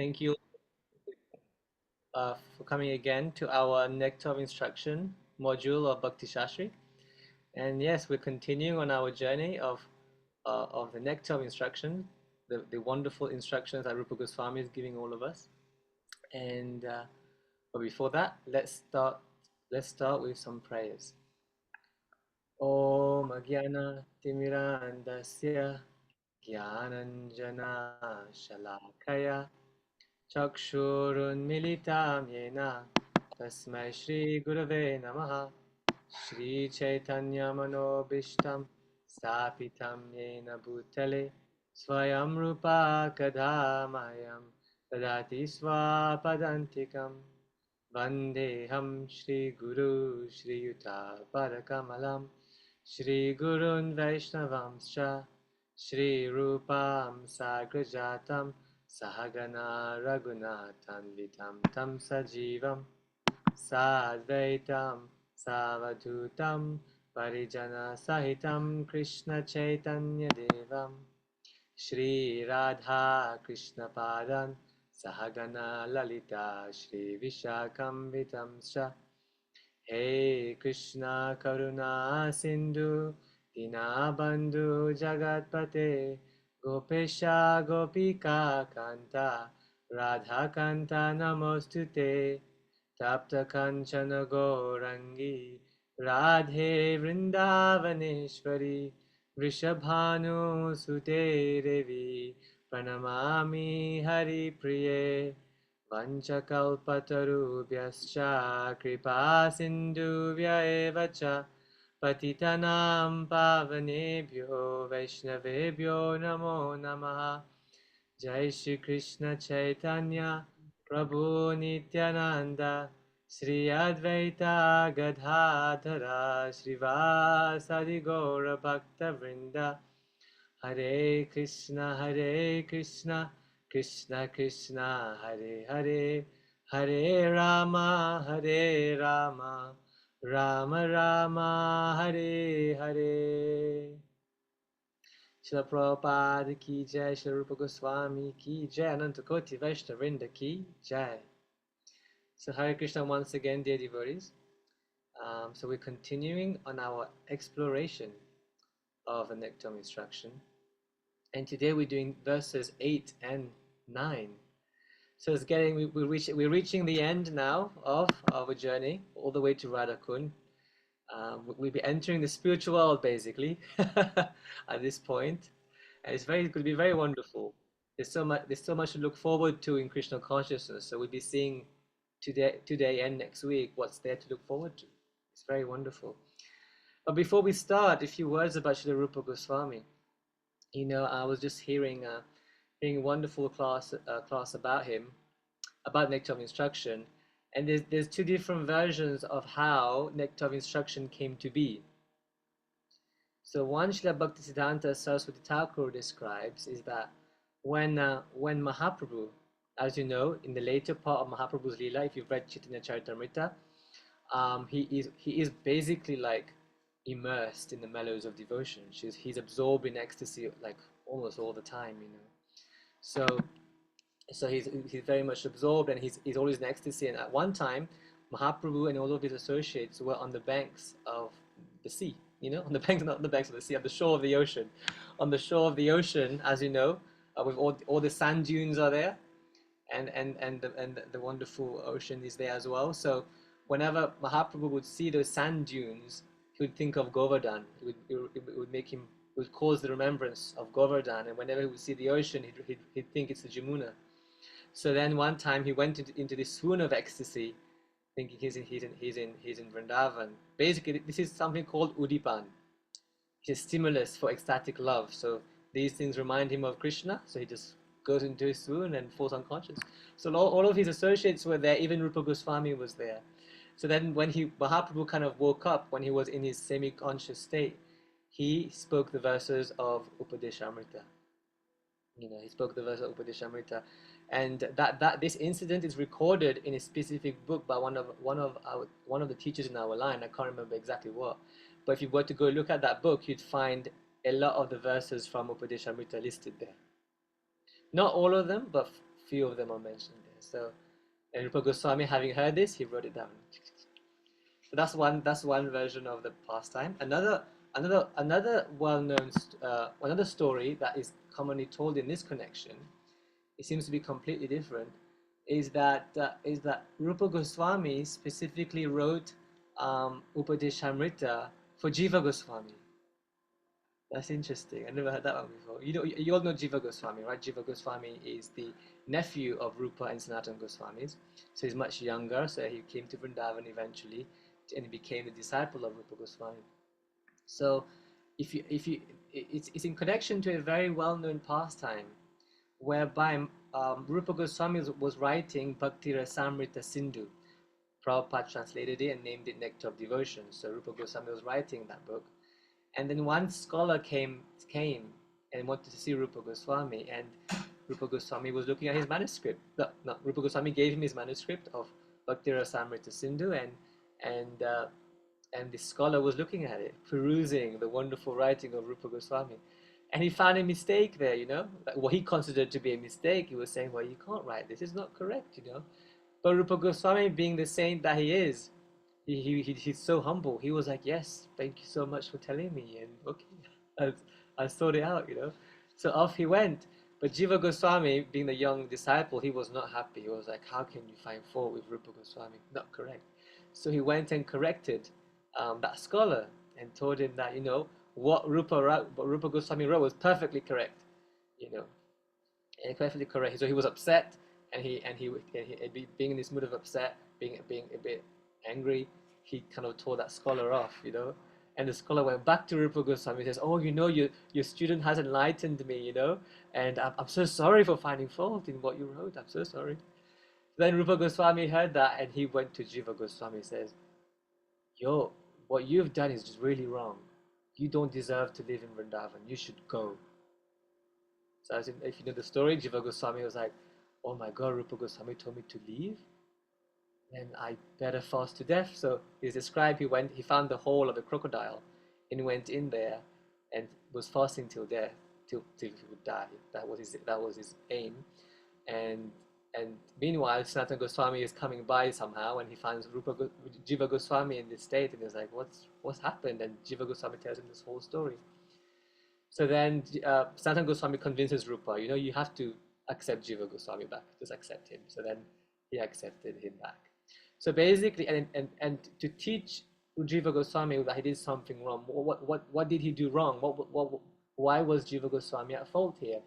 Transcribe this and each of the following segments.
Thank you for coming again to our Nectar of Instruction module of Bhakti Sastri. And yes, we're continuing on our journey of the Nectar of Instruction, the wonderful instructions that Rupa Goswami is giving all of us. And but before that, let's start with some prayers. Om Agyana Timirandasya Gyananjana Shalakaya Chakshurunmilitam Yena Tasmai Shri Gurave Namaha Shri Chaitanya Manobishtam Stapitam Yena Bhutale Swayam Rupa Kadhamayam Tadati Swapadantikam Vandeham Shri Guru Shri Yuta Parakamalam Shri Gurun Vaishnavamscha Shri Rupam Sagrajatam Sahagana Raghunathan Vitam Tam Sajivam Sadvaitam Savadutam Parijana Sahitam Krishna Chaitanya Devam Shri Radha Krishna Padan Sahagana Lalita Shri Vishakam Vitamscha Hey Krishna Karuna Sindhu Dinabandhu Jagatpate Gopesha Gopika Kanta Radha Kanta Namostute Tapta Kanchana Gourangi Radhe Vrindavaneshwari Vrishabhanu Sute Devi Pranamami Hari Priye Vanchakalpatarubhyascha Kripa Sindhuvya Evacha Patitanam Pavanebhyo Vaishnavebhyo Namo Namaha Jai Shri Krishna Chaitanya Prabhu Nityananda Sri Advaita Gadadhara Srivasadi Gaura Bhakta Vrinda Hare Krishna Krishna Krishna Hare Hare Hare Rama Rama Rama Hare Hare. Srila Prabhupada ki jai, Srila Rupa Goswami ki jai, Anantakoti Vaishnavrinda ki jai. So Hare Krishna once again, dear devotees. So we're continuing on our exploration of the Nectar of Instruction. And today we're doing verses 8 and 9. So it's we're reaching the end now of our journey, all the way to Radhakund. We'll be entering the spiritual world basically at this point, and it's going to be very wonderful. There's so much to look forward to in Krishna consciousness. So we'll be seeing today and next week what's there to look forward to. It's very wonderful. But before we start, a few words about Srila Rupa Goswami. You know, I was just hearing a wonderful class about him, about Nectar of Instruction, and there's two different versions of how Nectar of Instruction came to be. So one Srila Bhaktisiddhanta Saraswati Thakur describes is that when Mahaprabhu, as you know, in the later part of Mahaprabhu's Leela, if you've read Chaitanya Charitamrita, he is basically like immersed in the mellows of devotion. He's absorbed in ecstasy like almost all the time, you know. So he's very much absorbed, and he's always in ecstasy. And at one time, Mahaprabhu and all of his associates were on the banks of the sea, you know, on the banks, not the banks of the sea, on the shore of the ocean. On the shore of the ocean, as you know, with all the sand dunes are there, and the wonderful ocean is there as well. So whenever Mahaprabhu would see those sand dunes, he would think of Govardhan. It would cause the remembrance of Govardhan, and whenever he would see the ocean, he'd think it's the Jamuna. So then one time he went into this swoon of ecstasy, thinking he's in Vrindavan. Basically, this is something called Udipan. It's a stimulus for ecstatic love. So these things remind him of Krishna. So he just goes into his swoon and falls unconscious. So all of his associates were there. Even Rupa Goswami was there. So then when Mahaprabhu kind of woke up, when he was in his semi-conscious state, he spoke the verses of Upadeshamrita. You know, he spoke the verse of Upadeshamrita, and this incident is recorded in a specific book by one of the teachers in our line. I can't remember exactly what, but if you were to go look at that book, you'd find a lot of the verses from Upadeshamrita listed there. Not all of them, but few of them are mentioned there. So, and Rupa Goswami, having heard this, he wrote it down. So that's one version of the pastime. Another well-known another story that is commonly told in this connection, it seems to be completely different, is that Rupa Goswami specifically wrote Upadeshamrita for Jiva Goswami. That's interesting. I never heard that one before. You all know Jiva Goswami, right? Jiva Goswami is the nephew of Rupa and Sanatana Goswamis. So he's much younger. So he came to Vrindavan eventually, and he became the disciple of Rupa Goswami. So, it's in connection to a very well-known pastime, whereby Rupa Goswami was writing Bhakti Rasamrita Sindhu. Prabhupada translated it and named it Nectar of Devotion. So Rupa Goswami was writing that book. And then one scholar came and wanted to see Rupa Goswami, and Rupa Goswami was looking at his manuscript. No, Rupa Goswami gave him his manuscript of Bhakti Rasamrita Sindhu, and the scholar was looking at it, perusing the wonderful writing of Rupa Goswami. And he found a mistake there, like what he considered to be a mistake. He was saying, well, you can't write this, it's not correct, But Rupa Goswami, being the saint that he is, he's so humble. He was like, yes, thank you so much for telling me, and okay, I'll sort it out, So off he went. But Jiva Goswami, being the young disciple, he was not happy. He was like, how can you find fault with Rupa Goswami? Not correct. So he went and corrected that scholar and told him that, what Rupa Goswami wrote was perfectly correct, and perfectly correct. So he was upset, and he being in this mood of upset, being a bit angry, he kind of told that scholar off, And the scholar went back to Rupa Goswami and says, oh, your student has enlightened me, and I'm so sorry for finding fault in what you wrote. I'm so sorry. Then Rupa Goswami heard that, and he went to Jiva Goswami and says, yo, what you've done is just really wrong. You don't deserve to live in Vrindavan. You should go. So if you know the story, Jiva Goswami was like, oh my God, Rupa Goswami told me to leave, and I better fast to death. So he's described, he found the hole of a crocodile and went in there and was fasting till death, till he would die. That was his aim. And meanwhile, Sanatana Goswami is coming by somehow, and he finds Jiva Goswami in this state, and he's like, what's happened? And Jiva Goswami tells him this whole story. So then Sanatana Goswami convinces Rupa, you have to accept Jiva Goswami back. Just accept him. So then he accepted him back. So basically, and to teach Jiva Goswami that he did something wrong. What did he do wrong? Why was Jiva Goswami at fault here?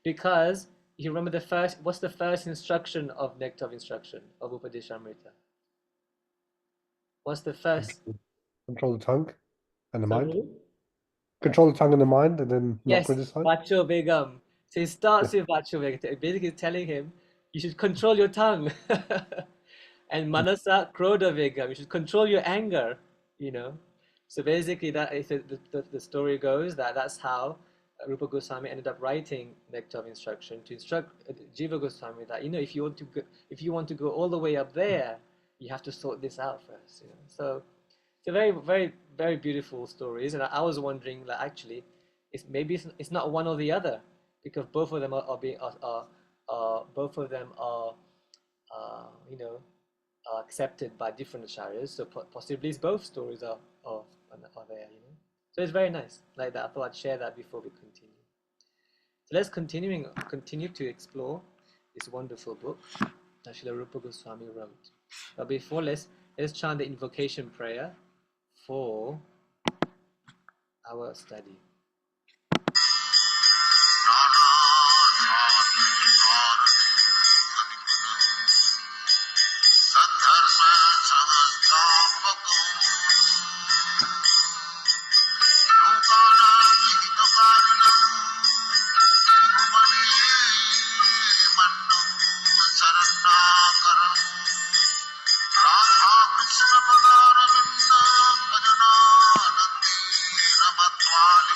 Because you remember what's the first instruction of Nectar of Instruction of Upadeshamrita? What's the first? Control the tongue and the mind. Sorry? Control the tongue and the mind, and then not criticize. Vacho Begam. So he starts with Vacho Begam, basically telling him you should control your tongue. And Manasa Krodha Begam, you should control your anger, So basically, that is the story goes that's how Rupa Goswami ended up writing Nectar of Instruction to instruct Jiva Goswami that if you want to go all the way up there, you have to sort this out first. So it's a very, very, very beautiful stories, and I was wondering, like, actually, it's not one or the other, because both of them are accepted by different acharyas. So possibly both stories are there. So it's very nice. Like that, I thought I'd share that before we continue. So let's continue to explore this wonderful book that Srila Rupa Goswami wrote. But before, let's chant the invocation prayer for our study. Krishna Padaravindam Bhajananandi Namatwali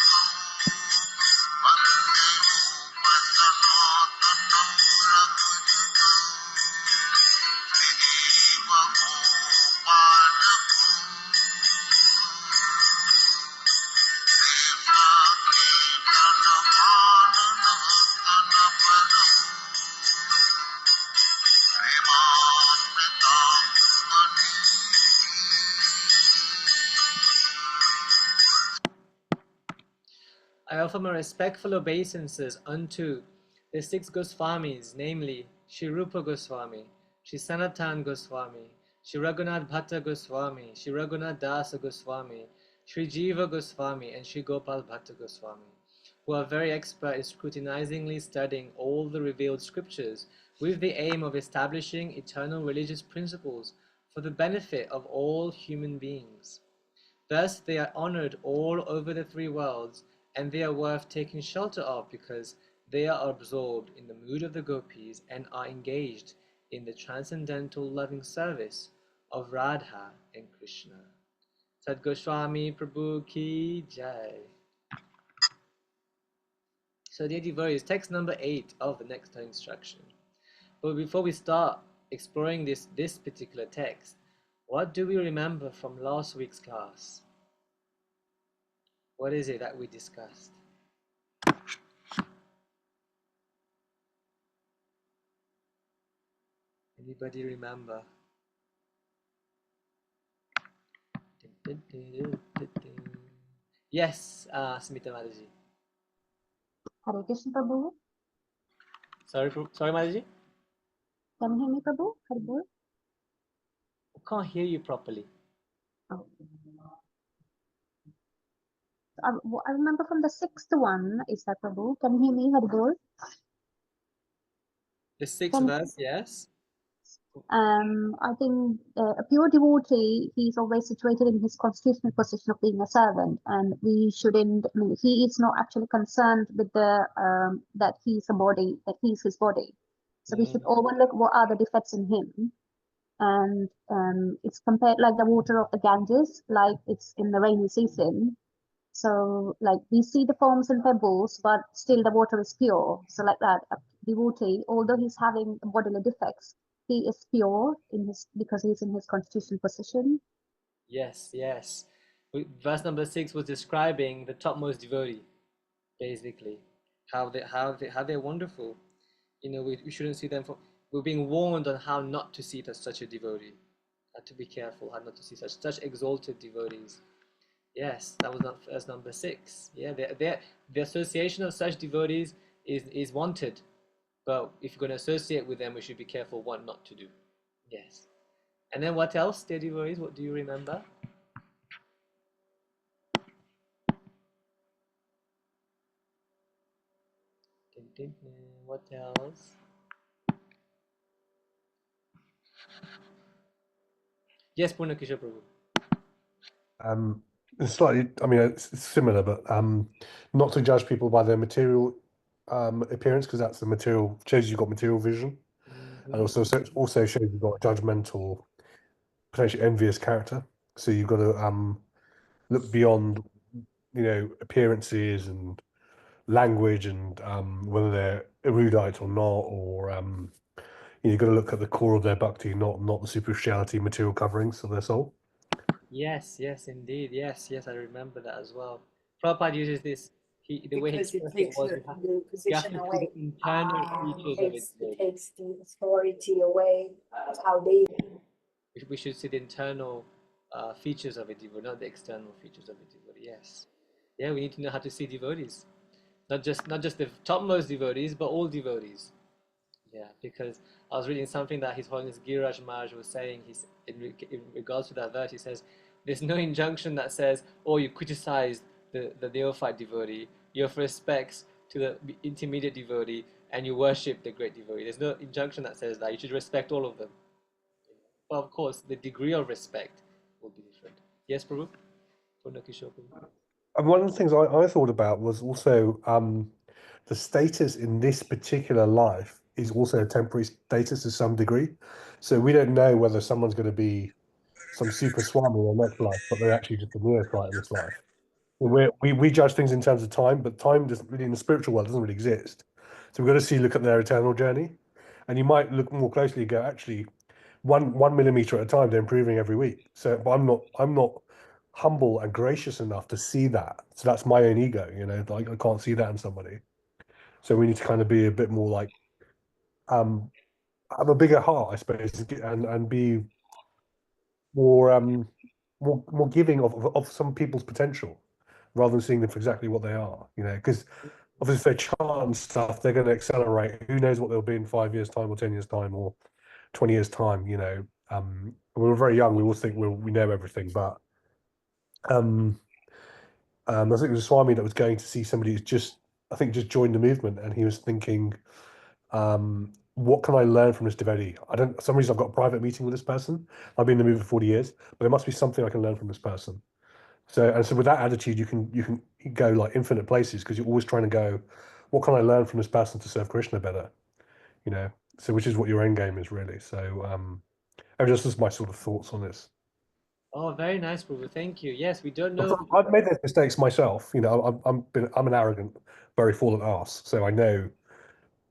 perform respectful obeisances unto the 6 Goswamis, namely Shri Rupa Goswami, Shri Sanatan Goswami, Shri Raghunath Bhatta Goswami, Shri Raghunath Dasa Goswami, Shri Jiva Goswami, and Shri Gopal Bhatta Goswami, who are very expert in scrutinizingly studying all the revealed scriptures with the aim of establishing eternal religious principles for the benefit of all human beings. Thus they are honored all over the 3 worlds, and they are worth taking shelter of because they are absorbed in the mood of the gopis and are engaged in the transcendental loving service of Radha and Krishna. Sad Goswami Prabhu Ki Jai. So dear devotees, text number 8 of the next instruction. But before we start exploring this particular text, what do we remember from last week's class? What is it that we discussed? Anybody remember? Yes, Smita Mataji. Hare Krishna, Prabhu. Sorry, Mataji? Can you hear me, Prabhu? Hare Bol. I can't hear you properly. Oh. I remember from the 6th one, is that Prabhu? Can you hear me, Hare Bol? The 6th verse, yes. I think a pure devotee, he's always situated in his constitutional position of being a servant, and we shouldn't, I mean, he is not actually concerned with the that he's a body, that he's his body. So we should overlook what are the defects in him. And it's compared like the water of the Ganges, like it's in the rainy season. So like we see the foams and pebbles, but still the water is pure. So like that, a devotee, although he's having bodily defects, he is pure in his because he's in his constitutional position. Yes, yes. Verse number 6 was describing the topmost devotee, basically, how they're wonderful. You know, we shouldn't see them. We're being warned on how not to see such a devotee, how to be careful, how not to see such exalted devotees. Yes, that was not verse number 6. Yeah, the association of such devotees is wanted, but if you're going to associate with them, we should be careful what not to do. Yes. And then what else, dear devotees? What do you remember? What else? Yes, Purnakishore Prabhu. It's slightly, I mean, it's similar, but not to judge people by their material appearance, because that's the material, shows you've got material vision. And also shows you've got a judgmental, potentially envious character. So you've got to look beyond, you know, appearances and language and whether they're erudite or not, or you've got to look at the core of their bhakti, not the superficiality, material coverings of their soul. Yes, yes, indeed. Yes, yes, I remember that as well. Prabhupada uses this. The way he expressed it was, you have to see the internal features of it. It takes the authority away of how they. We should see the internal features of a devotee, not the external features of a devotee. Yes, yeah, we need to know how to see devotees, not just the topmost devotees, but all devotees. Yeah, because I was reading something that His Holiness Giriraj Maharaj was saying. In regards to that verse, he says, there's no injunction that says, oh, you criticize the neophyte devotee, you offer respects to the intermediate devotee, and you worship the great devotee. There's no injunction that says that. You should respect all of them. But of course, the degree of respect will be different. Yes, Prabhu? And one of the things I thought about was also the status in this particular life is also a temporary status to some degree. So we don't know whether someone's going to be some super swami in their next life, but they're actually just a neophyte in this life. We judge things in terms of time, but time doesn't really, in the spiritual world, doesn't really exist. So we've got to look at their eternal journey, and you might look more closely and go, actually, one millimeter at a time, they're improving every week. So, but I'm not humble and gracious enough to see that. So that's my own ego, you know, like I can't see that in somebody. So we need to kind of be a bit more like, have a bigger heart, I suppose, and be more giving of some people's potential, rather than seeing them for exactly what they are, you know, because obviously if they chant and stuff, they're going to accelerate. Who knows what they'll be in 5 years' time or 10 years' time or 20 years' time, you know. When we're very young, we always think we know everything, but I think it was Swami that was going to see somebody who's just joined the movement, and he was thinking, what can I learn from this devotee? For some reason I've got a private meeting with this person. I've been in the movement for 40 years, but there must be something I can learn from this person. So with that attitude, you can go like infinite places, because you're always trying to go, what can I learn from this person to serve Krishna better? You know, so which is what your end game is really. So just as my sort of thoughts on this. Oh, very nice, Prabhu. Thank you. Yes, we don't know. I've made those mistakes myself. You know, I'm an arrogant, very fallen ass. So I know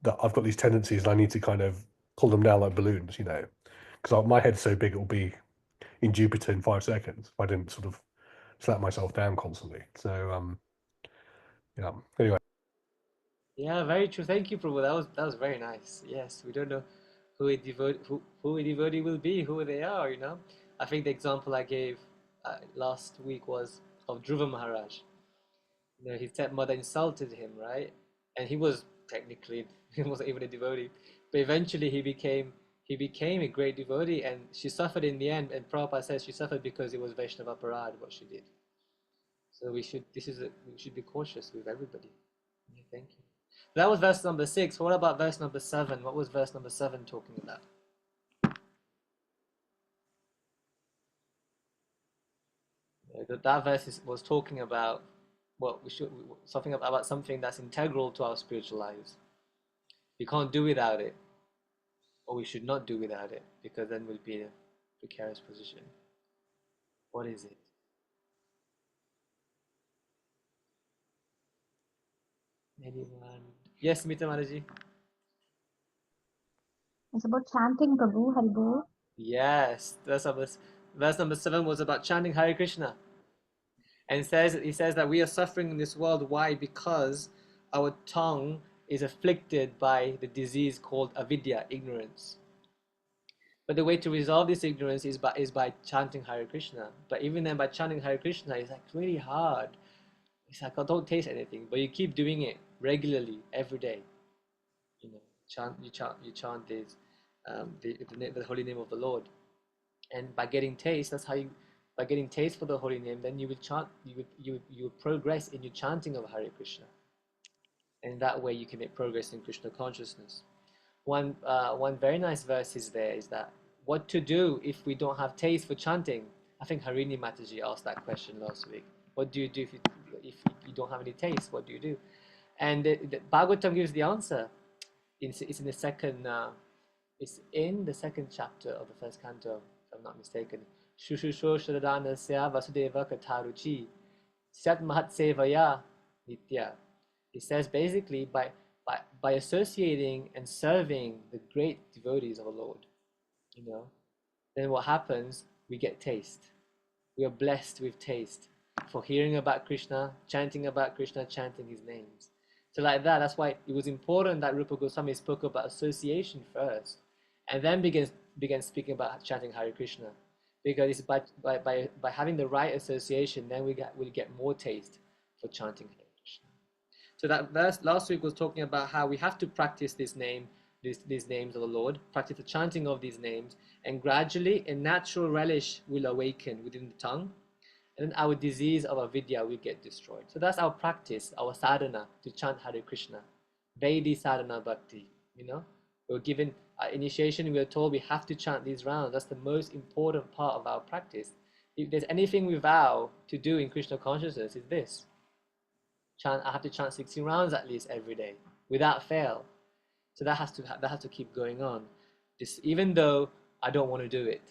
that I've got these tendencies, and I need to kind of pull them down like balloons. You know, because my head's so big, it'll be in Jupiter in 5 seconds if I didn't sort of slap myself down constantly. So yeah. Anyway. Yeah, very true. Thank you, Prabhu. That was very nice. Yes, we don't know who a devotee will be, who they are. You know, I think the example I gave last week was of Dhruva Maharaj. You know, his stepmother insulted him, right? And he was technically he wasn't even a devotee, but eventually he became a great devotee, and she suffered in the end. And Prabhupada says she suffered because it was Vaishnava Aparad what she did. So we should be cautious with everybody. Yeah, thank you. That was verse number 6. What about verse number 7? What was verse number 7 talking about? That verse was talking about something that's integral to our spiritual lives. We can't do without it, or we should not do without it, because then we'll be in a precarious position. What is it? Anyone? Yes, Mita Manaji. It's about chanting Prabhu, Haribo. Yes, verse number 7 was about chanting Hare Krishna. And he says that we are suffering in this world. Why? Because our tongue is afflicted by the disease called avidya, ignorance. But the way to resolve this ignorance is by chanting Hare Krishna. But even then, by chanting Hare Krishna, it's like really hard. It's like, I don't taste anything, but you keep doing it regularly every day. You know, you chant this, the holy name of the Lord, and by getting taste, by getting taste for the holy name, then you will chant, you will progress in your chanting of Hare Krishna, and that way you can make progress in Krishna consciousness. One very nice verse is that what to do if we don't have taste for chanting. I think Harini Mataji asked that question last week. What do you do if you don't have any taste? What do you do? And the Bhagavatam gives the answer. It's in the second. It's in the second chapter of the first canto, if I'm not mistaken. Shushusho Shradanasya Vasudeva Katharuchi Sat Mahat Sevaya Nitya. It says basically by associating and serving the great devotees of the Lord, you know, then what happens? We get taste. We are blessed with taste for hearing about Krishna, chanting about Krishna, chanting his names. So like that, that's why it was important that Rupa Goswami spoke about association first, and then began speaking about chanting Hare Krishna, because it's by having the right association, then we'll get more taste for chanting Hare Krishna. So that verse last week was talking about how we have to practice these names of the Lord, practice the chanting of these names, and gradually a natural relish will awaken within the tongue, and then our disease of avidya will get destroyed. So that's our practice, our sadhana, to chant Hare Krishna. Vaidhi sadhana bhakti, you know. We're given initiation, we are told we have to chant these rounds. That's the most important part of our practice. If there's anything we vow to do in Krishna consciousness, it's this. I have to chant 16 rounds at least every day, without fail. So that has to keep going on. Even though I don't want to do it.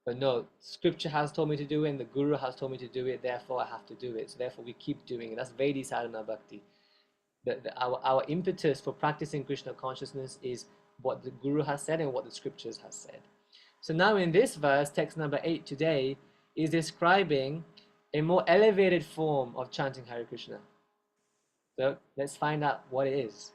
But no, scripture has told me to do it, and the Guru has told me to do it, therefore I have to do it. So therefore we keep doing it. That's Vaidhi sadhana bhakti. Our impetus for practicing Krishna consciousness is what the Guru has said and what the scriptures has said. So now in this verse, text number 8 today, is describing a more elevated form of chanting Hare Krishna. So let's find out what it is.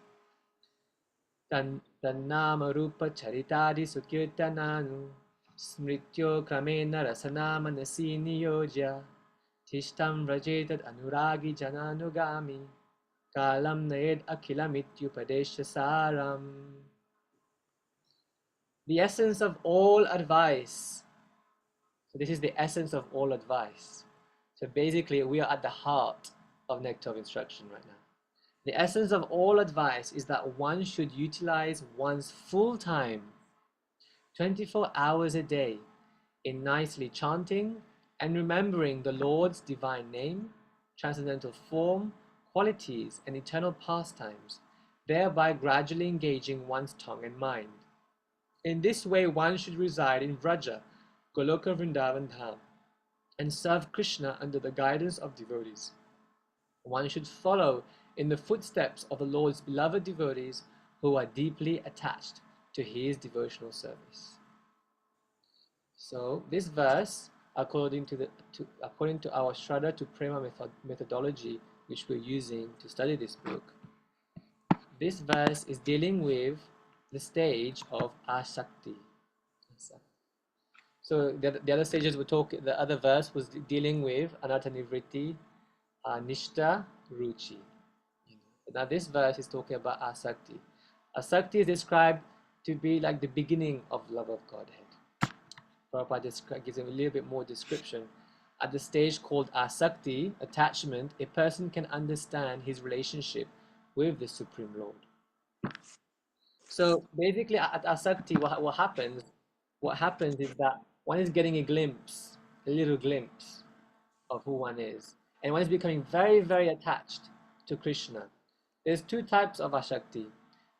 Tannama rupa charitadi sukirtananu smrityo kramena rasana manasi niyojya Tishtam Rajetad Anuragi Jananugami Kalam Nayed Akilamityupadesha Saram. The essence of all advice. So this is the essence of all advice. So basically we are at the heart of Nectar of Instruction right now. The essence of all advice is that one should utilize one's full time, 24 hours a day, in nicely chanting and remembering the Lord's divine name, transcendental form, qualities, and eternal pastimes, thereby gradually engaging one's tongue and mind. In this way, one should reside in Vraja, Goloka Vrindavan Dham, and serve Krishna under the guidance of devotees. One should follow in the footsteps of the Lord's beloved devotees who are deeply attached to his devotional service. So this verse, according to our Shraddha to Prema methodology, which we're using to study this book, this verse is dealing with the stage of Asakti. So the other stages we talk. The other verse was dealing with Anatta Nivritti, Nishta, Ruchi. Now this verse is talking about Asakti. Asakti is described to be like the beginning of love of Godhead. Prabhupada gives him a little bit more description. At the stage called Asakti, attachment, a person can understand his relationship with the Supreme Lord. So basically at Asakti, what happens is that one is getting a little glimpse of who one is. And one is becoming very, very attached to Krishna. There's two types of Asakti.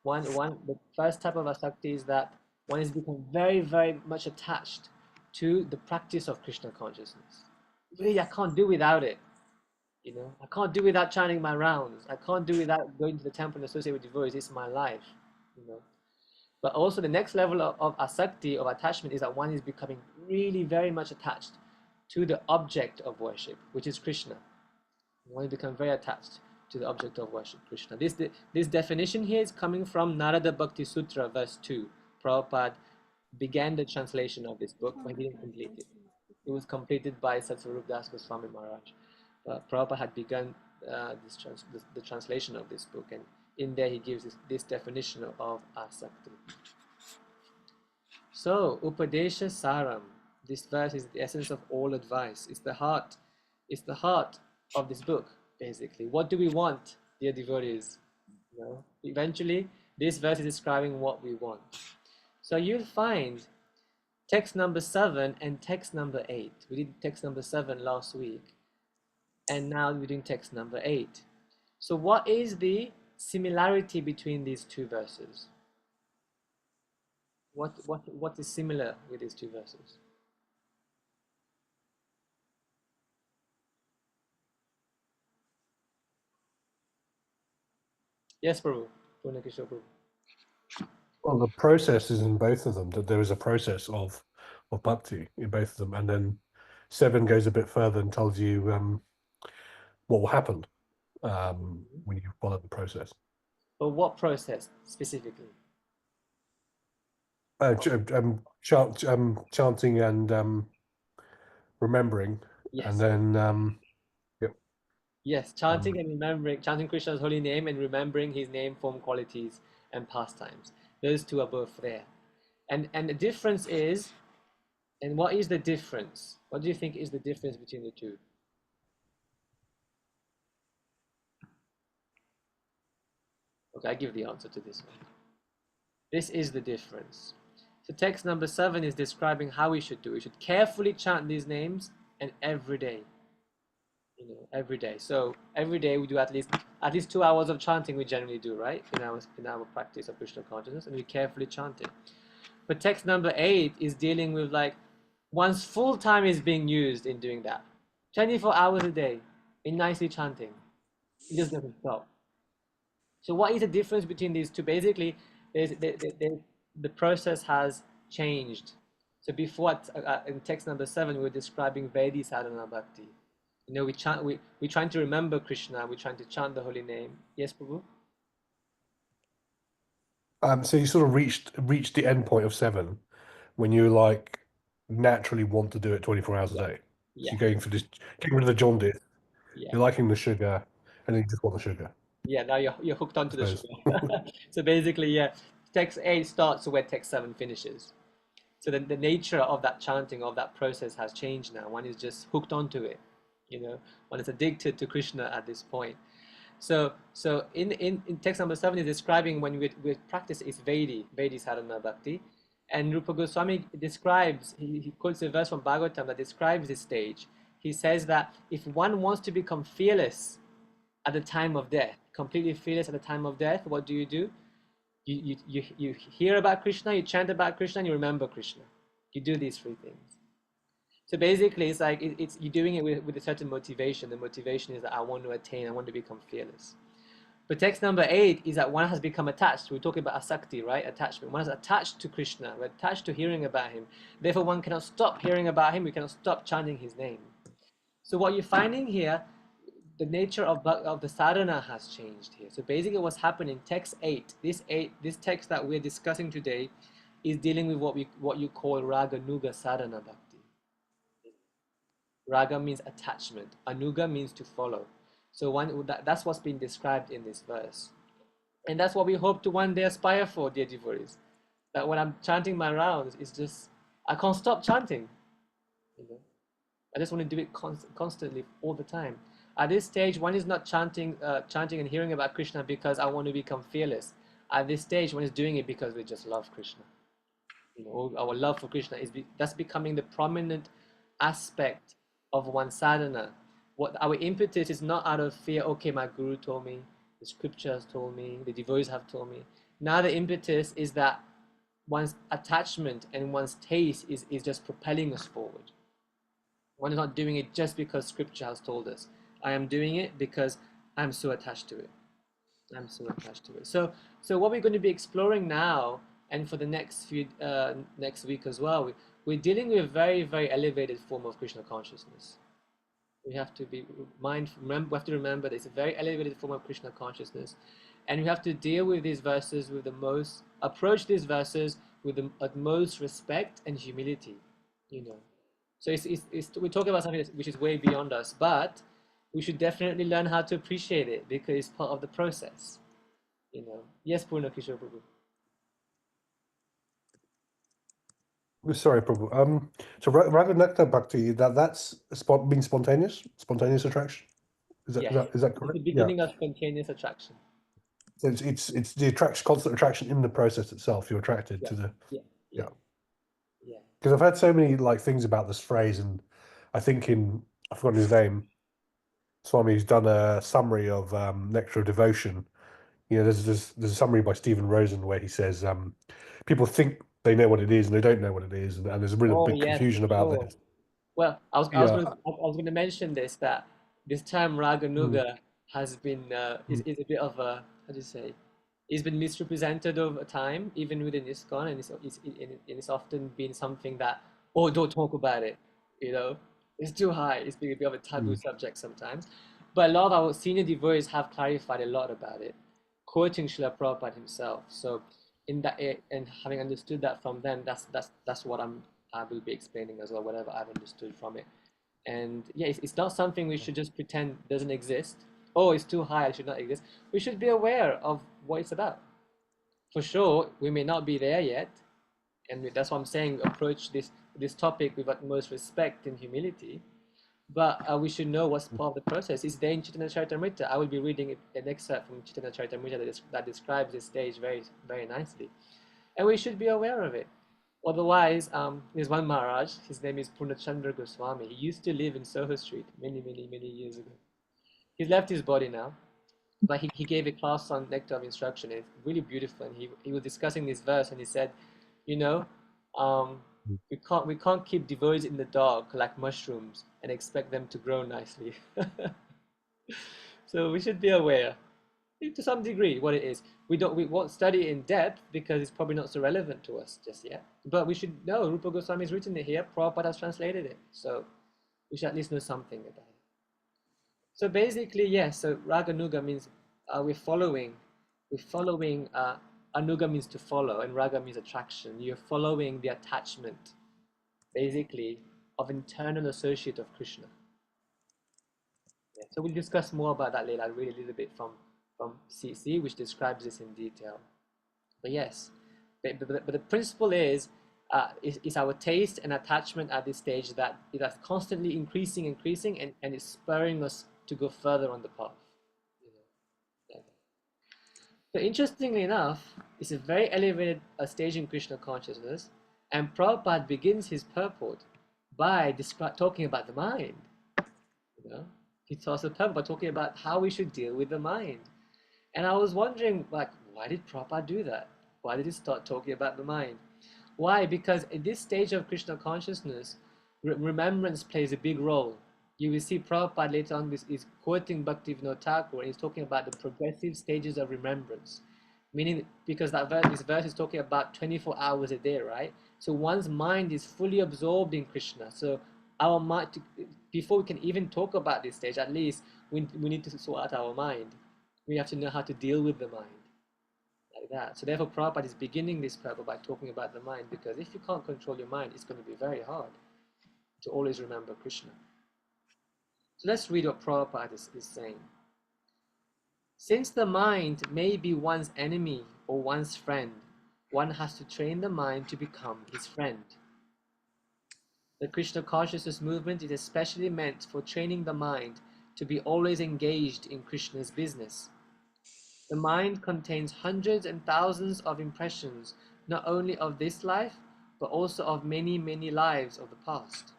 The first type of Asakti is that one is becoming very, very much attached to the practice of Krishna consciousness. Really, I can't do without it. I can't do without chanting my rounds. I can't do without going to the temple and associate with devotees. It's my life. But also the next level of Asakti, of attachment, is that one is becoming really very much attached to the object of worship, which is Krishna. One become very attached to the object of worship, Krishna. This definition here is coming from Narada Bhakti Sutra, verse 2. Prabhupada began the translation of this book, but he didn't complete it. It was completed by Satsvarup Das Goswami Maharaj. Prabhupada had begun the translation of this book, and in there he gives this definition of Asakti. So, Upadesha Saram. This verse is the essence of all advice. It's the heart of this book, basically. What do we want, dear devotees? Eventually, this verse is describing what we want. So you'll find text number 7 and text number 8. We did text number 7 last week, and now we're doing text number 8. So what is the similarity between these two verses? What is similar with these two verses? Yes, Prabhu. Well, the process is in both of them, that there is a process of bhakti in both of them, and then 7 goes a bit further and tells you what will happen when you follow the process. But what process specifically? Chanting and remembering, Yes. and then yes, chanting and remembering, chanting Krishna's holy name and remembering his name, form, qualities, and pastimes. Those two are both there. And the difference is, and what is the difference? What do you think is the difference between the two? Okay, I give the answer to this one. This is the difference. So text number 7 is describing how we should do it. We should carefully chant these names, and every day. Every day. So every day we do at least 2 hours of chanting. We generally do, right? In our practice of Krishna consciousness, and we carefully chant it. But text number 8 is dealing with like one's full time is being used in doing that. 24 hours a day in nicely chanting. It just doesn't stop. So what is the difference between these two? Basically, the process has changed. So before, in text number 7, we were describing Vedi sadhana bhakti. We're trying to remember Krishna. We're trying to chant the holy name. Yes, Prabhu? so you sort of reached the end point of 7 when you like naturally want to do it 24 hours a day. So you're going for this, getting rid of the jaundice. You're liking the sugar, and then you just want the sugar. Yeah, now you're hooked onto the suppose. sugar. So basically, yeah, text 8 starts where text 7 finishes. So the nature of that chanting, of that process has changed now. One is just hooked onto it, you know. One is addicted to Krishna at this point. So in text number 7 is describing when we practice is Vedi sadhana bhakti. And Rupa Goswami describes, he quotes a verse from Bhagavatam that describes this stage. He says that if one wants to become fearless at the time of death, completely fearless at the time of death, what do? You hear about Krishna, you chant about Krishna, and you remember Krishna. You do these 3 things. So basically, it's like it's you're doing it with a certain motivation. The motivation is that I want to attain, I want to become fearless. But text number 8 is that one has become attached. We're talking about asakti, right? Attachment. One is attached to Krishna. We're attached to hearing about him. Therefore, one cannot stop hearing about him. We cannot stop chanting his name. So what you're finding here, the nature of the sadhana has changed here. So basically what's happening, text 8, this text that we're discussing today is dealing with what you call raga nuga sadhana bhakti. Raga means attachment. Anuga means to follow. So that's what's been described in this verse. And that's what we hope to one day aspire for, dear devotees. That when I'm chanting my rounds, it's just, I can't stop chanting. You know? I just want to do it constantly, all the time. At this stage, one is not chanting and hearing about Krishna because I want to become fearless. At this stage, one is doing it because we just love Krishna. You know, our love for Krishna that's becoming the prominent aspect of one sadhana. What our impetus is not out of fear. Okay, my guru told me, the scriptures told me, the devotees have told me. Now the impetus is that one's attachment and one's taste is just propelling us forward. One is not doing it just because scripture has told us. I am doing it because I'm so attached to it. I'm so attached to it. So what we're going to be exploring now, and for the next week as well, we're dealing with a very, very elevated form of Krishna consciousness. We have to be mindful. We have to remember that it's a very elevated form of Krishna consciousness, and we have to deal with these verses approach these verses with the utmost respect and humility. You know. So we're talking about something which is way beyond us, but we should definitely learn how to appreciate it because it's part of the process. You know. Yes, Purna Kishore Prabhu. Sorry, Prabhu. So Raga Nectar Bhakti, that's being spontaneous attraction. Is that correct? It's the beginning of spontaneous attraction. So it's the constant attraction in the process itself. You're attracted to the Yeah. Because I've heard so many things about this phrase, and I think I've forgotten his name. Swami's done a summary of Nectar of Devotion. You know, there's a summary by Stephen Rosen where he says people think they know what it is and they don't know what it is, and there's a real big confusion about this. Well, I was going to mention this, that this term Raga Nuga has been is a bit of a, how do you say, it's been misrepresented over time, even within ISKCON, and it's often been something that, oh, don't talk about it, you know, it's too high. It's been a bit of a taboo subject sometimes. But a lot of our senior devotees have clarified a lot about it, quoting Srila Prabhupada himself. So in that, and having understood that from them, that's what I will be explaining as well, whatever I've understood from it. And yeah, it's not something we should just pretend doesn't exist. Oh, it's too high, it should not exist. We should be aware of what it's about. For sure, we may not be there yet, and that's why I'm saying approach this topic with utmost respect and humility. But we should know what's part of the process. It's there in Chaitanya Charitamrita. I will be reading an excerpt from Chaitanya Charitamrita that describes this stage very, very nicely. And we should be aware of it. Otherwise, there's one Maharaj, his name is Purnachandra Goswami. He used to live in Soho Street many, many, many years ago. He's left his body now, but he gave a class on Nectar of Instruction. It's really beautiful. And he was discussing this verse, and he said, you know, we can't keep devotees in the dark like mushrooms and expect them to grow nicely. So we should be aware, to some degree, what it is. We won't study in depth because it's probably not so relevant to us just yet. But we should know, Rupa Goswami has written it here, Prabhupada has translated it. So we should at least know something about it. So basically, yes, so Raga Nuga means we're following, Anuga means to follow, and Raga means attraction. You're following the attachment, basically, of internal associate of Krishna. Yeah, so we'll discuss more about that later. I'll read a little bit from CC, which describes this in detail. But yes, but the principle is our taste and attachment at this stage that it is constantly increasing and it's spurring us to go further on the path. Yeah. So interestingly enough, it's a very elevated stage in Krishna consciousness, and Prabhupada begins his purport by talking about the mind. He starts the purport by talking about how we should deal with the mind. And I was wondering, like, why did Prabhupada do that? Why did he start talking about the mind? Why? Because in this stage of Krishna consciousness, remembrance plays a big role. You will see Prabhupada later on is quoting Bhaktivinoda Thakur, and he's talking about the progressive stages of remembrance. Meaning, because this verse is talking about 24 hours a day, right? So one's mind is fully absorbed in Krishna. So our mind, before we can even talk about this stage, at least we need to sort out our mind. We have to know how to deal with the mind. Like that. So therefore Prabhupada is beginning this purport by talking about the mind, because if you can't control your mind, it's going to be very hard to always remember Krishna. So let's read what Prabhupada is saying. Since the mind may be one's enemy or one's friend, one has to train the mind to become his friend. The Krishna consciousness movement is especially meant for training the mind to be always engaged in Krishna's business. The mind contains hundreds and thousands of impressions, not only of this life, but also of many, many lives of the past.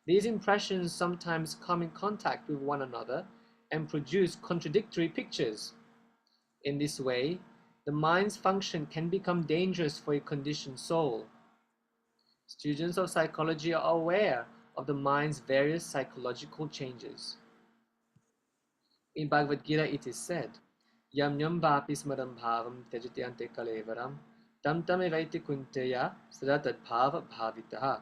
These impressions sometimes come in contact with one another and produce contradictory pictures. In this way, the mind's function can become dangerous for a conditioned soul. Students of psychology are aware of the mind's various psychological changes. In Bhagavad Gita it is said, Yam yam vapi smaram bhavam tejatayante kalevaram tam evaiti kunteya sadatad bhava bhavitaha.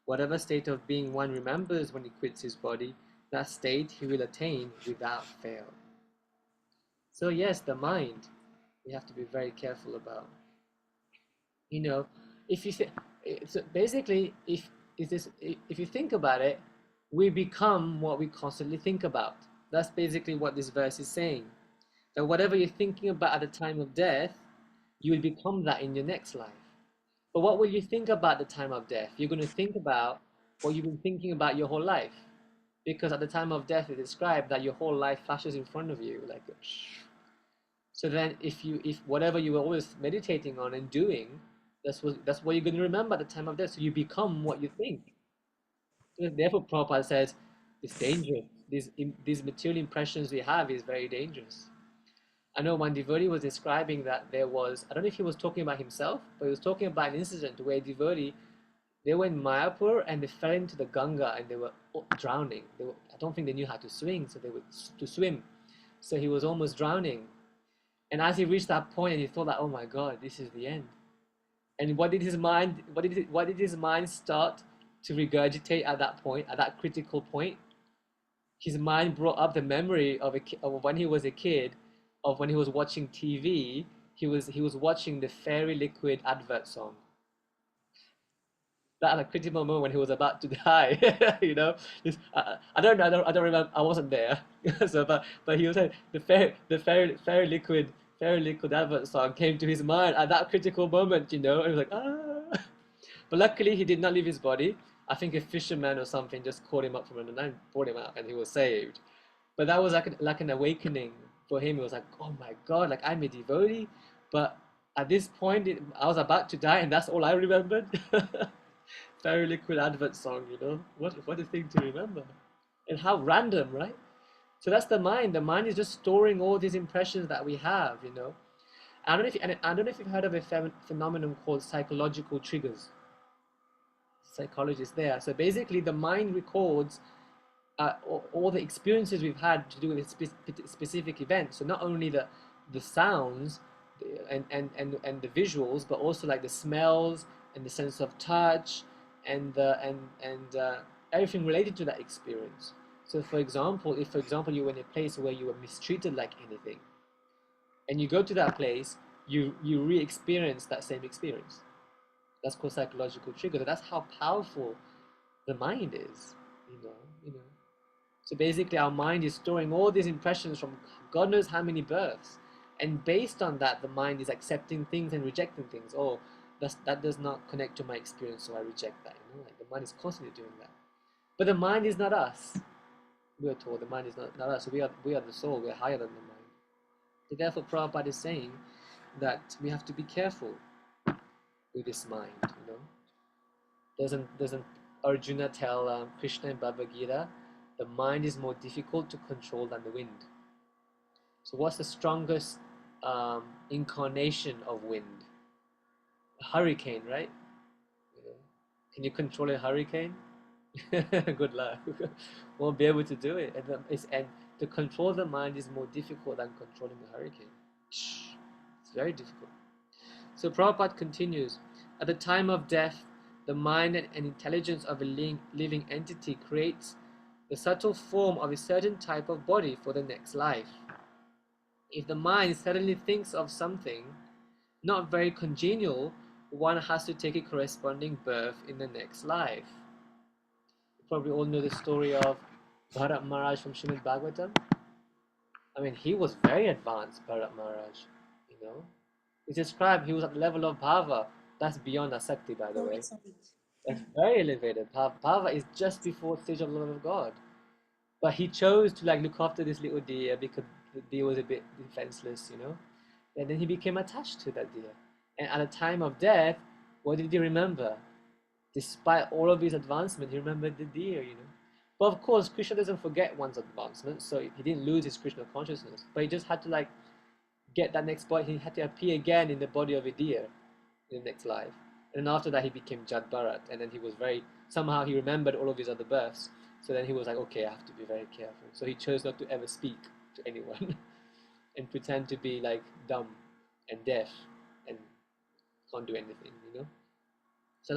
Whatever state of being one remembers when he quits his body, that state he will attain without fail. So yes, the mind, we have to be very careful about. If you so basically, if you think about it, we become what we constantly think about. That's basically what this verse is saying. That whatever you're thinking about at the time of death, you will become that in your next life. But what will you think about the time of death? You're going to think about what you've been thinking about your whole life. Because at the time of death, it's described that your whole life flashes in front of you. So then if whatever you were always meditating on and doing, that's what you're going to remember at the time of death. So you become what you think. So therefore, Prabhupada says, it's dangerous. These material impressions we have is very dangerous. I know one devotee was describing that I don't know if he was talking about himself, but he was talking about an incident where a devotee, they were in Mayapur and they fell into the Ganga and they were drowning. I don't think they knew how to swim, so they were to swim. So he was almost drowning. And as he reached that point, and he thought that, oh my God, this is the end. And what did his mind start to regurgitate at that point, at that critical point? His mind brought up the memory of when he was a kid, of when he was watching TV. He was watching the Fairy Liquid advert song. That at a critical moment when he was about to die, I don't remember. I wasn't there. So, but he was saying the Fairy Liquid advert song came to his mind at that critical moment, and he was like, ah. But luckily he did not leave his body. I think a fisherman or something just caught him up from under and brought him out, and he was saved. But that was like an awakening for him. It was like, oh my God, like I'm a devotee, but at this point I was about to die, and that's all I remembered. Fairy Liquid advert song, what a thing to remember, and how random, right? So that's the mind. The mind is just storing all these impressions that we have, I don't know if you've heard of a phenomenon called psychological triggers. Psychologists there. So basically, the mind records all the experiences we've had to do with a specific event. So not only the sounds and the visuals, but also like the smells and the sense of touch and everything related to that experience. So for example, if you were in a place where you were mistreated like anything, and you go to that place, you re-experience that same experience. That's called psychological trigger. That's how powerful The mind is, you know. So basically our mind is storing all these impressions from God knows how many births. And based on that, the mind is accepting things and rejecting things. Oh, that does not connect to my experience, so I reject that. Like the mind is constantly doing that. But the mind is not us. We are told the mind is not us. So we are the soul. We are higher than the mind. So therefore, Prabhupada is saying that we have to be careful with this mind. Doesn't Arjuna tell Krishna in Bhagavad Gita, the mind is more difficult to control than the wind. So what's the strongest incarnation of wind? A hurricane, right? Can you control a hurricane? Good luck. Won't be able to do it. And to control the mind is more difficult than controlling a hurricane. It's very difficult. So Prabhupada continues, at the time of death, the mind and intelligence of a living entity creates the subtle form of a certain type of body for the next life. If the mind suddenly thinks of something not very congenial, one has to take a corresponding birth in the next life. You probably all know the story of Bharat Maharaj from Srimad Bhagavatam. I mean, he was very advanced, Bharat Maharaj, It's described he was at the level of Bhava. That's beyond Asakti, by the way. That's very elevated. Bhava is just before the stage of love of God. But he chose to look after this little deer because the deer was a bit defenseless, And then he became attached to that deer. And at the time of death, what did he remember? Despite all of his advancement, he remembered the deer, But of course, Krishna doesn't forget one's advancement, so he didn't lose his Krishna consciousness. But he just had to get that next body. He had to appear again in the body of a deer in the next life. And then after that, he became Jad Bharat. And then somehow he remembered all of his other births. So then he was like, okay, I have to be very careful. So he chose not to ever speak to anyone and pretend to be dumb and deaf and can't do anything, So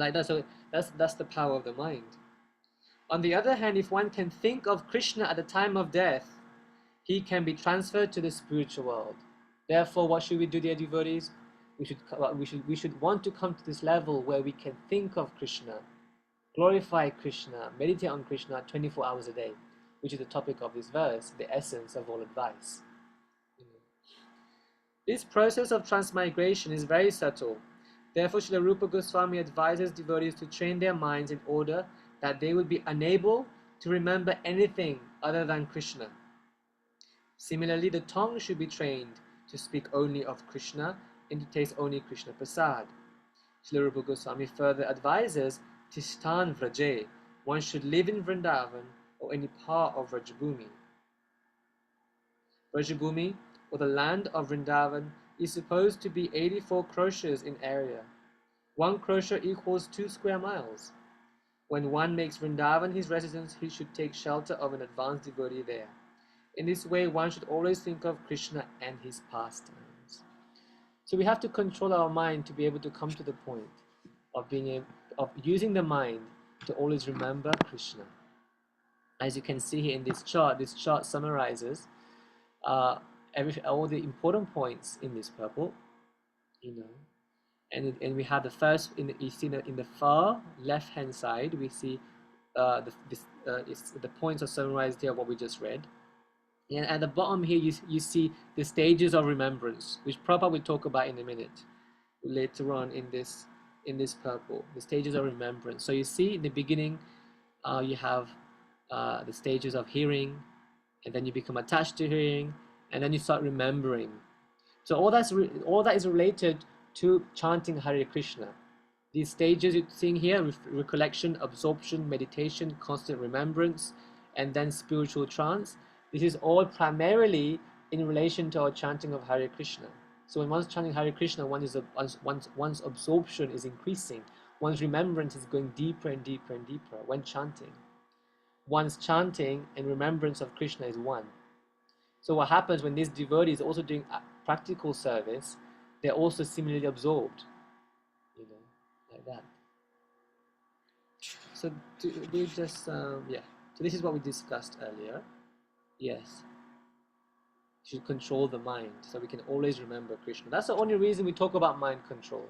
that's the power of the mind. On the other hand, if one can think of Krishna at the time of death, he can be transferred to the spiritual world. Therefore, what should we do, dear devotees? We should want to come to this level where we can think of Krishna, glorify Krishna, meditate on Krishna 24 hours a day, which is the topic of this verse, the essence of all advice. This process of transmigration is very subtle. Therefore, Srila Rupa Goswami advises devotees to train their minds in order that they will be unable to remember anything other than Krishna. Similarly, the tongue should be trained to speak only of Krishna and to taste only Krishna Prasad. Srila Rupa Goswami further advises Tishtan Vraje, one should live in Vrindavan or any part of Vrajabhumi. Vrajabhumi, or the land of Vrindavan, is supposed to be 84 kroshas in area. 1 krosha equals 2 square miles. When one makes Vrindavan his residence, he should take shelter of an advanced devotee there. In this way, one should always think of Krishna and his pastimes. So we have to control our mind to be able to come to the point of using the mind to always remember Krishna. As you can see here in this chart summarizes all the important points in this purport, and we have the first in the far left hand side. We see the points are summarized here, what we just read. And at the bottom here, you see the stages of remembrance, which Prabhupada will talk about in a minute, later on in this purport, the stages of remembrance. So you see in the beginning, you have the stages of hearing, and then you become attached to hearing, and then you start remembering. So all that is related to chanting Hare Krishna. These stages you're seeing here, recollection, absorption, meditation, constant remembrance, and then spiritual trance. This is all primarily in relation to our chanting of Hare Krishna. So when one's chanting Hare Krishna, one's absorption is increasing. One's remembrance is going deeper and deeper and deeper when chanting. One's chanting and remembrance of Krishna is one. So what happens when these devotees are also doing practical service, they're also similarly absorbed, like that. So we just, So this is what we discussed earlier. Yes. You should control the mind so we can always remember Krishna. That's the only reason we talk about mind control.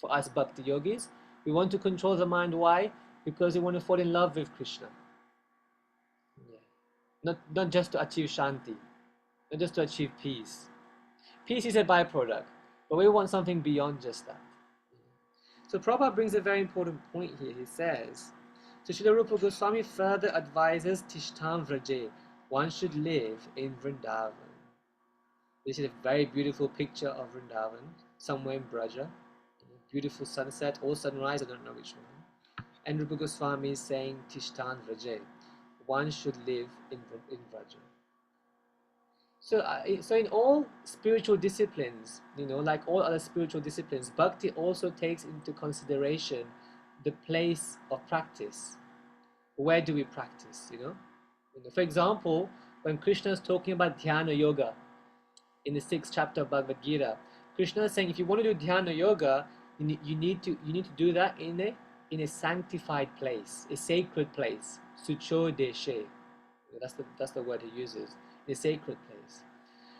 For us Bhakti yogis, we want to control the mind. Why? because we want to fall in love with Krishna. Yeah. Not just to achieve shanti, not just to achieve peace. Peace is a byproduct, but we want something beyond just that. So Prabhupada brings a very important point here. He says, so Srila Rupa Goswami further advises Tishtam Vraje, one should live in Vrindavan. This is a very beautiful picture of Vrindavan, somewhere in Braja. Beautiful sunset or sunrise, I don't know which one. And Rupa Goswami is saying Tishtan Vraje, one should live in Vraja. So in all spiritual disciplines, like all other spiritual disciplines, Bhakti also takes into consideration the place of practice. Where do we practice, For example, when Krishna is talking about Dhyana Yoga in the 6th chapter of Bhagavad Gita, Krishna is saying if you want to do Dhyana Yoga, you need to do that in a sanctified place, a sacred place. Sucho deshe. That's the word he uses. A sacred place.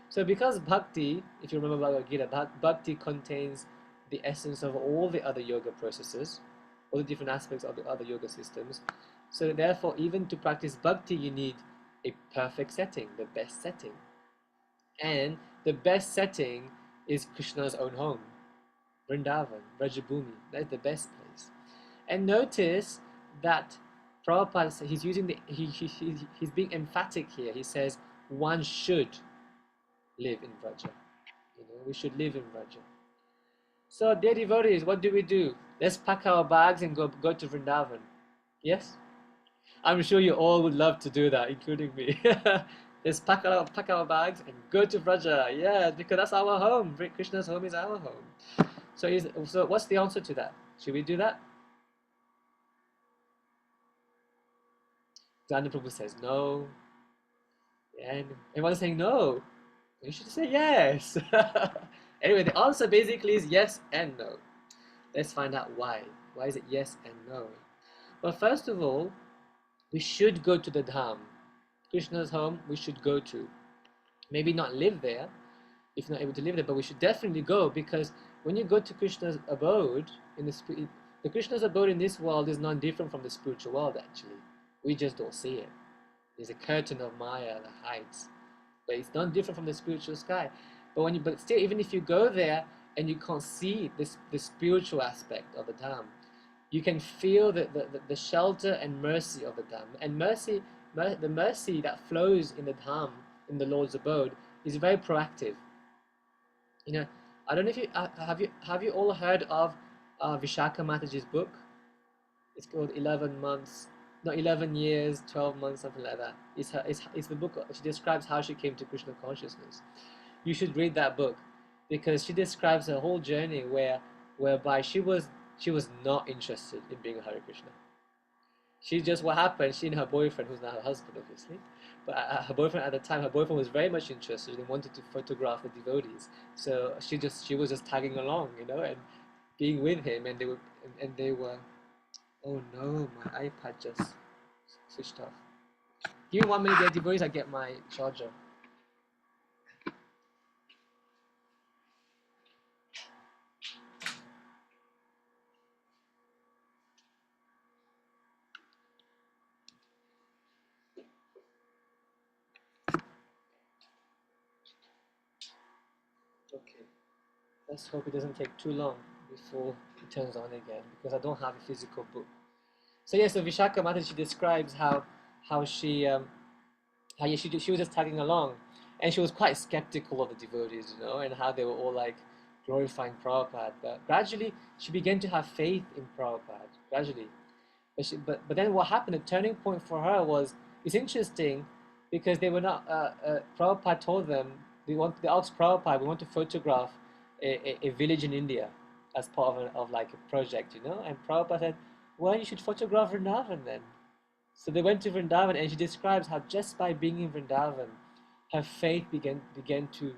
So because Bhakti, if you remember Bhagavad Gita, Bhakti contains the essence of all the other yoga processes, all the different aspects of the other yoga systems. So therefore, even to practice Bhakti, you need a perfect setting, the best setting. And the best setting is Krishna's own home, Vrindavan, Vrajabhumi. That's the best place. And notice that Prabhupada, he's using he's being emphatic here. He says one should live in Vraja. We should live in Vraja. So, dear devotees, what do? Let's pack our bags and go to Vrindavan. Yes? I'm sure you all would love to do that, including me. Let's pack our bags and go to Vraja. Yeah, because that's our home. Krishna's home is our home. So what's the answer to that? Should we do that? Gandhi Prabhu says no. And everyone's saying no. You should say yes. Anyway, the answer basically is yes and no. Let's find out why. Why is it yes and no? Well, first of all, we should go to the Dham. Krishna's home, we should go to. Maybe not live there, if not able to live there, but we should definitely go, because when you go to Krishna's abode, the Krishna's abode in this world is not different from the spiritual world, actually. We just don't see it. There's a curtain of Maya that hides. But it's not different from the spiritual sky. But still, even if you go there and you can't see the spiritual aspect of the Dham, you can feel the shelter and mercy of the Dham. And the mercy that flows in the Dham, in the Lord's abode, is very proactive. I don't know if you have you all heard of Vishakha Mataji's book? It's called 11 years, 12 months, something like that. It's the book. She describes how she came to Krishna consciousness. You should read that book, because she describes her whole journey whereby she was not interested in being a Hare Krishna. What happened, she and her boyfriend, who's now her husband obviously, but her boyfriend at the time, her boyfriend was very much interested and wanted to photograph the devotees. So she was just tagging along, and being with him, and they were oh no, my iPad just switched off. Give me 1 minute, dear devotees, I get my charger. Okay, let's hope it doesn't take too long before it turns on again, because I don't have a physical book. So Vishakha Mataji describes how she was just tagging along, and she was quite skeptical of the devotees, and how they were all like glorifying Prabhupada. But gradually she began to have faith in Prabhupada. Gradually, but then what happened? The turning point for her was, it's interesting, because they were not. Prabhupada told them they asked Prabhupada, we want to photograph a village in India as part of like a project, And Prabhupada said, well, you should photograph Vrindavan then. So they went to Vrindavan, and she describes how just by being in Vrindavan, her faith began to,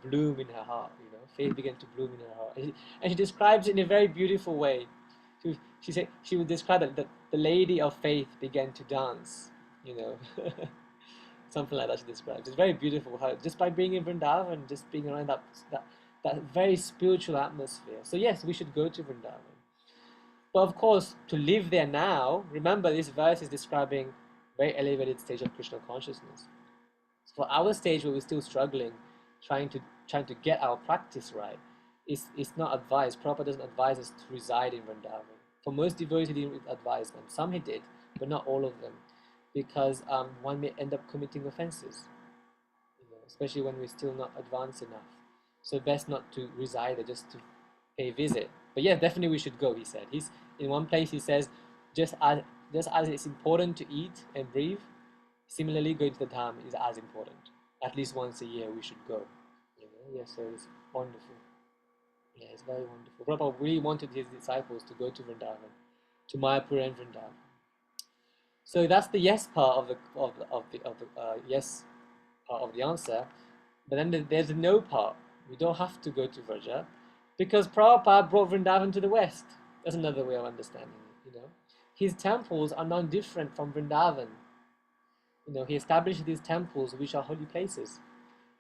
bloom in her heart. Faith began to bloom in her heart, and she describes it in a very beautiful way. She said she would describe that the lady of faith began to dance. Something like that she describes. It's very beautiful how just by being in Vrindavan, just being around that very spiritual atmosphere. So yes, we should go to Vrindavan. But of course, to live there now, remember this verse is describing very elevated stage of Krishna consciousness. So for our stage where we're still struggling, trying to get our practice right, it's not advised. Prabhupada doesn't advise us to reside in Vrindavan. For most devotees, he didn't advise them. Some he did, but not all of them, because one may end up committing offenses, especially when we're still not advanced enough. So best not to reside there, just to pay a visit. But yeah, definitely we should go, he said. He's in one place he says, just as it's important to eat and breathe, similarly going to the Dham is as important. At least once a year we should go. Yeah, so it's wonderful. Yeah, it's very wonderful. Prabhupada really wanted his disciples to go to Vrindavan, to Mayapur and Vrindavan. So that's the yes part of the yes part of the answer. But then there's the no part. We don't have to go to Vraja, because Prabhupada brought Vrindavan to the West. That's another way of understanding it. His temples are non-different from Vrindavan. He established these temples which are holy places,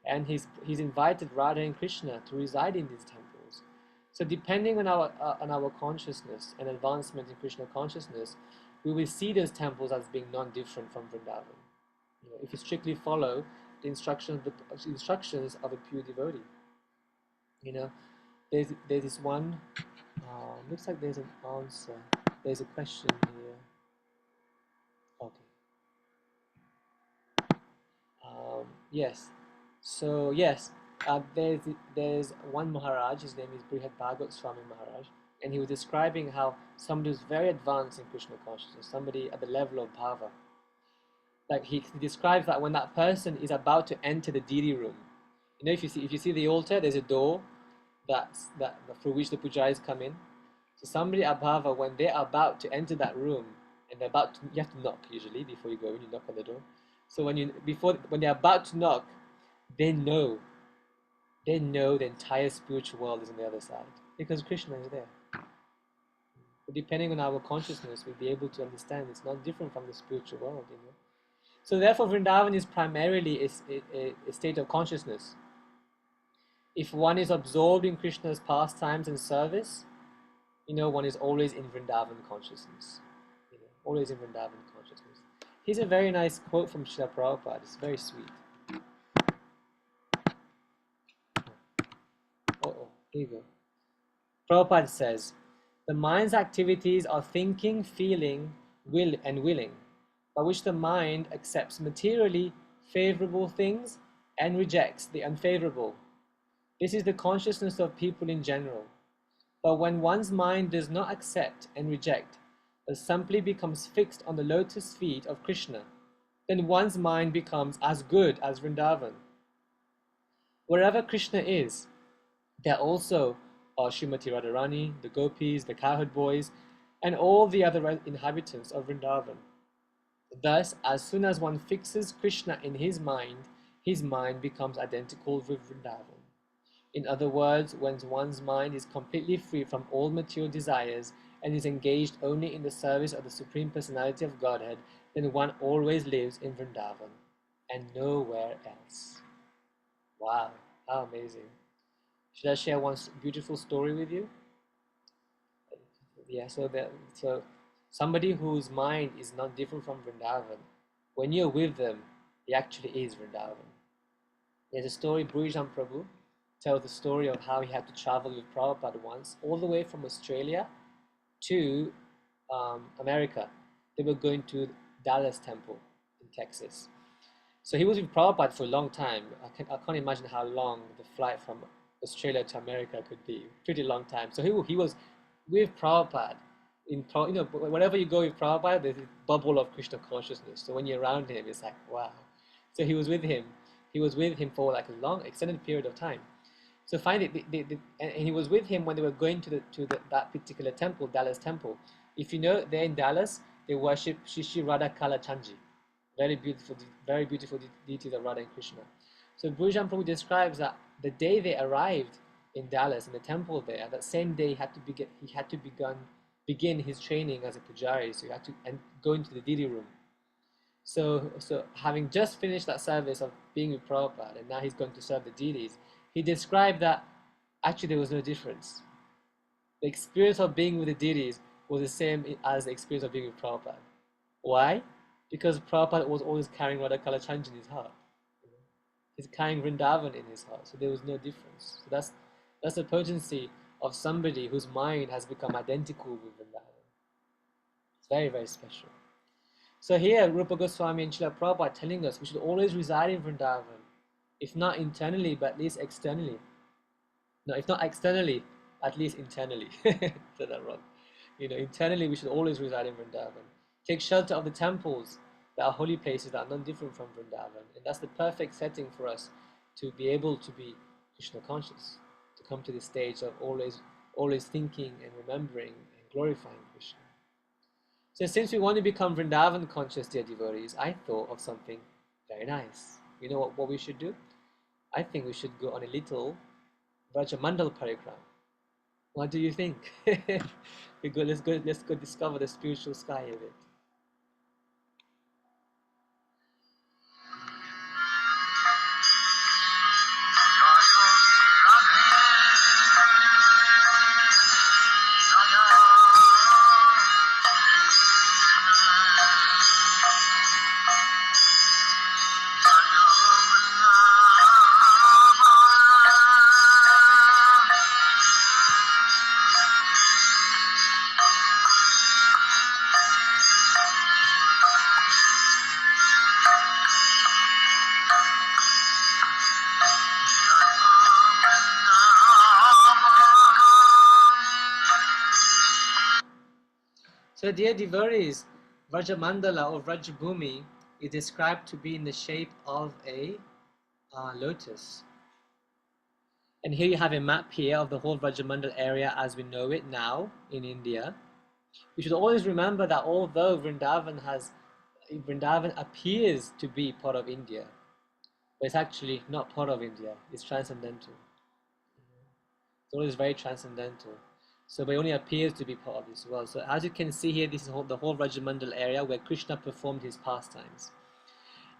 and he's invited Radha and Krishna to reside in these temples. So depending on our consciousness and advancement in Krishna consciousness, we will see those temples as being non-different from Vrindavan. If you strictly follow the instructions of a pure devotee. There's this one. Looks like there's an answer. There's a question here. Okay. Yes. So yes, there's one Maharaj. His name is Brihad Bhagavat Swami Maharaj, and he was describing how somebody who's very advanced in Krishna consciousness, somebody at the level of bhava, like he describes that when that person is about to enter the deity room, if you see the altar, there's a door that through which the pujaris come in. So somebody at bhava, when they're about to enter that room, and you have to knock usually before you go in. You knock on the door. So when they're about to knock, they know the entire spiritual world is on the other side, because Krishna is there. But depending on our consciousness, we'll be able to understand it's not different from the spiritual world. So therefore, Vrindavan is primarily a state of consciousness. If one is absorbed in Krishna's pastimes and service, one is always in Vrindavan consciousness. Always in Vrindavan consciousness. Here's a very nice quote from Srila Prabhupada. It's very sweet. Here you go. Prabhupada says, the mind's activities are thinking, feeling, willing, by which the mind accepts materially favorable things and rejects the unfavorable. This is the consciousness of people in general. But when one's mind does not accept and reject, but simply becomes fixed on the lotus feet of Krishna, then one's mind becomes as good as Vrindavan. Wherever Krishna is, there also are Srimati Radharani, the gopis, the cowherd boys, and all the other inhabitants of Vrindavan. Thus, as soon as one fixes Krishna in his mind becomes identical with Vrindavan. In other words, when one's mind is completely free from all material desires and is engaged only in the service of the Supreme Personality of Godhead, then one always lives in Vrindavan and nowhere else. Wow, how amazing. Should I share one beautiful story with you? Yeah, so somebody whose mind is not different from Vrindavan, when you're with them, it actually is Vrindavan. There's a story, Bhurijan Prabhu tells the story of how he had to travel with Prabhupada once, all the way from Australia to America. They were going to Dallas Temple in Texas. So he was with Prabhupada for a long time. I can't imagine how long the flight from Australia to America could be. Pretty long time. So he was with Prabhupada. Whenever you go with Prabhupada, there's a bubble of Krishna consciousness. So when you're around him, it's like, wow. So he was with him. He was with him for like a long, extended period of time. So finally, and he was with him when they were going to that particular temple, Dallas Temple. If you know, there in Dallas, they worship Shri Radha Kala Chanji. Very beautiful deities of Radha and Krishna. So Bhurijan Prabhu describes that the day they arrived in Dallas, in the temple there, that same day he had to begin his training as a pujari. So he had to go into the deity room. So having just finished that service of being with Prabhupada, and now he's going to serve the deities, he described that actually there was no difference. The experience of being with the deities was the same as the experience of being with Prabhupada. Why? Because Prabhupada was always carrying Radha Kalachandra in his heart. He's carrying Vrindavan in his heart, so there was no difference. So that's the potency of somebody whose mind has become identical with Vrindavan. It's very, very special. So here, Rupa Goswami and Srila Prabhupada are telling us we should always reside in Vrindavan, if not internally, but at least externally. No, if not externally, at least internally. Said that wrong. Internally we should always reside in Vrindavan. Take shelter of the temples that are holy places that are not different from Vrindavan. And that's the perfect setting for us to be able to be Krishna conscious, to come to this stage of always thinking and remembering and glorifying Krishna. So since we want to become Vrindavan conscious, dear devotees, I thought of something very nice. You know what we should do? I think we should go on a little Vrajamandal Parikram. What do you think? Let's go discover the spiritual sky of it. So dear devotees, Vrajamandala or Vrajabhumi is described to be in the shape of a lotus. And here you have a map here of the whole Vrajamandal area as we know it now in India. We should always remember that although Vrindavan appears to be part of India, but it's actually not part of India, it's transcendental. It's always very transcendental. So but it only appears to be part of this world. So as you can see here, this is the whole Vrajamandal area where Krishna performed his pastimes.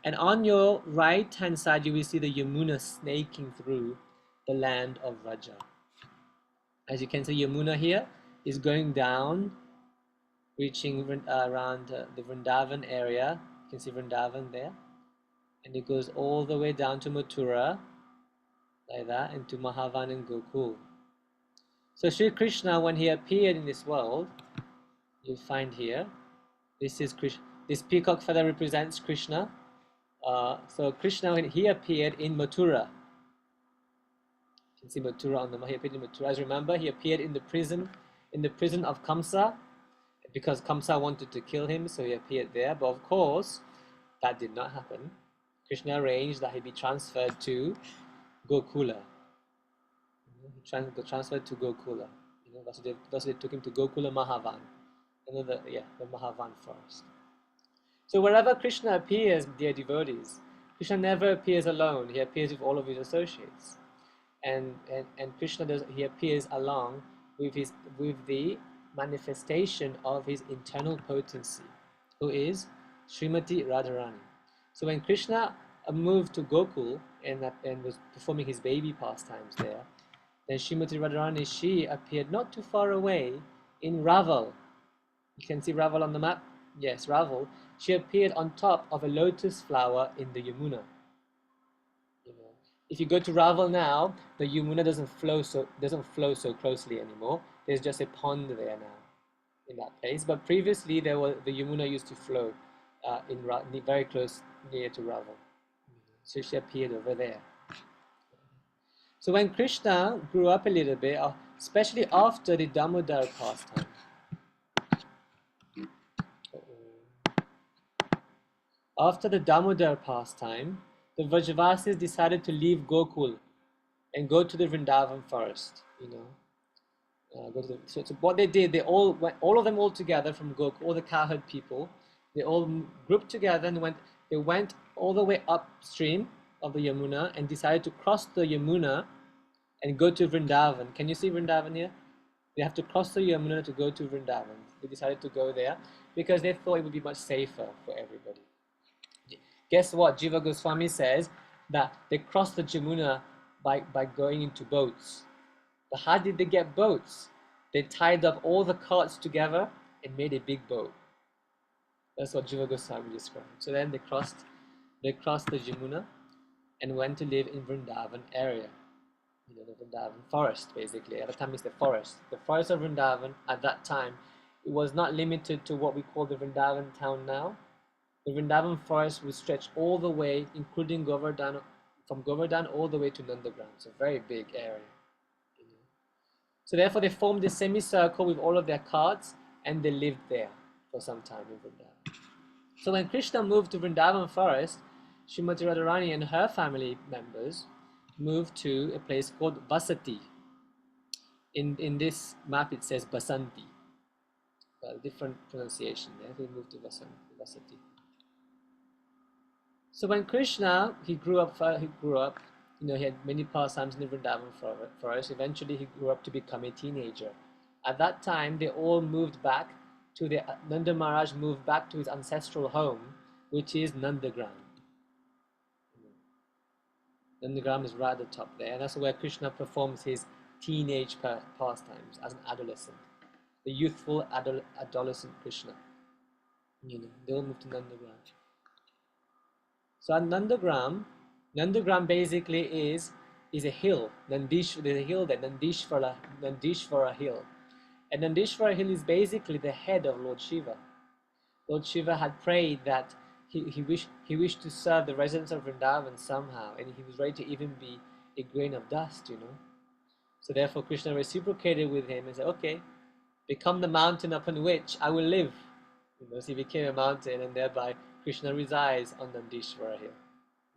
And on your right hand side, you will see the Yamuna snaking through the land of Vraja. As you can see, Yamuna here is going down, reaching around the Vrindavan area. You can see Vrindavan there. And it goes all the way down to Mathura, like that, and to Mahavan and Gokul. So Sri Krishna, when he appeared in this world, you'll find here, this peacock feather represents Krishna. So Krishna, when he appeared in Mathura, you can see Mathura on he appeared in Mathura. As remember, he appeared in the prison of Kamsa, because Kamsa wanted to kill him, so he appeared there. But of course, that did not happen. Krishna arranged that he be transferred to Gokula. Transferred to Gokula. That's why they took him to Gokula Mahavan. The Mahavan forest. So wherever Krishna appears, dear devotees, Krishna never appears alone. He appears with all of his associates. And Krishna he appears along with the manifestation of his internal potency, who is Srimati Radharani. So when Krishna moved to Gokul and was performing his baby pastimes there, then Srimati Radharani, she appeared not too far away in Raval. You can see Raval on the map? Yes, Raval. She appeared on top of a lotus flower in the Yamuna. If you go to Raval now, the Yamuna doesn't flow so closely anymore. There's just a pond there now in that place. But previously, the Yamuna used to flow very close near to Raval. So she appeared over there. So when Krishna grew up a little bit, especially after the Damodar pastime, the Vrajavasis decided to leave Gokul and go to the Vrindavan forest. So what they did, all of them all together from Gokul, all the cowherd people, they all grouped together and they went all the way upstream of the Yamuna and decided to cross the Yamuna and go to Vrindavan. Can you see Vrindavan here? They have to cross the Yamuna to go to Vrindavan. They decided to go there because they thought it would be much safer for everybody. Guess what? Jiva Goswami says that they crossed the Yamuna by going into boats. But how did they get boats? they tied up all the carts together and made a big boat. That's what Jiva Goswami described. So then they crossed the Jamuna and went to live in Vrindavan area. You know, the Vrindavan forest, basically. At the time, it's the forest. The forest of Vrindavan, at that time, it was not limited to what we call the Vrindavan town now. The Vrindavan forest would stretch all the way, including Govardhan, from Govardhan all the way to Nandagram. It's a very big area. You know. So therefore, they formed a semicircle with all of their carts, and they lived there for some time in Vrindavan. So when Krishna moved to Vrindavan forest, Srimati Radharani and her family members moved to a place called Vasati. In this map it says Basanti. Different pronunciation there. They moved to Vasati. So when Krishna, he grew up, you know, he had many pastimes in the Vrindavan forest. Eventually he grew up to become a teenager. At that time, they all moved back to Nanda Maharaj moved back to his ancestral home, which is Nandagram. Nandagram is right at the top there, and that's where Krishna performs his teenage pastimes as an adolescent. The youthful adolescent Krishna. You know, they all moved to Nandagram. So at Nandagram basically is a hill. There's a hill there, Nandishvara hill. And Nandishvara hill is basically the head of Lord Shiva. Lord Shiva had prayed that he wished to serve the residents of Vrindavan somehow, and he was ready to even be a grain of dust, you know. So therefore Krishna reciprocated with him and said, okay, become the mountain upon which I will live. You know, so he became a mountain, and thereby Krishna resides on Nandishvara hill.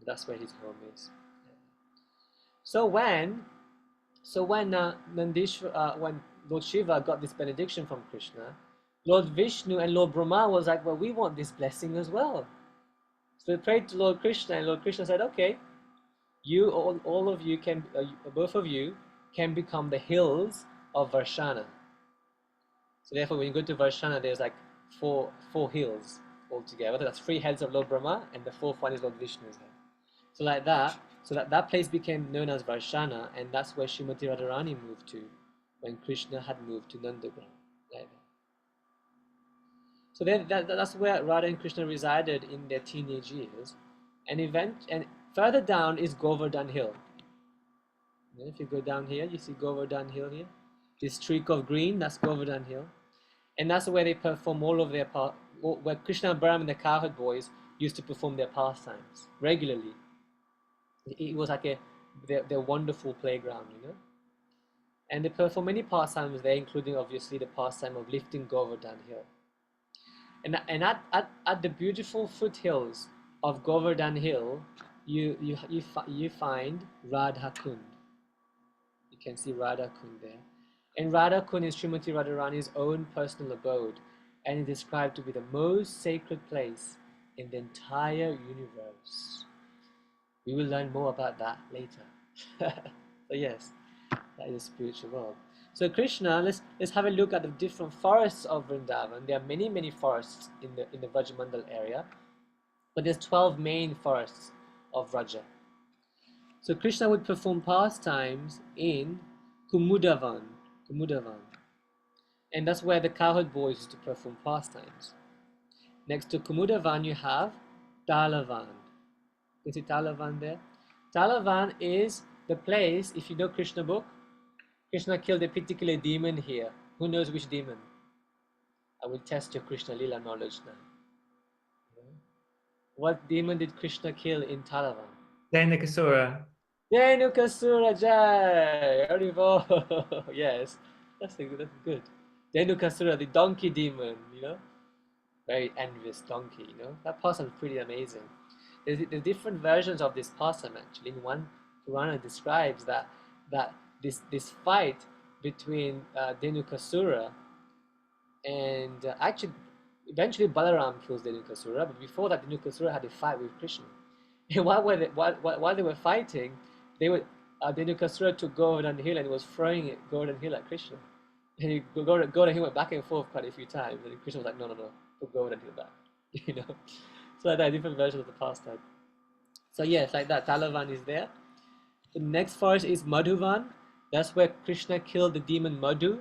That's where his home is. So when Lord Shiva got this benediction from Krishna, Lord Vishnu and Lord Brahma was like, well, we want this blessing as well. So they prayed to Lord Krishna, and Lord Krishna said, okay, you all of you can, both of you can become the hills of Varshana. So therefore, when you go to Varshana, there's like four hills altogether. That's 3 heads of Lord Brahma, and the 4th one is Lord Vishnu's head. So like that, that place became known as Varshana, and that's where Srimati Radharani moved to when Krishna had moved to Nandagram. Like that. So that's where Radha and Krishna resided in their teenage years, and further down is Govardhan Hill. And if you go down here, you see Govardhan Hill here. This streak of green, that's Govardhan Hill, and that's where they perform all of their where Krishna and Balaram and the cowherd boys used to perform their pastimes regularly. It was like their wonderful playground, you know. And they perform many pastimes there, including obviously the pastime of lifting Govardhan Hill. And at the beautiful foothills of Govardhan Hill, you find Radha Kund. You can see Radha Kund there. And Radha Kund is Srimati Radharani's own personal abode, and is described to be the most sacred place in the entire universe. We will learn more about that later. So yes, that is the spiritual world. So Krishna, let's have a look at the different forests of Vrindavan. There are many forests in the Vrajamandal area, but there's 12 main forests of Vraja. So Krishna would perform pastimes in Kumudavan, and that's where the cowherd boys used to perform pastimes. Next to Kumudavan, you have Talavan. You see Talavan there? Talavan is the place, if you know Krishna book, Krishna killed a particular demon here. Who knows which demon? I will test your Krishna Lila knowledge now. What demon did Krishna kill in Talavan? Dhenukasura. Dhenukasura Jai! Haribo! Yes, that's good. Dhenukasura, the donkey demon, you know? Very envious donkey, you know? That pastime is pretty amazing. There's different versions of this pastime actually. In one Purana describes that this fight between Dhenukasura and actually eventually Balaram kills Dhenukasura, but before that Dhenukasura had a fight with Krishna. And while they were fighting, Dhenukasura took Govardhan Hill and he was throwing Govardhan Hill at Krishna. And Govardhan Hill went back and forth quite a few times, and Krishna was like, no, put Govardhan Hill back. You know? So like that, different versions of the pastime. So yes, like that, Talavan is there. The next forest is Madhuvan. That's where Krishna killed the demon Madhu.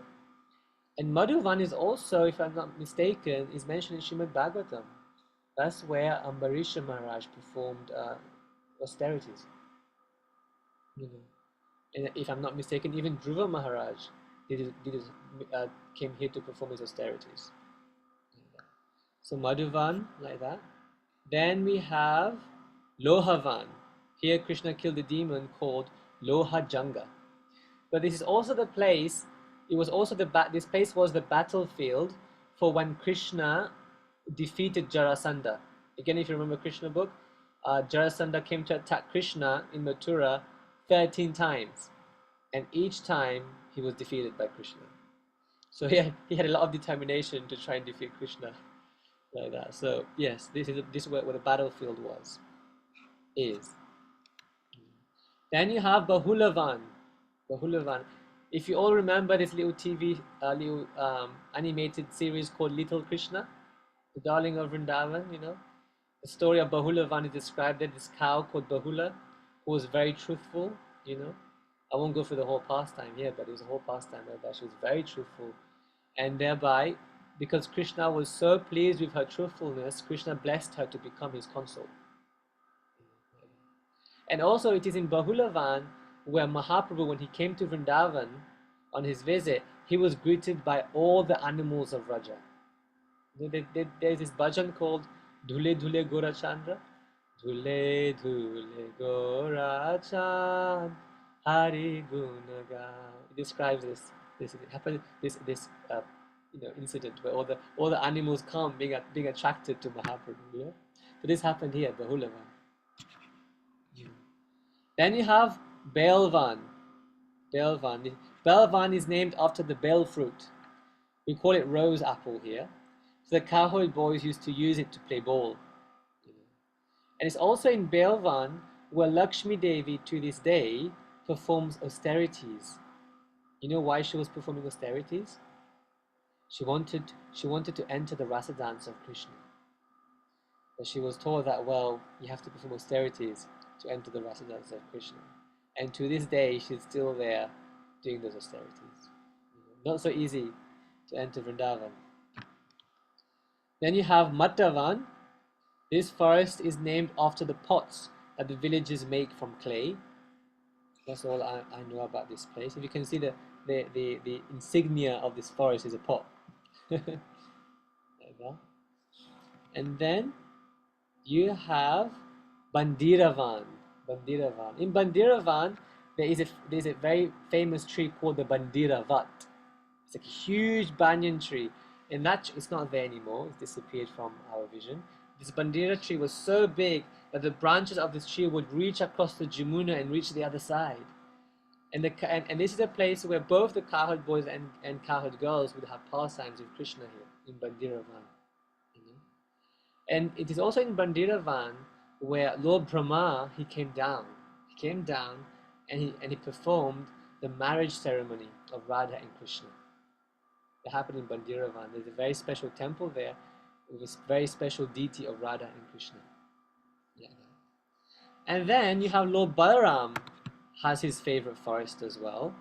And Madhuvan is also, if I'm not mistaken, is mentioned in Srimad Bhagavatam. That's where Ambarisha Maharaj performed austerities. And if I'm not mistaken, even Dhruva Maharaj came here to perform his austerities. So Madhuvan, like that. Then we have Lohavan. Here Krishna killed a demon called Lohajanga. But this is also the place, this place was the battlefield for when Krishna defeated Jarasandha. Again, if you remember Krishna book, Jarasandha came to attack Krishna in Mathura 13 times. And each time he was defeated by Krishna. So he had a lot of determination to try and defeat Krishna. Like that. So yes, this is where the battlefield is. Then you have Bahulavan. If you all remember this little TV, animated series called Little Krishna, the darling of Vrindavan, the story of Bahulavan is described there. This cow called Bahula, who was very truthful, I won't go through the whole pastime here, but it was a whole pastime whereby she was very truthful, and thereby, because Krishna was so pleased with her truthfulness, Krishna blessed her to become his consort. And also it is in Bahulavan where Mahaprabhu, when he came to Vrindavan on his visit, he was greeted by all the animals of Raja. There's this bhajan called Dhule Dhule Gora Chandra. Dhule Dhule Gora Chandra Hari Gunaga. It describes this incident where all the animals come being attracted to Mahaprabhu. So this happened here at Bahulavan. Then you have Belvan. Belvan is named after the bell fruit. We call it rose apple here. So the cowherd boys used to use it to play ball. And it's also in Belvan where Lakshmi Devi to this day performs austerities. You know why she was performing austerities? She wanted to enter the rasa dance of Krishna. But she was told that, well, you have to perform austerities to enter the rasa dance of Krishna. And to this day, she's still there doing those austerities. Not so easy to enter Vrindavan. Then you have Mattavan. This forest is named after the pots that the villagers make from clay. That's all I know about this place. If you can see the insignia of this forest is a pot. Like that. And then you have Bandiravan. In Bandiravan, there's a very famous tree called the Bandiravat. It's like a huge banyan tree, and it's not there anymore. It's disappeared from our vision. This Bandira tree was so big that the branches of this tree would reach across the Jamuna and reach the other side. And this is a place where both the cowherd boys and cowherd girls would have pastimes with Krishna here in Bandiravan. And it is also in Bandiravan where Lord Brahma came down and he performed the marriage ceremony of Radha and Krishna. It happened in Bandiravan. There's a very special temple there with a very special deity of Radha and Krishna. Yeah. And then you have Lord Balaram has his favorite forest as well.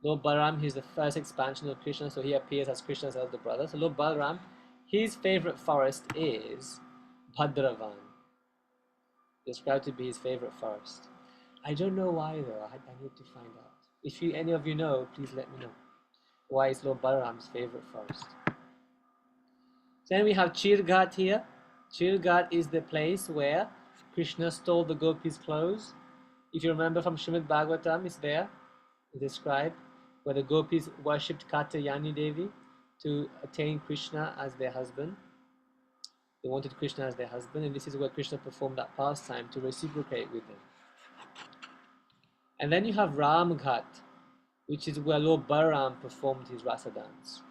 Lord Balaram, he's the first expansion of Krishna, so he appears as Krishna's elder brother. So Lord Balaram, his favorite forest is Bhadravan. Described to be his favorite forest. I don't know why though. I need to find out. If any of you know, please let me know. Why is Lord Balaram's favorite forest? Then we have Chirghat here. Chirghat is the place where Krishna stole the gopis' clothes. If you remember from Srimad Bhagavatam, it's there. It's described where the gopis worshipped Katyayani Devi to attain Krishna as their husband. They wanted Krishna as their husband, and this is where Krishna performed that pastime to reciprocate with them. And then you have Ramghat, which is where Lord Balaram performed his rasa dance.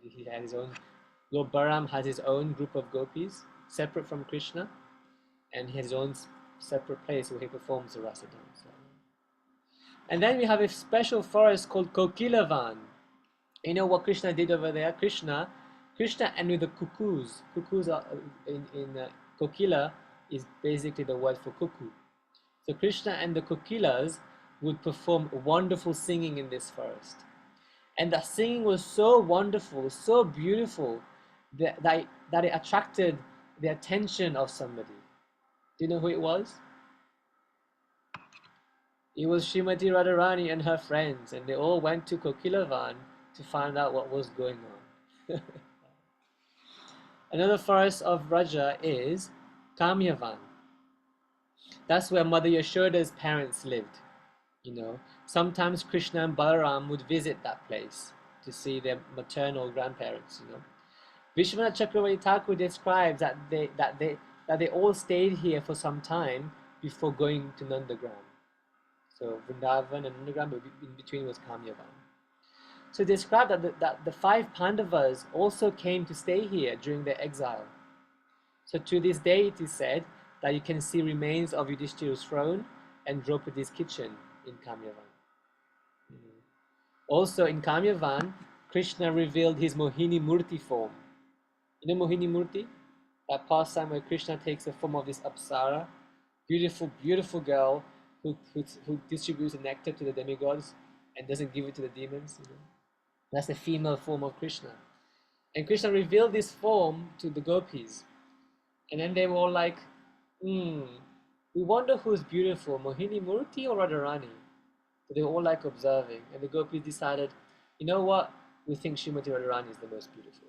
He had his own. Lord Balaram has his own group of gopis, separate from Krishna, and he has his own separate place where he performs the rasa dance. And then we have a special forest called Kokilavan. You know what Krishna did over there? Krishna and with the cuckoos. Cuckoos are in Kokila is basically the word for cuckoo. So Krishna and the Kokilas would perform wonderful singing in this forest. And the singing was so wonderful, so beautiful, that it attracted the attention of somebody. Do you know who it was? It was Srimati Radharani and her friends, and they all went to Kokilavan to find out what was going on. Another forest of Vraja is Kamyavan. That's where Mother Yashoda's parents lived. Sometimes Krishna and Balaram would visit that place to see their maternal grandparents. Vishwanath Chakravarti Thakur describes that they all stayed here for some time before going to Nandagram. So Vrindavan and Nandagram, in between was Kamyavan. So it described that the 5 Pandavas also came to stay here during their exile. So to this day it is said that you can see remains of Yudhishthira's throne and Draupadi's kitchen in Kamyavan. Also in Kamyavan, Krishna revealed his Mohini Murti form. You know Mohini Murti? That pastime where Krishna takes the form of this Apsara, beautiful, beautiful girl who distributes the nectar to the demigods and doesn't give it to the demons. That's the female form of Krishna. And Krishna revealed this form to the gopis. And then they were all like, we wonder who's beautiful, Mohini Murti or Radharani? So they were all like observing. And the gopis decided, you know what? We think Srimati Radharani is the most beautiful.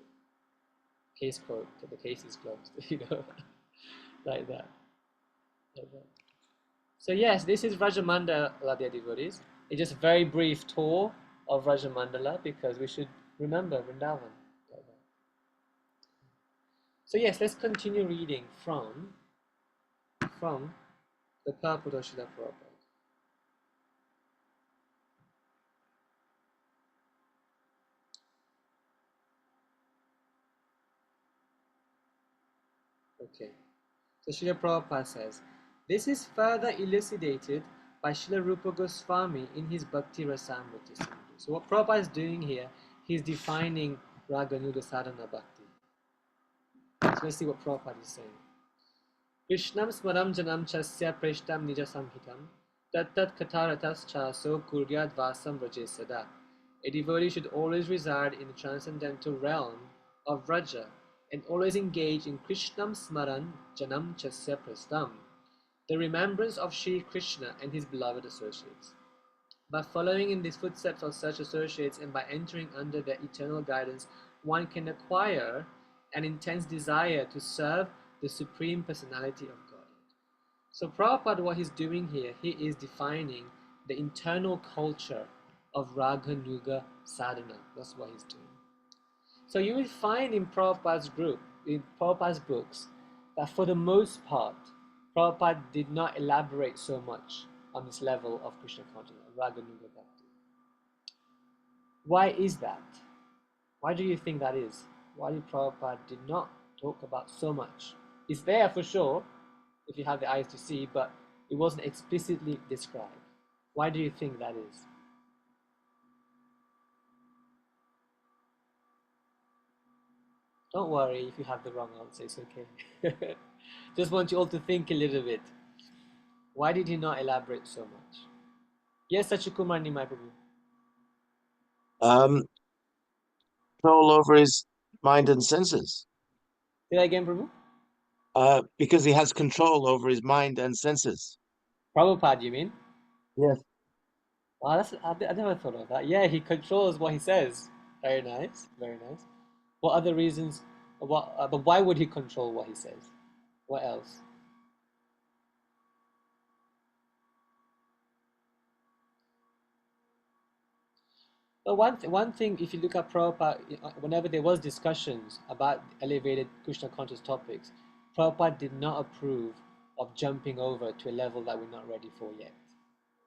Case quote, the case is closed, like that. So yes, this is Rajamandala, dear devotees. It's just a very brief tour of Rajamandala because we should remember Vrindavan. So yes, let's continue reading from the Purport of Srila Prabhupada. Okay, so Srila Prabhupada says, this is further elucidated by Srila Rupa Goswami in his Bhakti Rasamrita Sindhu. So what Prabhupada is doing here, he's defining Raganuga Sadhana Bhakti. So let's see what Prabhupada is saying. Krishnam smaram janam chasya preshtam nija samhitam tat kataratas chaso kuryad vasam vraje sada. A devotee should always reside in the transcendental realm of Vraja and always engage in Krishnam smaran janam chasya preshtam, the remembrance of Sri Krishna and his beloved associates. By following in the footsteps of such associates and by entering under their eternal guidance, one can acquire an intense desire to serve the Supreme Personality of Godhead. So Prabhupada, what he's doing here, he is defining the internal culture of Raganuga Sadhana. That's what he's doing. So you will find in Prabhupada's books, that for the most part, Prabhupada did not elaborate so much on this level of Krishna consciousness, Raganuga Bhakti. Why is that? Why do you think that is? Why did Prabhupada did not talk about so much? It's there for sure, if you have the eyes to see, but it wasn't explicitly described. Why do you think that is? Don't worry if you have the wrong answer, it's okay. Just want you all to think a little bit. Why did he not elaborate so much? Yes, Sachikumar Nimai Prabhu. Control over his mind and senses. Say that again, Prabhu? Because he has control over his mind and senses. Prabhupada, you mean? Yes. Wow, I never thought of that. Yeah, he controls what he says. Very nice, very nice. What other reasons? But why would he control what he says? What else? But one thing, if you look at Prabhupada, whenever there was discussions about elevated Krishna conscious topics, Prabhupada did not approve of jumping over to a level that we're not ready for yet.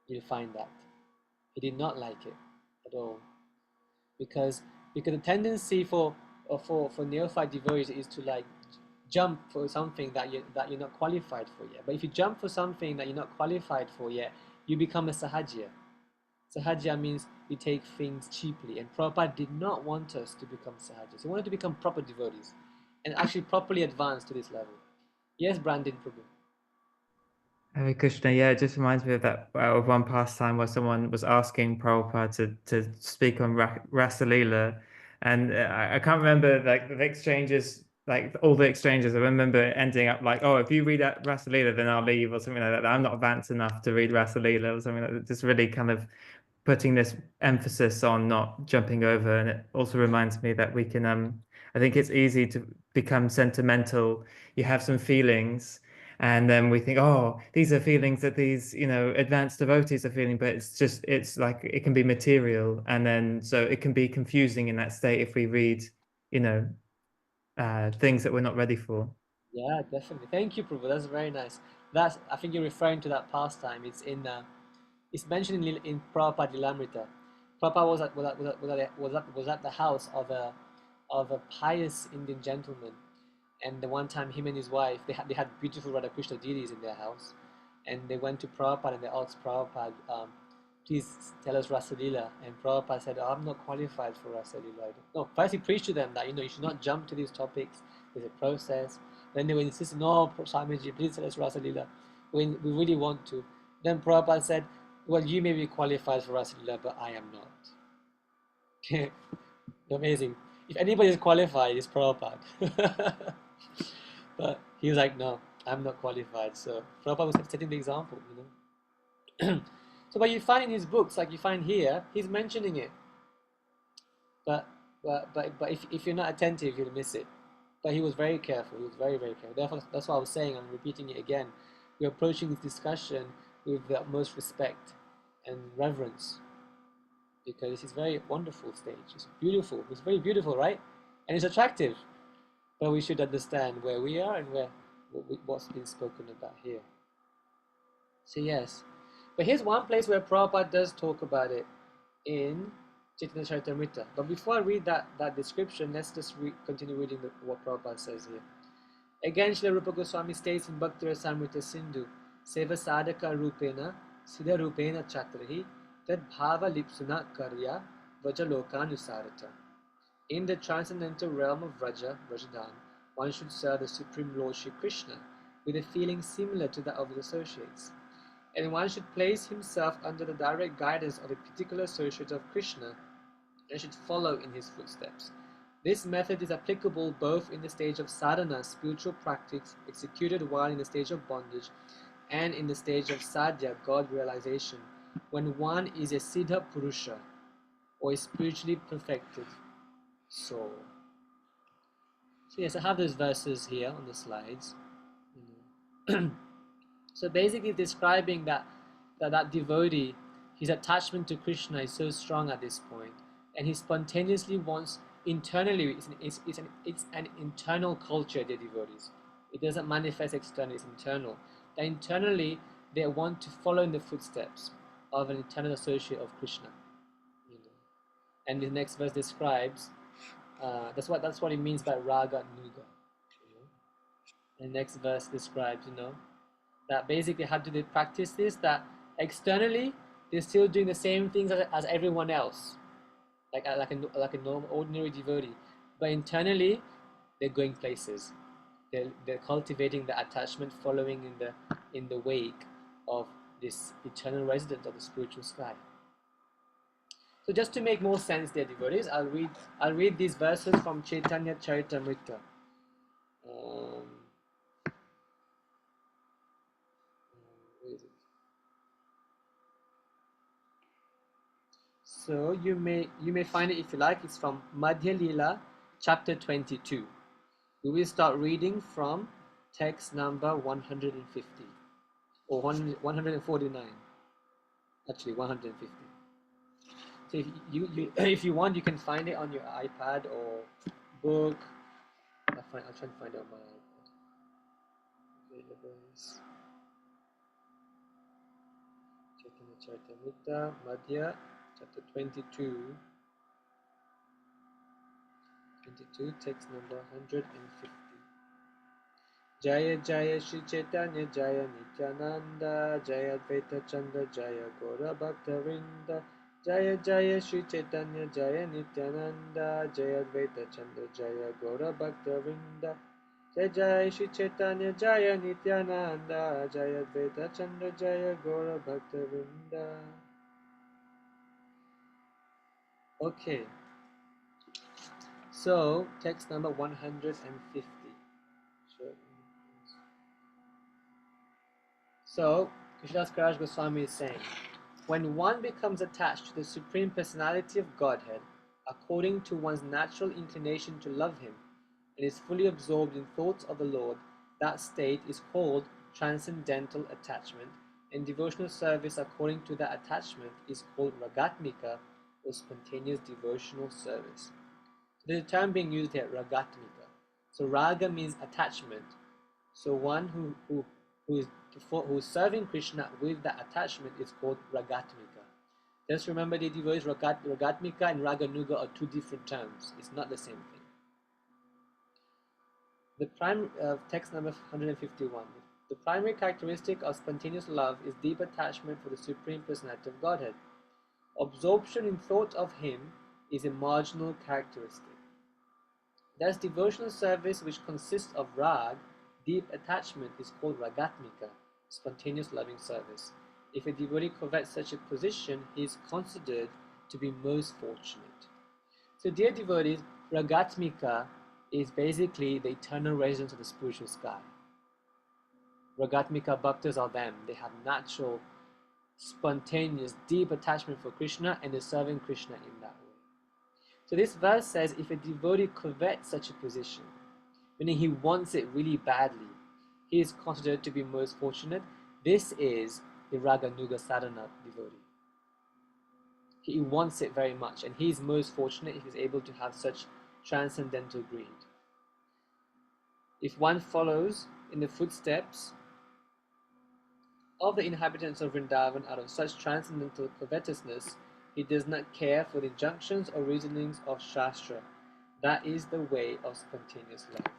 You'll find that. He did not like it at all. Because the tendency for neophyte devotees is to like jump for something that you're not qualified for yet. But if you jump for something that you're not qualified for yet, you become a sahajya. Sahajya means you take things cheaply, and Prabhupada did not want us to become sahajas. He wanted to become proper devotees and actually properly advance to this level. Yes, Brandon Prabhu. Hare Krishna, yeah, it just reminds me of that of one pastime where someone was asking Prabhupada to speak on Rasa Leela, and I can't remember like the exchanges, like all the exchanges. I remember ending up like, oh, if you read that Rasa Leela, then I'll leave, or something like that. I'm not advanced enough to read Rasa Leela, or something like that. Just really kind of putting this emphasis on not jumping over, and it also reminds me that we can. I think it's easy to become sentimental. You have some feelings. And then we think, oh, these are feelings that these, advanced devotees are feeling, but it's like it can be material. And then so it can be confusing in that state if we read, things that we're not ready for. Yeah, definitely. Thank you, Prabhu. That's very nice. I think you're referring to that pastime. It's mentioned in Prabhupada Lilamrita. Prabhupada was at the house of a pious Indian gentleman, and the one time him and his wife they had beautiful Radha Krishna deities in their house, and they went to Prabhupada and they asked Prabhupada, please tell us Rasa Leela. And Prabhupada said, oh, I'm not qualified for Rasa Leela. No, first he preached to them that you should not jump to these topics. There's a process. Then they were insisting, no, Swamiji, please tell us Rasa Leela. We really want to. Then Prabhupada said, well, you may be qualified for Rasa Leela, but I am not. Amazing. If anybody is qualified, it's Prabhupada. But he was like, no, I'm not qualified. So Prabhupada was setting the example, So, but you find in his books, like you find here, he's mentioning it. But if you're not attentive, you'll miss it. But he was very careful. He was very, very careful. Therefore, that's why I was saying, I'm repeating it again. We're approaching this discussion with the utmost respect and reverence, because this is a very wonderful stage. It's beautiful. It's very beautiful, right? And it's attractive. But we should understand where we are and what's been spoken about here. So yes. But here's one place where Prabhupada does talk about it in Chaitanya Charitamrita. But before I read that description, let's just continue reading what Prabhupada says here. Again, Srila Rupa Goswami states in Bhakti Rasamrita Sindhu, Seva Sadhaka Rupena, Siddha Rupena Chatrahi, Tad Bhava Lipsuna Karya, Vajalokānusārata. In the transcendental realm of Vrajadhan, one should serve the Supreme Lord Shri Krishna with a feeling similar to that of his associates. And one should place himself under the direct guidance of a particular associate of Krishna and should follow in his footsteps. This method is applicable both in the stage of sadhana, spiritual practice, executed while in the stage of bondage, and in the stage of sadhya, God realization, when one is a siddha purusha, or a spiritually perfected soul. So yes, I have those verses here on the slides. So basically describing that devotee, his attachment to Krishna is so strong at this point, and he spontaneously wants internally. It's an internal culture. The devotees, it doesn't manifest externally. It's internal. That internally they want to follow in the footsteps of an eternal associate of Krishna. And the next verse describes. That's what it means by raga nuga. And the next verse describes, that basically how do they practice this? That externally they're still doing the same things as everyone else, like a normal ordinary devotee, but internally they're going places. They're cultivating the attachment, following in the wake of this eternal resident of the spiritual sky. So just to make more sense, dear devotees, I'll read these verses from Chaitanya Charitamrita. Where is it? So you may find it if you like. It's from Madhya Leela, chapter 22. We will start reading from text number 150 or 149. Actually, 150. So if you want, you can find it on your iPad or book. I'll try and find it on my iPad. Available. Chaitanya Charitamrita, Madhya, chapter 22. 22, text number 150. Jaya Jaya Shri Chaitanya Jaya Nityananda Jaya Advaita Chandra Jaya Gaura Bhaktavinda Jaya Jaya Shri Chaitanya Jaya Nityananda Jaya Advaita Chandra Jaya Gaura Bhaktavinda Jai Jai Shri Chaitanya Jaya Nityananda Jaya Advaita Chandra Jaya Gaura Bhakta Vrinda. Okay, so text number 150. So Krishnadas Kaviraj Goswami is saying, when one becomes attached to the Supreme Personality of Godhead, according to one's natural inclination to love Him, and is fully absorbed in thoughts of the Lord, that state is called transcendental attachment, and devotional service according to that attachment is called ragatmika, or spontaneous devotional service. So there's a term being used here, ragatmika. So raga means attachment. So one who is serving Krishna with that attachment is called ragatmika. Just remember the devotees, ragatmika and raganuga are two different terms. It's not the same thing. The text number 151. The primary characteristic of spontaneous love is deep attachment for the Supreme Personality of Godhead. Absorption in thought of Him is a marginal characteristic. Thus, devotional service which consists of rag, deep attachment, is called ragatmika, spontaneous loving service. If a devotee covets such a position, he is considered to be most fortunate. So, dear devotees, ragatmika is basically the eternal residence of the spiritual sky. Ragatmika bhaktas are them. They have natural, spontaneous, deep attachment for Krishna, and they're serving Krishna in that way. So this verse says, if a devotee covets such a position, meaning he wants it really badly, he is considered to be most fortunate. This is the Raganuga Sadhana devotee. He wants it very much, and he is most fortunate if he is able to have such transcendental greed. If one follows in the footsteps of the inhabitants of Vrindavan out of such transcendental covetousness, he does not care for the injunctions or reasonings of Shastra. That is the way of spontaneous love.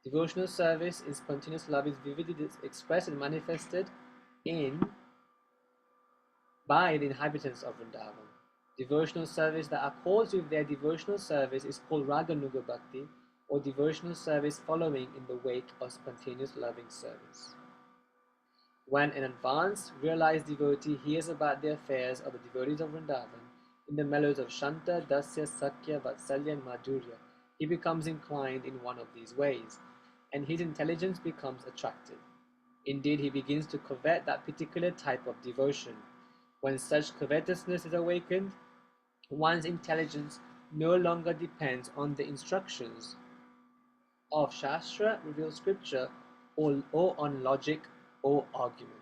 Devotional service in spontaneous love is vividly expressed and manifested by the inhabitants of Vrindavan. Devotional service that accords with their devotional service is called Raganuga Bhakti, or devotional service following in the wake of spontaneous loving service. When an advanced, realized devotee hears about the affairs of the devotees of Vrindavan in the mellows of Shanta, Dasya, Sakya, Vatsalya, and Madhurya, he becomes inclined in one of these ways, and his intelligence becomes attracted. Indeed, he begins to covet that particular type of devotion. When such covetousness is awakened, one's intelligence no longer depends on the instructions of Shastra, revealed scripture, or on logic or argument.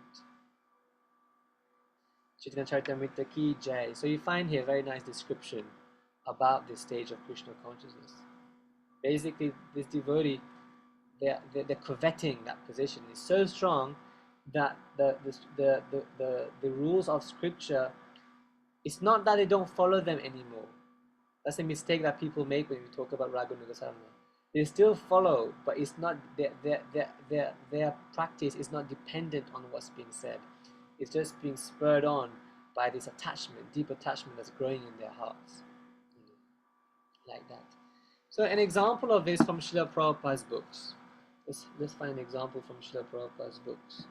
Chaitanya Charitamrita ki jai. So you find here a very nice description about this stage of Krishna consciousness. Basically, this devotee, they're coveting that position. It's so strong that the rules of scripture, it's not that they don't follow them anymore. That's a mistake that people make when we talk about Raganuga Sadhana. They still follow, but it's not their practice is not dependent on what's being said. It's just being spurred on by this attachment, deep attachment that's growing in their hearts, like that. So an example of this from Srila Prabhupada's books. Let's find an example from Srila Prabhupada's books.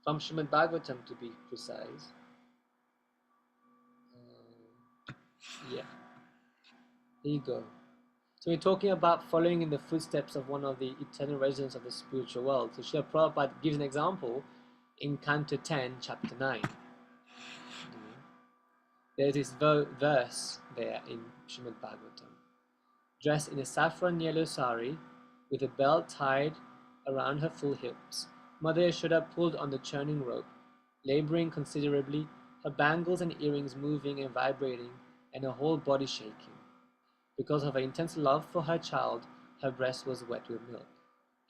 From Srimad Bhagavatam, to be precise. Yeah. Here you go. So we're talking about following in the footsteps of one of the eternal residents of the spiritual world. So Srila Prabhupada gives an example in Canto 10, Chapter 9. There's this verse there in Srimad Bhagavatam. Dressed in a saffron yellow sari, with a belt tied around her full hips, Mother Yashoda pulled on the churning rope, laboring considerably, her bangles and earrings moving and vibrating, and her whole body shaking. Because of her intense love for her child, her breast was wet with milk.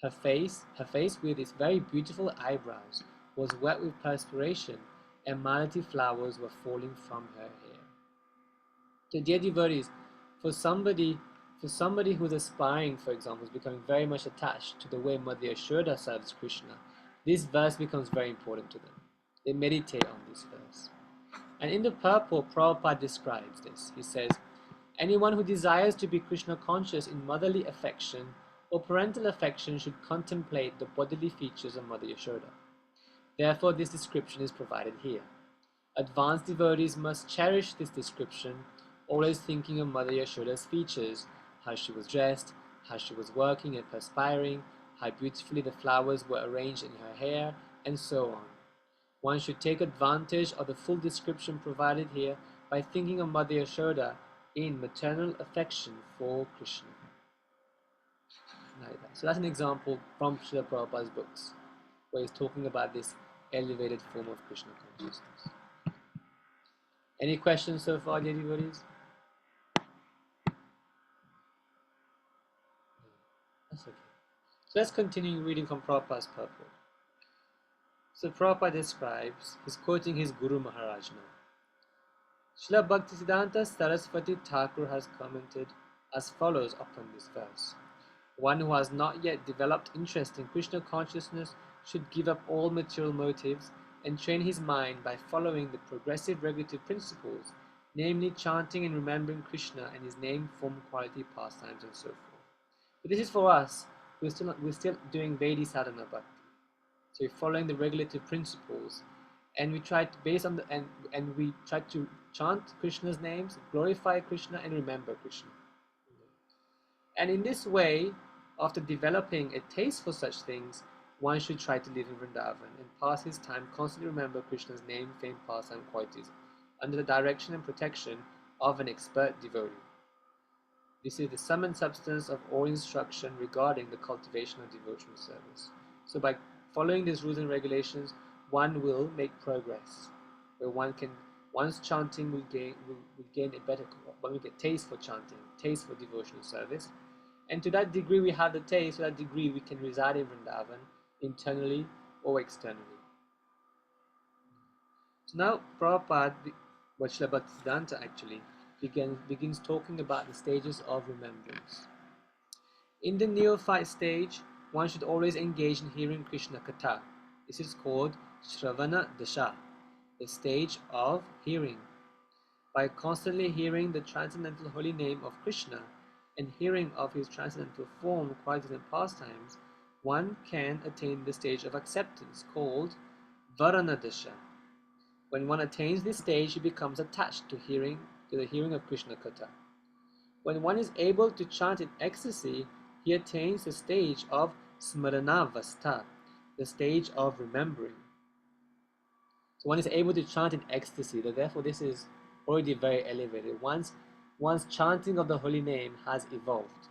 Her face with its very beautiful eyebrows, was wet with perspiration, and malati flowers were falling from her hair. So dear devotees, for somebody who's aspiring, for example, is becoming very much attached to the way Mother Yashoda serves Krishna, this verse becomes very important to them. They meditate on this verse. And in the purport, Prabhupada describes this. He says, Anyone who desires to be Krishna conscious in motherly affection or parental affection should contemplate the bodily features of Mother Yashoda. Therefore, this description is provided here. Advanced devotees must cherish this description, always thinking of Mother Yashoda's features, how she was dressed, how she was working and perspiring, how beautifully the flowers were arranged in her hair, and so on. One should take advantage of the full description provided here by thinking of Mother Yashoda in maternal affection for Krishna. So that's an example from Srila Prabhupada's books, where he's talking about this elevated form of Krishna consciousness. Any questions so far, dear devotees? That's okay. So let's continue reading from Prabhupada's purport. So Prabhupada describes, he's quoting his Guru Maharaj now. Srila Bhaktisiddhanta Saraswati Thakur has commented as follows upon this verse. One who has not yet developed interest in Krishna consciousness should give up all material motives and train his mind by following the progressive regulative principles, namely chanting and remembering Krishna and his name, form, quality, pastimes, and so forth. But this is for us. We're still doing Vaidhi sadhana bhakti. So we're following the regulative principles, and we try to we try to chant Krishna's names, glorify Krishna, and remember Krishna. And in this way, after developing a taste for such things, one should try to live in Vrindavan and pass his time constantly remember Krishna's name, fame, pastime, qualities, under the direction and protection of an expert devotee. This is the sum and substance of all instruction regarding the cultivation of devotional service. So by following these rules and regulations, one will make progress, where one's chanting will gain a better, one will get taste for chanting, taste for devotional service. And to that degree we have the taste, to that degree we can reside in Vrindavan, internally or externally. So now Prabhupada, what Srila Bhaktisiddhanta actually begins talking about the stages of remembrance. In the neophyte stage, one should always engage in hearing Krishna Katha. This is called Shravana Dasha, the stage of hearing. By constantly hearing the transcendental holy name of Krishna and hearing of his transcendental form, qualities, and pastimes, one can attain the stage of acceptance called Varana Dasha. When one attains this stage, he becomes attached to the hearing of Krishna Katha. When one is able to chant in ecstasy, he attains the stage of Smaranavastha, the stage of remembering. So one is able to chant in ecstasy, therefore this is already very elevated. One's chanting of the holy name has evolved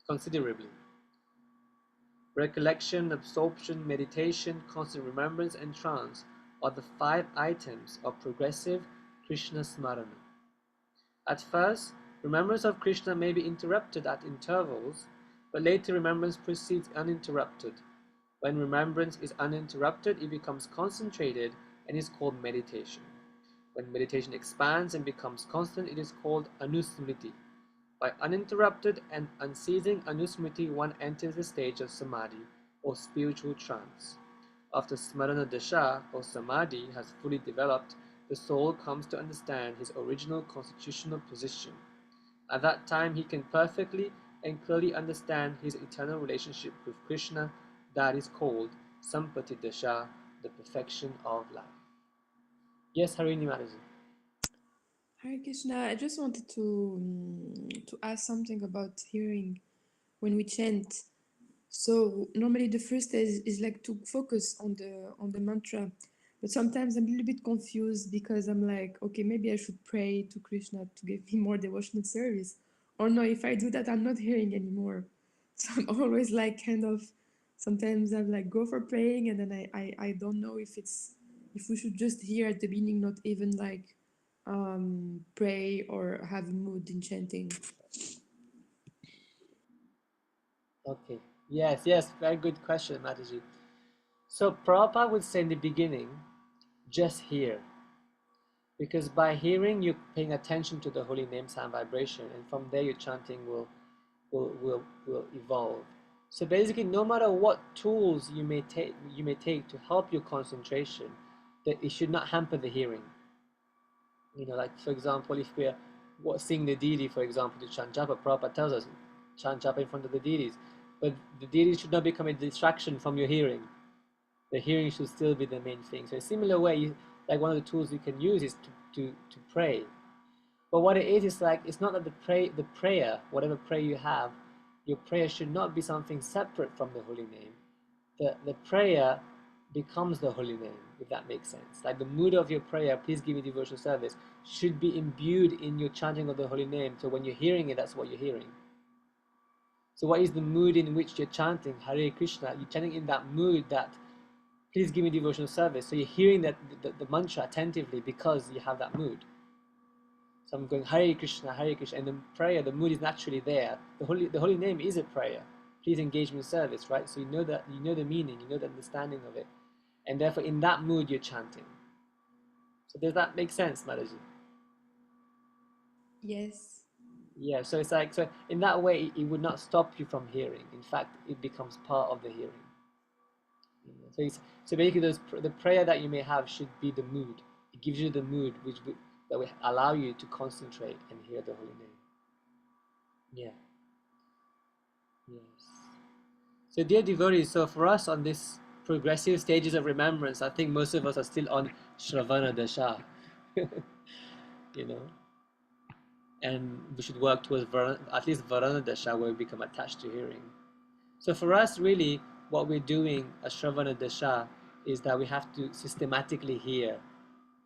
considerably. Recollection, absorption, meditation, constant remembrance, and trance are the 5 items of progressive Krishna Smarana. At first, remembrance of Krishna may be interrupted at intervals, but later remembrance proceeds uninterrupted. When remembrance is uninterrupted, it becomes concentrated and is called meditation. When meditation expands and becomes constant, it is called anusmriti. By uninterrupted and unceasing anusmriti, one enters the stage of samadhi, or spiritual trance. After smarana dasha, or samadhi, has fully developed, the soul comes to understand his original constitutional position. At that time, he can perfectly and clearly understand his eternal relationship with Krishna. That is called sampati dasha, the perfection of life. Yes, Harini Mataji. Hare Krishna, I just wanted to ask something about hearing when we chant. So normally the first is like to focus on the mantra, but sometimes I'm a little bit confused because I'm like, okay, maybe I should pray to Krishna to give me more devotional service, or no, if I do that, I'm not hearing anymore. So I'm always like kind of, sometimes I'm like go for praying, and then I don't know if we should just hear at the beginning, not even like pray or have a mood in chanting. Okay. Yes, very good question, Mataji. So Prabhupada would say in the beginning, just hear. Because by hearing, you're paying attention to the holy name, sound, vibration, and from there your chanting will evolve. So basically, no matter what tools you may take to help your concentration, that it should not hamper the hearing. You know, like for example, if we're seeing the deity, for example, to chant japa, Prabhupada tells us, chant japa in front of the deities. But the deity should not become a distraction from your hearing. The hearing should still be the main thing. So in a similar way, like one of the tools you can use is to pray. But what it is like, it's not that the prayer, whatever prayer you have, your prayer should not be something separate from the holy name. The prayer becomes the holy name, if that makes sense. Like the mood of your prayer, please give me devotional service, should be imbued in your chanting of the holy name. So when you're hearing it, that's what you're hearing. So what is the mood in which you're chanting Hare Krishna? You're chanting in that mood that, please give me devotional service. So you're hearing that the mantra attentively because you have that mood. So I'm going Hare Krishna, and the prayer, the mood is naturally there. The holy name is a prayer. Please engage me in service, right? So you know that, you know the meaning, you know the understanding of it, and therefore in that mood you're chanting. So does that make sense, Mataji? Yes. Yeah. So it's like, so in that way it would not stop you from hearing. In fact, it becomes part of the hearing. So basically, the prayer that you may have should be the mood. It gives you the mood that will allow you to concentrate and hear the holy name. Yeah. Yes. So dear devotees, so for us on this progressive stages of remembrance, I think most of us are still on Shravana Dasha. You know, and we should work towards at least Varana Dasha, where we become attached to hearing. So for us, really, what we're doing at Shravana Dasha is that we have to systematically hear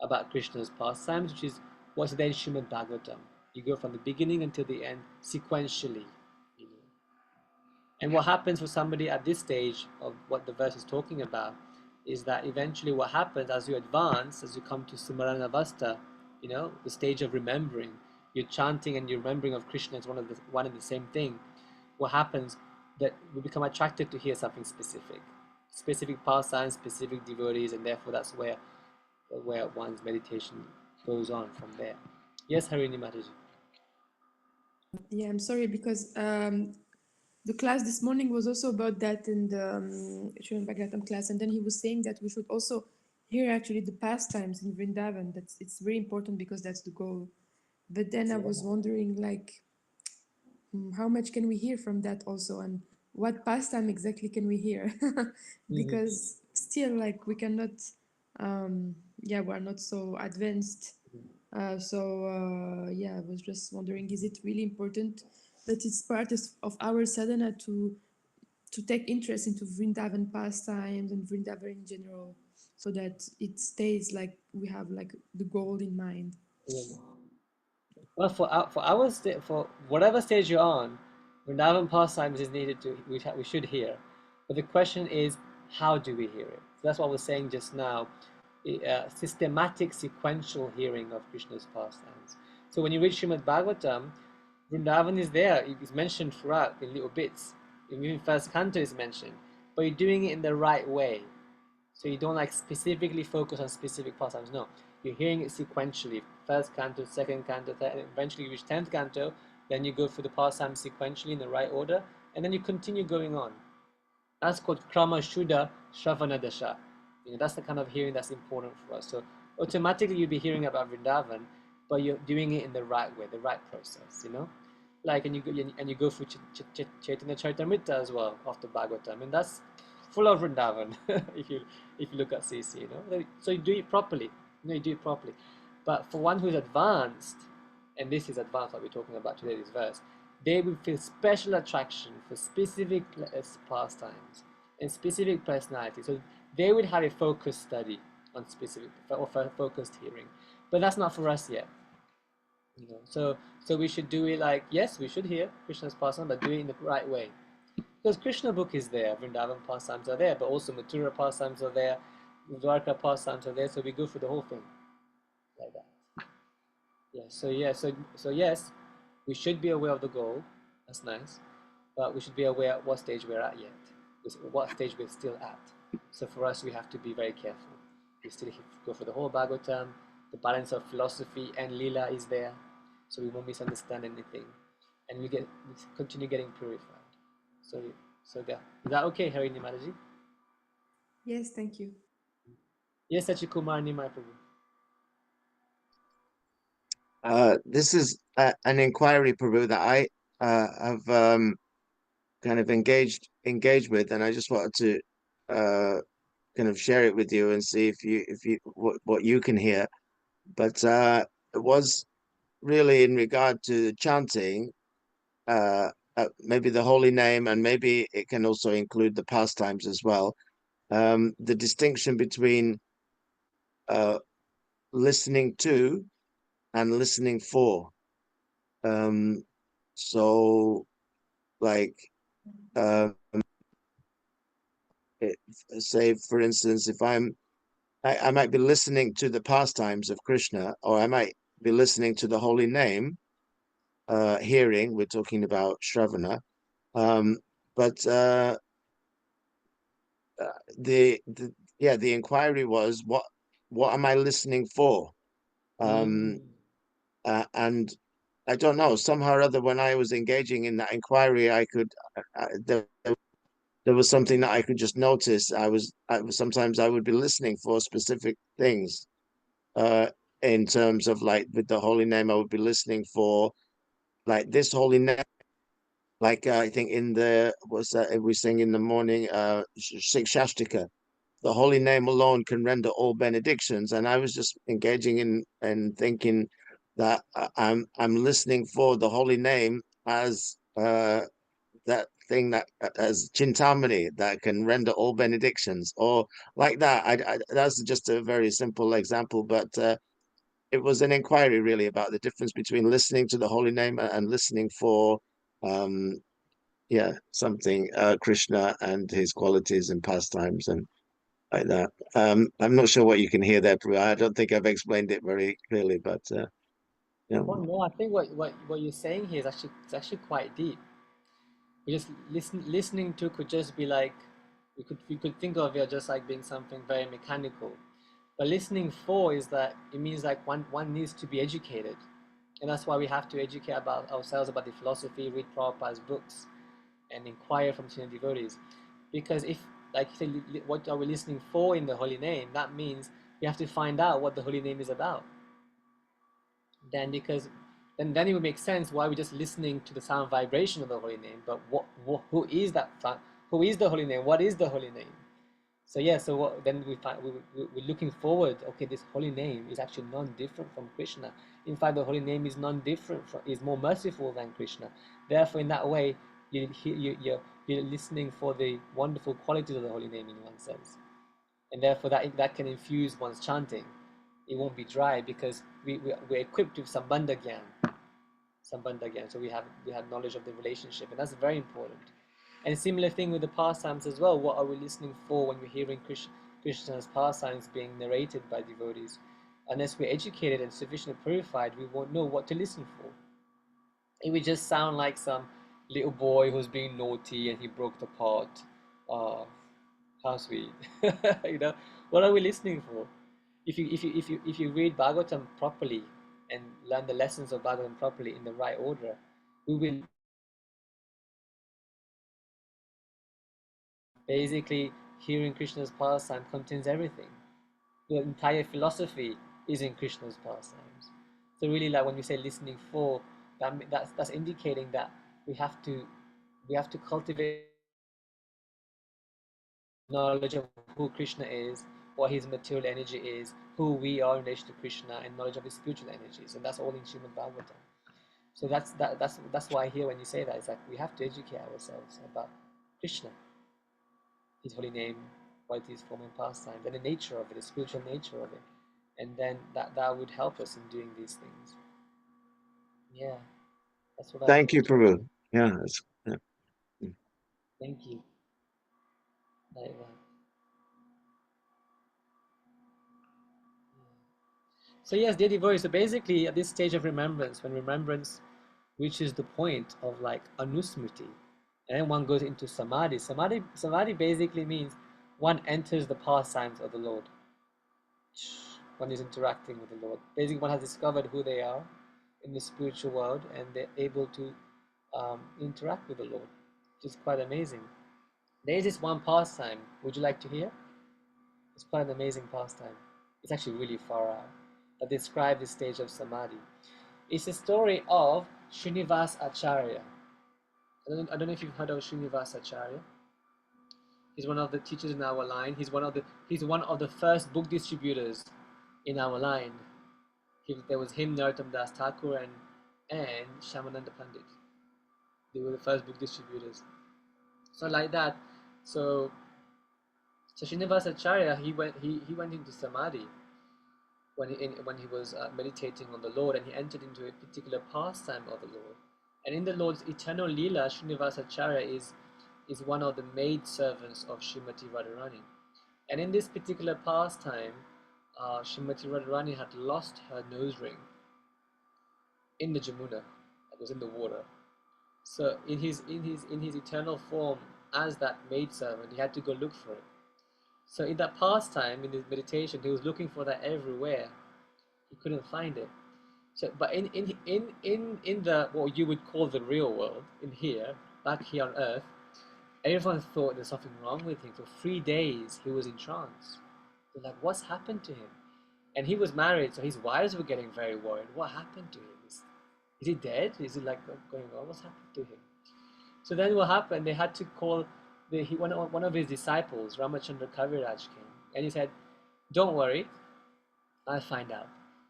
about Krishna's pastimes, which is what's there in Srimad Bhagavatam. You go from the beginning until the end sequentially. You know. And what happens for somebody at this stage of what the verse is talking about is that eventually what happens as you advance, as you come to Smaranavasta, you know, the stage of remembering, you're chanting and you're remembering of Krishna as one and the same thing. What happens that we become attracted to hear something specific pastimes, specific devotees, and therefore that's where one's meditation goes on from there. Yes, Harini Mataji. Yeah, I'm sorry because the class this morning was also about that in the Srimad Bhagavatam class, and then he was saying that we should also hear actually the pastimes in Vrindavan. It's very important because that's the goal. But then I was wondering, like, how much can we hear from that also, and what pastime exactly can we hear? Because still, like, we cannot, we're not so advanced. Yeah, I was just wondering, is it really important that it's part of our sadhana to take interest into Vrindavan pastimes and Vrindavan in general, so that it stays like we have like the goal in mind? Well, for whatever stage you're on, Vrindavan pastimes is needed we should hear. But the question is, how do we hear it? So that's what I was saying just now. Systematic sequential hearing of Krishna's pastimes. So when you read Srimad Bhagavatam, Vrindavan is there. It's mentioned throughout in little bits. Even first canto is mentioned, but you're doing it in the right way. So you don't like specifically focus on specific pastimes. No, you're hearing it sequentially. First canto, second canto, third, and eventually you reach 10th canto. Then you go through the pastimes sequentially in the right order, and then you continue going on. That's called Krama Shuddha Shravana Dasha. You know, that's the kind of hearing that's important for us. So automatically you'll be hearing about Vrindavan, but you're doing it in the right way, the right process. You know, like and you go through Chaitanya Charitamrita as well after Bhagavatam, and that's full of Vrindavan. if you look at CC, you know, so you do it properly. You know, you do it properly. But for one who's advanced, and this is advanced, what we're talking about today, this verse, they will feel special attraction for specific pastimes and specific personalities. So they would have a focused study on specific or focused hearing, but that's not for us yet. You know, so we should do it like, yes, we should hear Krishna's pastime, but do it in the right way. Because Krishna book is there, Vrindavan pastimes are there, but also Mathura pastimes are there, Dwarka pastimes are there, so we go for the whole thing like that. Yeah, so yes, we should be aware of the goal. That's nice, but we should be aware at what stage we're at yet, what stage we're still at. So for us, we have to be very careful. We still go for the whole Bhagavatam. The balance of philosophy and lila is there, so we won't misunderstand anything, and we continue getting purified. So is that okay, Harini Mataji? Yes, thank you. Yes, Sachikumar Nimai Prabhu. This is an inquiry, Prabhu, that I have kind of engaged with, and I just wanted to kind of share it with you and see if you what you can hear. But it was really in regard to chanting, maybe the holy name, and maybe it can also include the pastimes as well. The distinction between listening to and listening for. So like say for instance, if I might be listening to the pastimes of Krishna, or I might be listening to the holy name, hearing, we're talking about Shravana. But the inquiry was, what am I listening for? And I don't know, somehow or other, when I was engaging in that inquiry, I could there was something that I could just notice. Sometimes I would be listening for specific things. In terms of like with the holy name, I would be listening for like this holy name. Like I think in the what's that we sing in the morning, Shastika, the holy name alone can render all benedictions. And I was just engaging in and thinking that I'm listening for the holy name as that thing that as Chintamani that can render all benedictions, or like that. That's just a very simple example, but it was an inquiry really about the difference between listening to the holy name and listening for something Krishna and his qualities and pastimes and like that. I'm not sure what you can hear there, Prabhu. I don't think I've explained it very clearly, but Well, no, I think what you're saying here is actually quite deep. We just listening to could just be like we could think of it just like being something very mechanical. But listening for is that it means like one needs to be educated. And that's why we have to educate about ourselves about the philosophy, read Prabhupada's books, and inquire from senior devotees. Because if, like you say, what are we listening for in the holy name? That means we have to find out what the holy name is about. Then it would make sense why we're just listening to the sound vibration of the holy name. But who is that? Who is the holy name? What is the holy name? So yeah, so then we're looking forward. Okay, this holy name is actually non-different from Krishna. In fact, the holy name is non-different is more merciful than Krishna. Therefore, in that way, you're listening for the wonderful qualities of the holy name in one sense, and therefore that can infuse one's chanting. It won't be dry because we're equipped with Sambandha Gyan. So we have knowledge of the relationship, and that's very important. And similar thing with the pastimes as well. What are we listening for when we're hearing Krishna's pastimes being narrated by devotees? Unless we're educated and sufficiently purified, we won't know what to listen for. It would just sound like some little boy who's being naughty and he broke the pot. Oh, how sweet! What are we listening for? If you read Bhagavatam properly and learn the lessons of Bhagavatam properly in the right order, we will basically hearing Krishna's pastime contains everything. The entire philosophy is in Krishna's pastimes. So really, like when we say listening for, that's indicating that we have to cultivate knowledge of who Krishna is, what his material energy is, who we are in relation to Krishna, and knowledge of his spiritual energies, and that's all in Srimad Bhagavatam. So that's why here when you say that, it's like we have to educate ourselves about Krishna, his holy name, what is form and pastime, and the nature of it, the spiritual nature of it, and then that would help us in doing these things. Yeah, that's what I thank you, thought. Prabhu. Yeah, Thank you. Like that. So yes, dear devotees, so basically at this stage of remembrance, when remembrance reaches the point of like anusmriti, and then one goes into samadhi. Samadhi basically means one enters the pastimes of the Lord. One is interacting with the Lord. Basically, one has discovered who they are in the spiritual world, and they're able to interact with the Lord, which is quite amazing. There is this one pastime. Would you like to hear? It's quite an amazing pastime. It's actually really far out. That describes the stage of samadhi. It's a story of Srinivas Acharya. I don't know if you've heard of Srinivas Acharya. He's one of the teachers in our line. He's one of the first book distributors in our line. There was him, Narottam Das Thakur, and Shyamananda Pandit. They were the first book distributors. So like that. So Srinivas Acharya, he went into samadhi when he was meditating on the Lord, and he entered into a particular pastime of the Lord. And in the Lord's eternal Leela, Srinivas Acharya is one of the maid servants of Srimati Radharani. And in this particular pastime, Srimati Radharani had lost her nose ring in the Jamuna, that was in the water. So in his eternal form as that maid servant, he had to go look for it. So in that pastime, in his meditation, he was looking for that everywhere. He couldn't find it. So, but in the what you would call the real world, in here, back here on earth, everyone thought there's something wrong with him. For 3 days, he was in trance. They're like, what's happened to him? And he was married, so his wives were getting very worried. What happened to him? Is he dead? Is he like going on? What's happened to him? So then what happened? They had to call one of his disciples, Ramachandra Kaviraj, came, and he said, "Don't worry, I'll find out."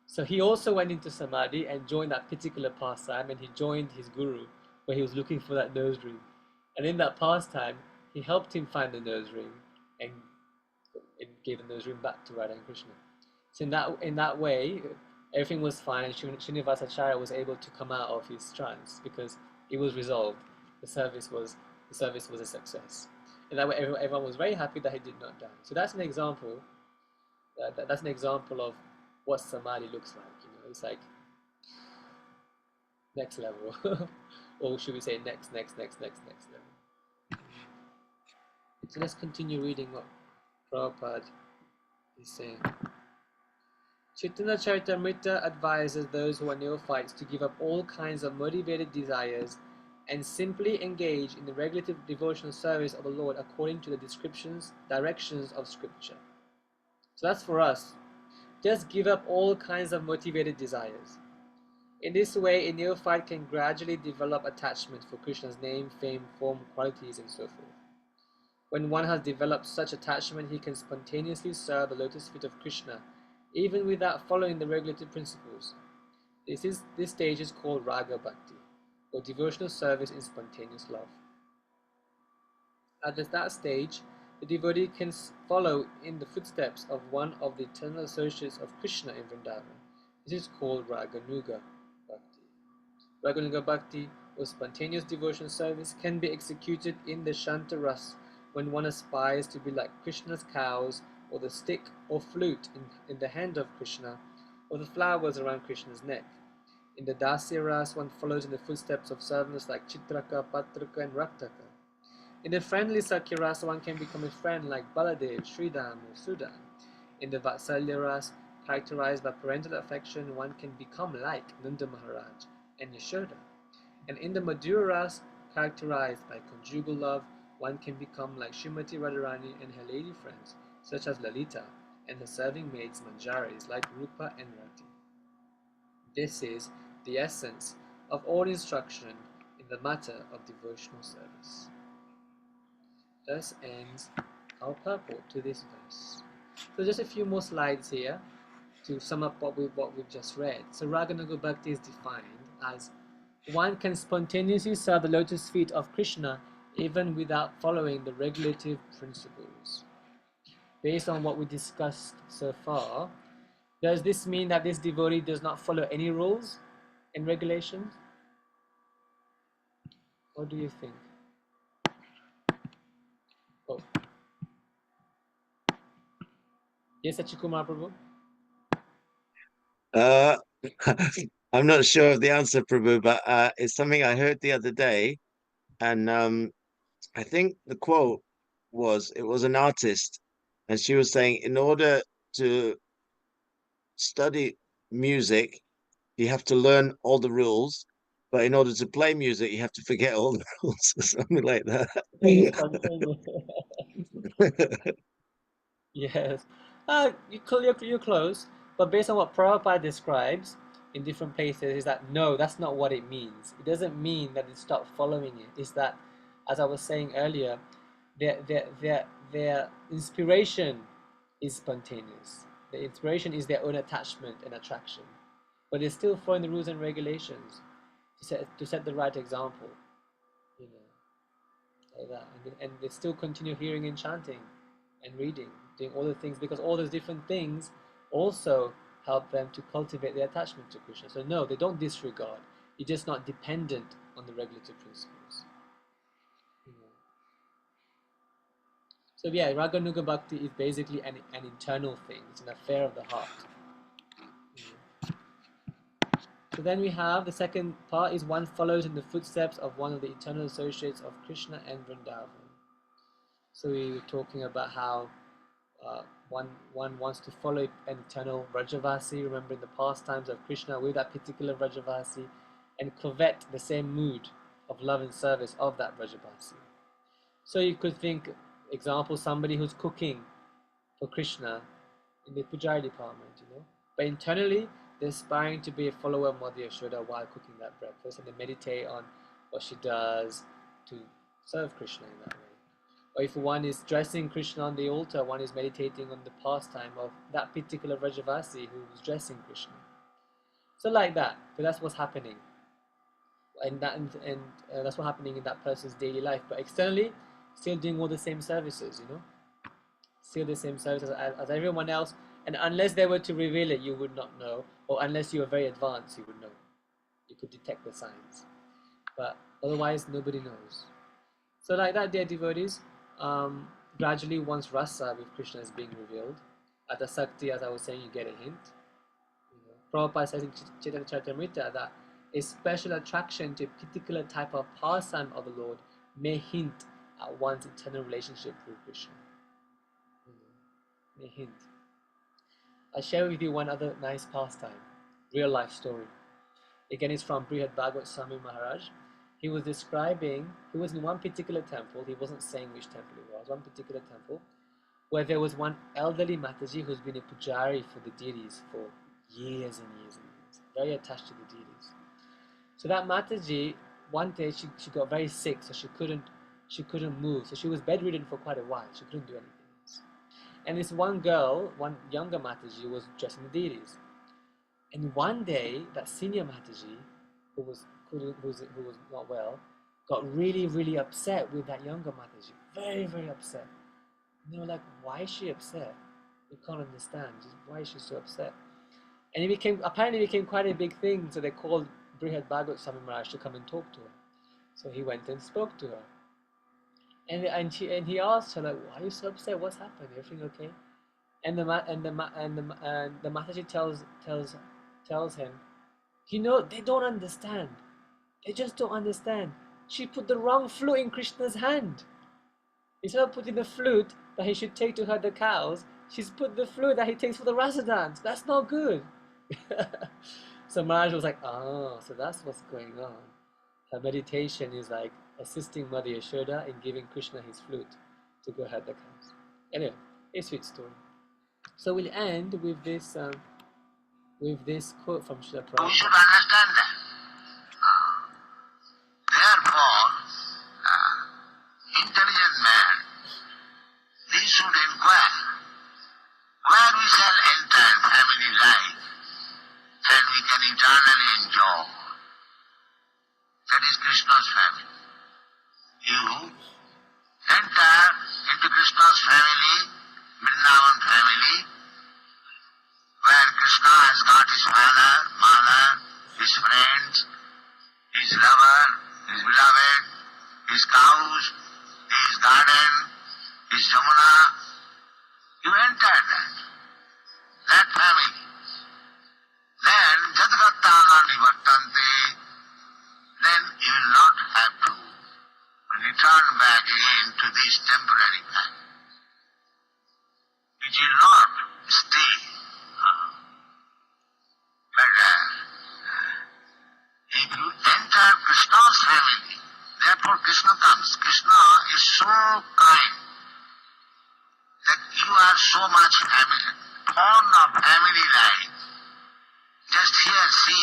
So he also went into samadhi and joined that particular pastime, and he joined his guru, where he was looking for that nose ring. And in that pastime, he helped him find the nose ring and gave the nose ring back to Radha and Krishna. So in that way, everything was fine, and Srinivas Acharya was able to come out of his trance because it was resolved. The service was a success. And that way, everyone was very happy that he did not die. So that's an example. That's an example of what samadhi looks like. It's like next level, or should we say next level? So let's continue reading what Prabhupada is saying. Chaitanya Charitamrita advises those who are neophytes to give up all kinds of motivated desires and simply engage in the regulative devotional service of the Lord according to the directions of Scripture. So that's for us. Just give up all kinds of motivated desires. In this way, a neophyte can gradually develop attachment for Krishna's name, fame, form, qualities, and so forth. When one has developed such attachment, he can spontaneously serve the lotus feet of Krishna, even without following the regulative principles. This stage is called Raga Bhakti, or devotional service in spontaneous love. At that stage, the devotee can follow in the footsteps of one of the eternal associates of Krishna in Vrindavan. This is called Raganuga Bhakti. Raganuga Bhakti, or spontaneous devotional service, can be executed in the Shanta Ras when one aspires to be like Krishna's cows, or the stick or flute in the hand of Krishna, or the flowers around Krishna's neck. In the Dasya Ras, one follows in the footsteps of servants like Chitraka, Patraka, and Raktaka. In the friendly Sakya Ras, one can become a friend like Baladev, Sridham, or Sudan. In the Vatsalya Ras, characterized by parental affection, one can become like Nanda Maharaj and Yashoda. And in the Madhura Ras, characterized by conjugal love, one can become like Srimati Radharani and her lady friends, such as Lalita, and her serving maids Manjaris like Rupa and Rati. This is the essence of all instruction in the matter of devotional service. Thus ends our purport to this verse. So just a few more slides here to sum up what we've just read. So Raganuga Bhakti is defined as one can spontaneously serve the lotus feet of Krishna even without following the regulative principles. Based on what we discussed so far, does this mean that this devotee does not follow any rules and regulations? What do you think? Oh. Yes, Achikumar Prabhu? I'm not sure of the answer, Prabhu, but it's something I heard the other day, and I think the quote was, it was an artist, and she was saying, in order to study music, you have to learn all the rules, but in order to play music, you have to forget all the rules, or something like that. Yes. You're close, but based on what Prabhupada describes, in different places is that no, that's not what it means. It doesn't mean that they stop following it. It's that, as I was saying earlier, their inspiration is spontaneous. The inspiration is their own attachment and attraction, but they're still following the rules and regulations to set the right example, you know, like that. And they still continue hearing and chanting and reading, doing all the things, because all those different things also help them to cultivate their attachment to Krishna. So no, they don't disregard. You're just not dependent on the regulative principles. You know. So yeah, Raga Nuga Bhakti is basically an internal thing. It's an affair of the heart. You know. So then we have the second part is one follows in the footsteps of one of the eternal associates of Krishna and Vrindavan. So we were talking about how one wants to follow an eternal Vrajavasi, remembering the pastimes of Krishna with that particular Vrajavasi, and covet the same mood of love and service of that Vrajavasi. So you could think, example, somebody who's cooking for Krishna in the Pujari department, you know, but internally they're aspiring to be a follower of Mother Yashoda while cooking that breakfast, and they meditate on what she does to serve Krishna in that way. Or if one is dressing Krishna on the altar, one is meditating on the pastime of that particular Vrajavasi who was dressing Krishna. So like that, but that's what's happening, and that's what's happening in that person's daily life. But externally, still doing all the same services, you know, still the same services as everyone else. And unless they were to reveal it, you would not know, or unless you were very advanced, you would know. You could detect the signs, but otherwise, nobody knows. So like that, dear devotees. Gradually, once rasa with Krishna is being revealed, at the Sakti, as I was saying, you get a hint. You know, Prabhupada says in Chaitanya Charitamrita that a special attraction to a particular type of pastime of the Lord may hint at one's eternal relationship with Krishna. You know, may hint. I'll share with you one other nice pastime, real life story. Again, it's from Brihad Bhagavad Swami Maharaj. He was describing, he was in one particular temple, he wasn't saying which temple it was, one particular temple, where there was one elderly Mataji who's been a pujari for the deities for years and years and years, very attached to the deities. So that Mataji, one day she got very sick, so she couldn't move, so she was bedridden for quite a while, she couldn't do anything else. And this one girl, one younger Mataji, was dressing the deities. And one day, that senior Mataji, who was not well, got really, really upset with that younger Mataji. Very, very upset. And they were like, why is she upset? We can't understand. Why is she so upset? And apparently became quite a big thing, so they called Brihad Bhagavad Swami Maharaj to come and talk to her. So he went and spoke to her. And he asked her, like, why are you so upset? What's happened? Everything okay? And the Mataji tells him, you know, they don't understand. They just don't understand. She put the wrong flute in Krishna's hand. Instead of putting the flute that he should take to herd the cows, she's put the flute that he takes for the rasa dance. That's not good. So Maharaj was like, oh, so that's what's going on. Her meditation is like assisting Mother Yashoda in giving Krishna his flute to go herd the cows. Anyway, a sweet story. So we'll end with this quote from Srila Prabhupada. We should understand that. Therefore, intelligent man, they should inquire where we shall enter family life and we can eternally enjoy. That is Krishna's family. You enter into Krishna's family, Vrindavan family, where Krishna has got his father, mother, his friends, his lover, his beloved, his cows, his garden, his Jamuna. You enter that family. Then, Jadagattana Nivartante, then you will not have to return back again to this temporary family. It will not stay. But if you enter Krishna's family, therefore Krishna comes. Krishna is so kind that you are so much fond of family life. Just here, see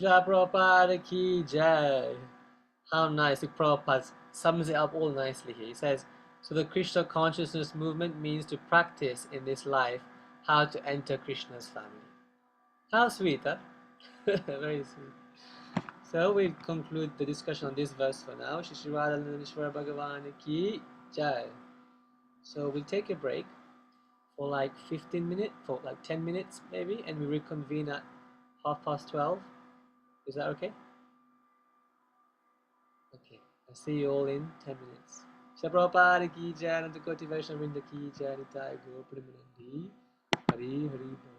Srila Prabhupada ki jai. How nice. Prabhupada sums it up all nicely here. He says, so the Krishna consciousness movement means to practice in this life how to enter Krishna's family. How sweet, huh? Very sweet. So we'll conclude the discussion on this verse for now. Shri Radhanandeshwara Bhagavan ki jai. So we'll take a break for like 15 minutes, for like 10 minutes maybe, and we reconvene at 12:30. Is that okay? Okay, I'll see you all in 10 minutes. Shri Prabhupada ki jai, Ananta Koti Vaishnavrinda ki jai, Nitai Gaur Premanandi, Hari Hari Bol.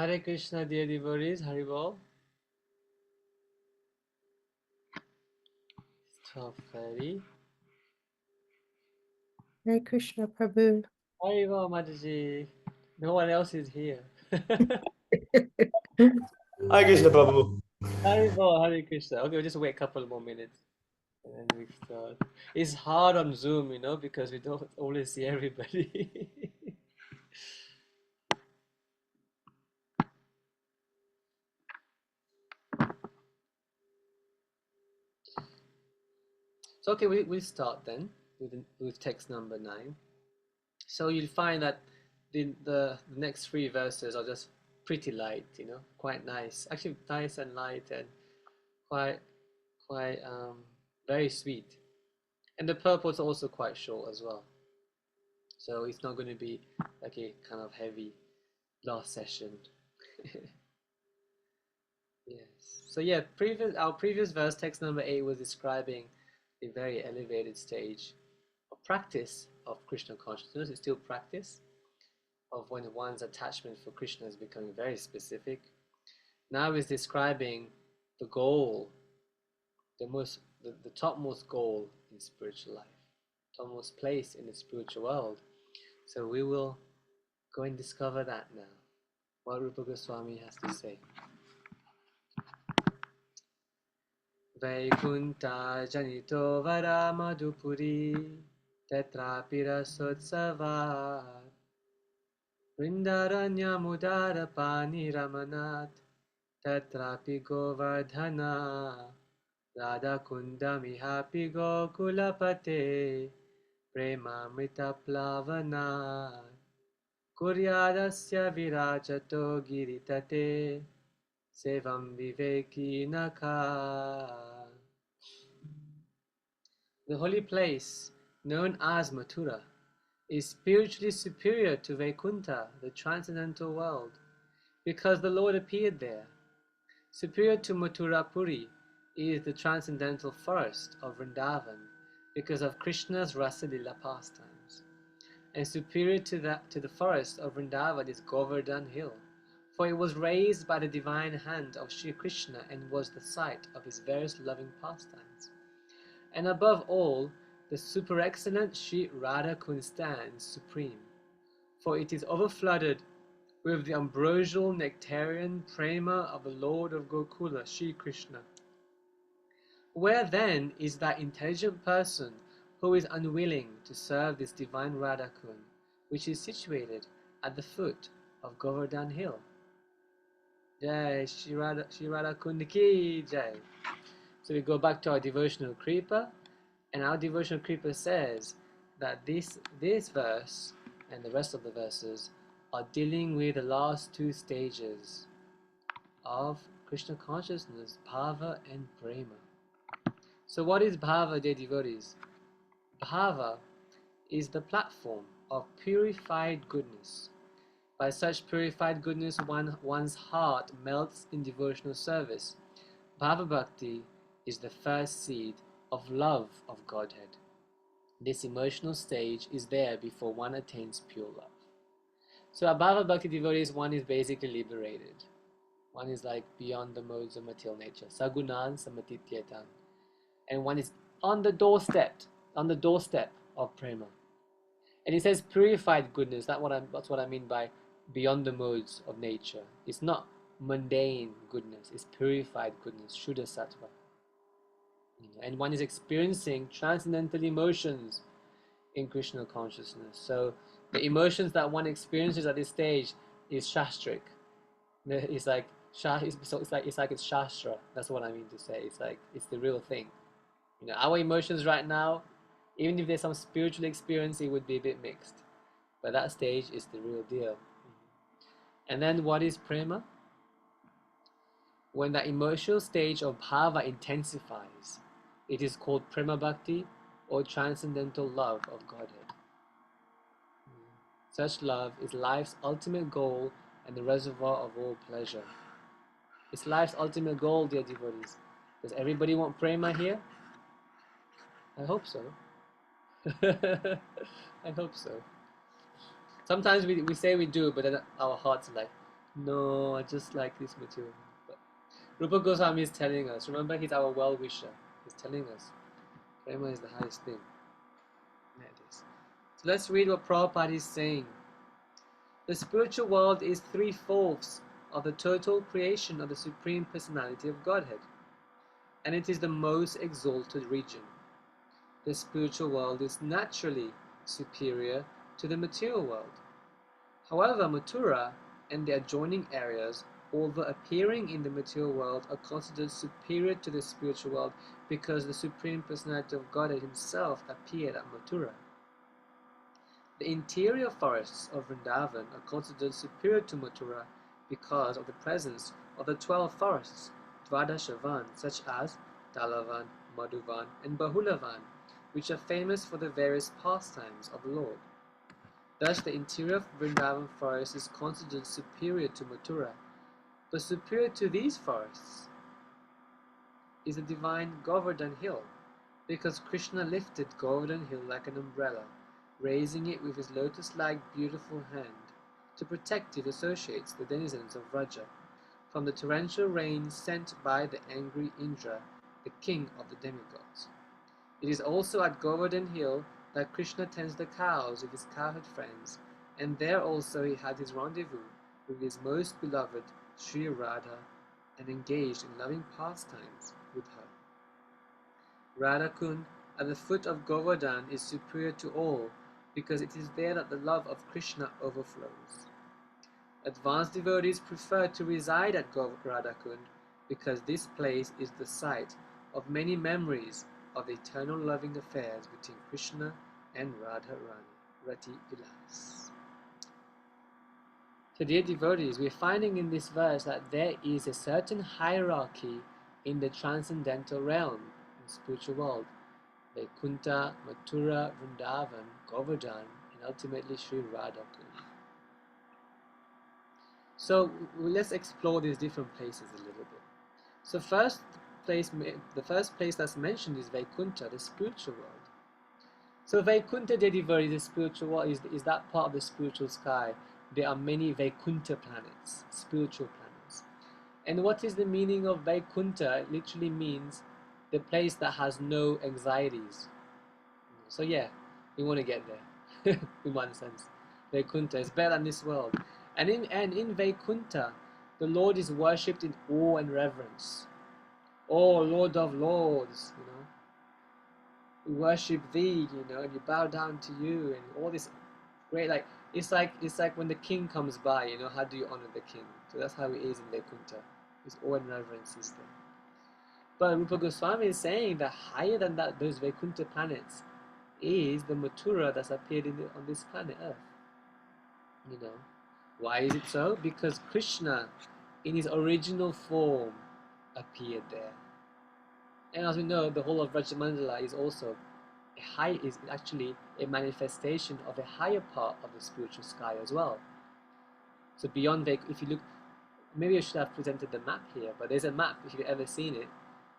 Hare Krishna, dear devotees, Haribol. 12:30. Hare Krishna, Prabhu. Haribol, Mataji. No one else is here. Hi Krishna Prabhu. Haribol, Hare Krishna. Okay, we'll just wait a couple more minutes and then we start. It's hard on Zoom, because we don't always see everybody. So okay, we'll start then with text number 9. So you'll find that the next 3 verses are just pretty light, quite nice. Actually, nice and light and quite very sweet. And the purport is also quite short as well. So it's not going to be like a kind of heavy last session. Yes. So yeah, our previous verse, text number 8, was describing a very elevated stage of practice of Krishna consciousness. It's still practice of when one's attachment for Krishna is becoming very specific. Now is describing the goal, the topmost goal in spiritual life, topmost place in the spiritual world. So we will go and discover that now. What Rupa Goswami has to say. Vaikunta janito vara madhupuri tetrapi rasotsava Vrindaranya mudara pani ramanat tetrapi govardhana Radha kundamihapi gokulapate premamrita plavana Kuryadasya virajato giritate Sevam viveki naka. The holy place, known as Mathura, is spiritually superior to Vaikunta, the transcendental world, because the Lord appeared there. Superior to Mathurapuri is the transcendental forest of Vrindavan, because of Krishna's Rasalila pastimes. And superior to the forest of Vrindavan is Govardhan Hill, for it was raised by the divine hand of Sri Krishna and was the site of his various loving pastimes. And above all, the super excellent Sri Radha Kund stands supreme, for it is overflooded with the ambrosial nectarian prema of the Lord of Gokula, Sri Krishna. Where then is that intelligent person who is unwilling to serve this divine Radha Kund, which is situated at the foot of Govardhan Hill? Jai Shri Radha Kund ki Jai. So we go back to our devotional Kripa, and our devotional Kripa says that this verse and the rest of the verses are dealing with the last 2 stages of Krishna consciousness, bhava and prema. So what is bhava, dear devotees? Bhava is the platform of purified goodness. By such purified goodness, one's heart melts in devotional service. Bhava Bhakti is the first seed of love of Godhead. This emotional stage is there before one attains pure love. So a Bhava Bhakti devotees, one is basically liberated. One is like beyond the modes of material nature. Sagunan samatityetan. And one is on the doorstep of prema. And it says purified goodness. That's what I mean by beyond the modes of nature. It's not mundane goodness, it's purified goodness, Shuddha Sattva. And one is experiencing transcendental emotions in Krishna consciousness. So the emotions that one experiences at this stage is shastric. It's like it's shastra. That's what I mean to say. It's like it's the real thing. Our emotions right now, even if there's some spiritual experience, it would be a bit mixed. But that stage is the real deal. And then what is prema? When that emotional stage of bhava intensifies, it is called prema bhakti or transcendental love of Godhead. Such love is life's ultimate goal and the reservoir of all pleasure. It's life's ultimate goal, dear devotees. Does everybody want prema here? I hope so. I hope so. Sometimes we say we do, but then our hearts are like, No, I just like this material. But Rupa Goswami is telling us, remember, he's our well-wisher. He's telling us, prema is the highest thing. There it is. So let's read what Prabhupada is saying. The spiritual world is 3/4 of the total creation of the Supreme Personality of Godhead, and it is the most exalted region. The spiritual world is naturally superior to the material world. However, Mathura and the adjoining areas, although appearing in the material world, are considered superior to the spiritual world because the Supreme Personality of Godhead himself appeared at Mathura. The interior forests of Vrindavan are considered superior to Mathura because of the presence of the 12 forests, Dvadashavan, such as Dalavan, Madhuvan, and Bahulavan, which are famous for the various pastimes of the Lord. Thus, the interior of Vrindavan forest is considered superior to Mathura, but superior to these forests is the divine Govardhan hill, because Krishna lifted Govardhan hill like an umbrella, raising it with his lotus-like beautiful hand to protect his associates, the denizens of Vraja, from the torrential rain sent by the angry Indra, the king of the demigods. It is also at Govardhan hill that Krishna tends the cows with his cowherd friends, and there also he had his rendezvous with his most beloved Sri Radha and engaged in loving pastimes with her. Radhakund at the foot of Govardhan is superior to all because it is there that the love of Krishna overflows. Advanced devotees prefer to reside at Radhakund because this place is the site of many memories of the eternal loving affairs between Krishna and Radharani, Rati Vilas. So dear devotees, we are finding in this verse that there is a certain hierarchy in the transcendental realm, in the spiritual world. Vaikuntha, Mathura, Vrindavan, Govardhan, and ultimately Sri Radhakund. So let's explore these different places a little bit. So the first place that's mentioned is Vaikuntha, the spiritual world. So Vaikuntha, dear devotees, the spiritual world is that part of the spiritual sky. There are many Vaikuntha planets, spiritual planets. And what is the meaning of Vaikuntha? It literally means the place that has no anxieties. So yeah, we want to get there, in one sense. Vaikuntha is better than this world. And in Vaikuntha, the Lord is worshipped in awe and reverence. Oh, Lord of Lords, we worship Thee, and we bow down to You, and all this great, it's like when the king comes by, how do you honor the king? So that's how it is in Vaikuntha. His awe and reverence is there. But Rupa Goswami is saying that higher than that, those Vaikuntha planets, is the Mathura that's appeared on this planet Earth. Why is it so? Because Krishna, in his original form, appeared there. And as we know, the whole of Vrajamandala is also is actually a manifestation of a higher part of the spiritual sky as well. So beyond if you look, maybe I should have presented the map here, but there's a map, if you've ever seen it,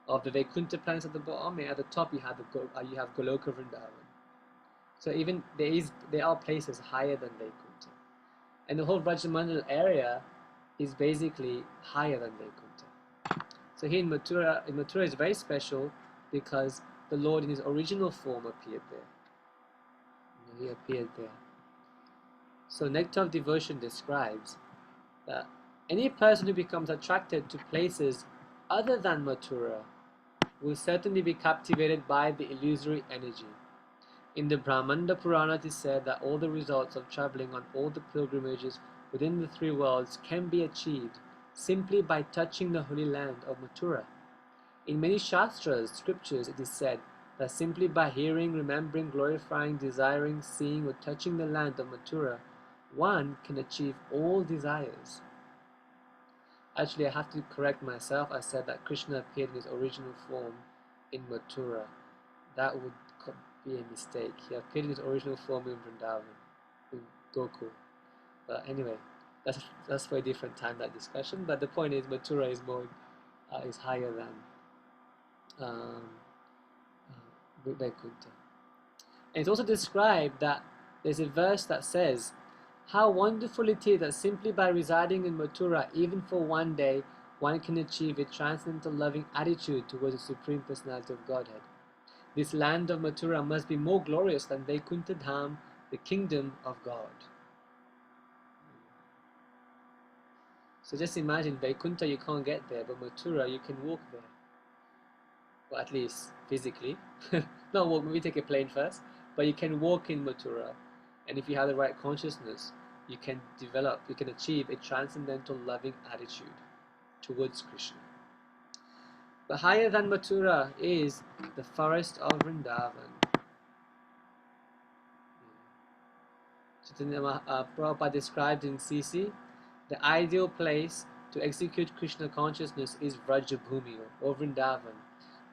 of the Vaikuntha planets at the bottom, and at the top you have Goloka Vrindavan. So even there are places higher than Vaikuntha. And the whole Vrajamandal area is basically higher than Vaikuntha. So here in Mathura is very special because the Lord in his original form appeared there. He appeared there. So Nectar of Devotion describes that any person who becomes attracted to places other than Mathura will certainly be captivated by the illusory energy. In the Brahmanda Purana it is said that all the results of traveling on all the pilgrimages within the three worlds can be achieved simply by touching the holy land of Mathura. In many Shastras, scriptures, it is said that simply by hearing, remembering, glorifying, desiring, seeing, or touching the land of Mathura, one can achieve all desires. Actually, I have to correct myself. I said that Krishna appeared in his original form in Mathura. That would be a mistake. He appeared in his original form in Vrindavan, in Gokul. But anyway, that's for a different time, that discussion. But the point is, Mathura is is higher than Vaikuntha. And it's also described that there's a verse that says How wonderful it is that simply by residing in Mathura, even for one day, one can achieve a transcendental loving attitude towards the Supreme Personality of Godhead. This land of Mathura must be more glorious than Vaikuntha Dham, the kingdom of God. So just imagine, Vaikuntha you can't get there, but Mathura you can walk there. Well, at least physically. Not walk, maybe take a plane first, but you can walk in Mathura. And if you have the right consciousness, you can achieve a transcendental loving attitude towards Krishna. But higher than Mathura is the forest of Vrindavan. Prabhupada described in CC, the ideal place to execute Krishna consciousness is Vrajabhumi or Vrindavan,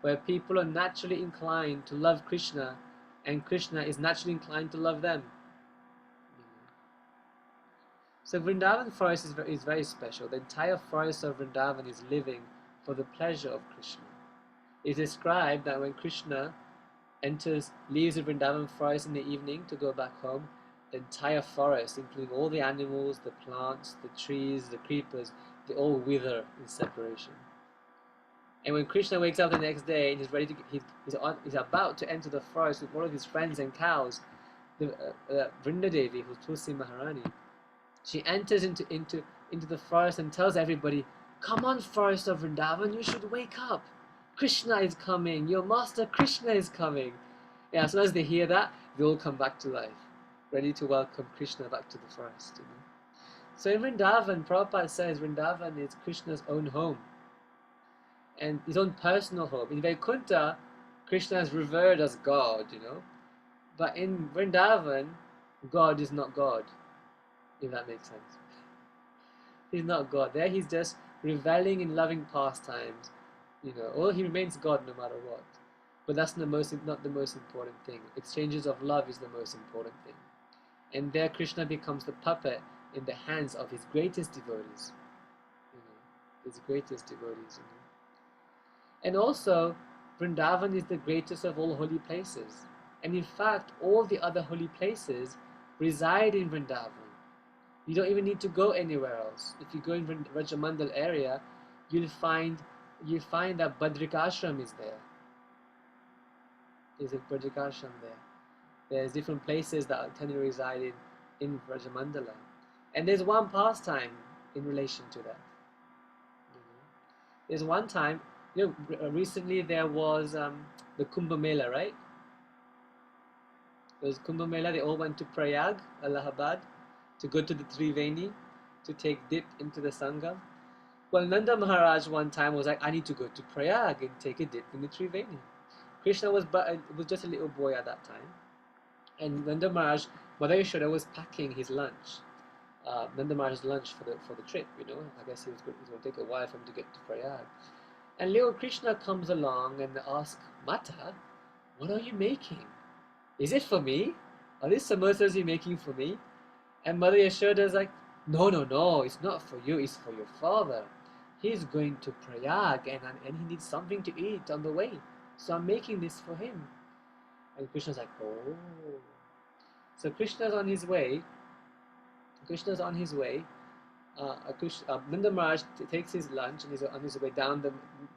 where people are naturally inclined to love Krishna and Krishna is naturally inclined to love them. So Vrindavan forest is very special. The entire forest of Vrindavan is living for the pleasure of Krishna. It is described that when Krishna leaves the Vrindavan forest in the evening to go back home, the entire forest, including all the animals, the plants, the trees, the creepers, they all wither in separation. And when Krishna wakes up the next day and he's about to enter the forest with all of his friends and cows, Vrindadevi, who's Tulsi Maharani, she enters into the forest and tells everybody, "Come on, forest of Vrindavan, you should wake up. Krishna is coming. Your master Krishna is coming." Yeah, as soon as they hear that, they all come back to life, ready to welcome Krishna back to the forest. So in Vrindavan, Prabhupada says Vrindavan is Krishna's own home and his own personal home. In Vaikuntha, Krishna is revered as God, but in Vrindavan, God is not God, if that makes sense. He's not God. There he's just reveling in loving pastimes, or he remains God no matter what. But that's not the most important thing. Exchanges of love is the most important thing. And there Krishna becomes the puppet in the hands of his greatest devotees. His greatest devotees. And also, Vrindavan is the greatest of all holy places. And in fact, all the other holy places reside in Vrindavan. You don't even need to go anywhere else. If you go in Rajamandal area, you'll find that Badrikashram is there. There's a Badrikashram there. There's different places that tend to reside in Rajamandala. And there's one pastime in relation to that. There's one time, recently there was the Kumbh Mela, right? There was Kumbh Mela, they all went to Prayag, Allahabad, to go to the Triveni, to take dip into the Sangam. Well, Nanda Maharaj one time was like, I need to go to Prayag and take a dip in the Triveni. Krishna was just a little boy at that time. And Nanda Maharaj, Mother Yashoda was packing his lunch. Nanda Maharaj's lunch for the trip, I guess it was going to take a while for him to get to Prayag. And little Krishna comes along and asks, Mata, what are you making? Is it for me? Are these samosas you're making for me? And Mother Yashoda is like, no, it's not for you, it's for your father. He's going to Prayag and he needs something to eat on the way. So I'm making this for him. And Krishna's like, oh. So Krishna's on his way. Nanda Maharaj takes his lunch and he's on his way down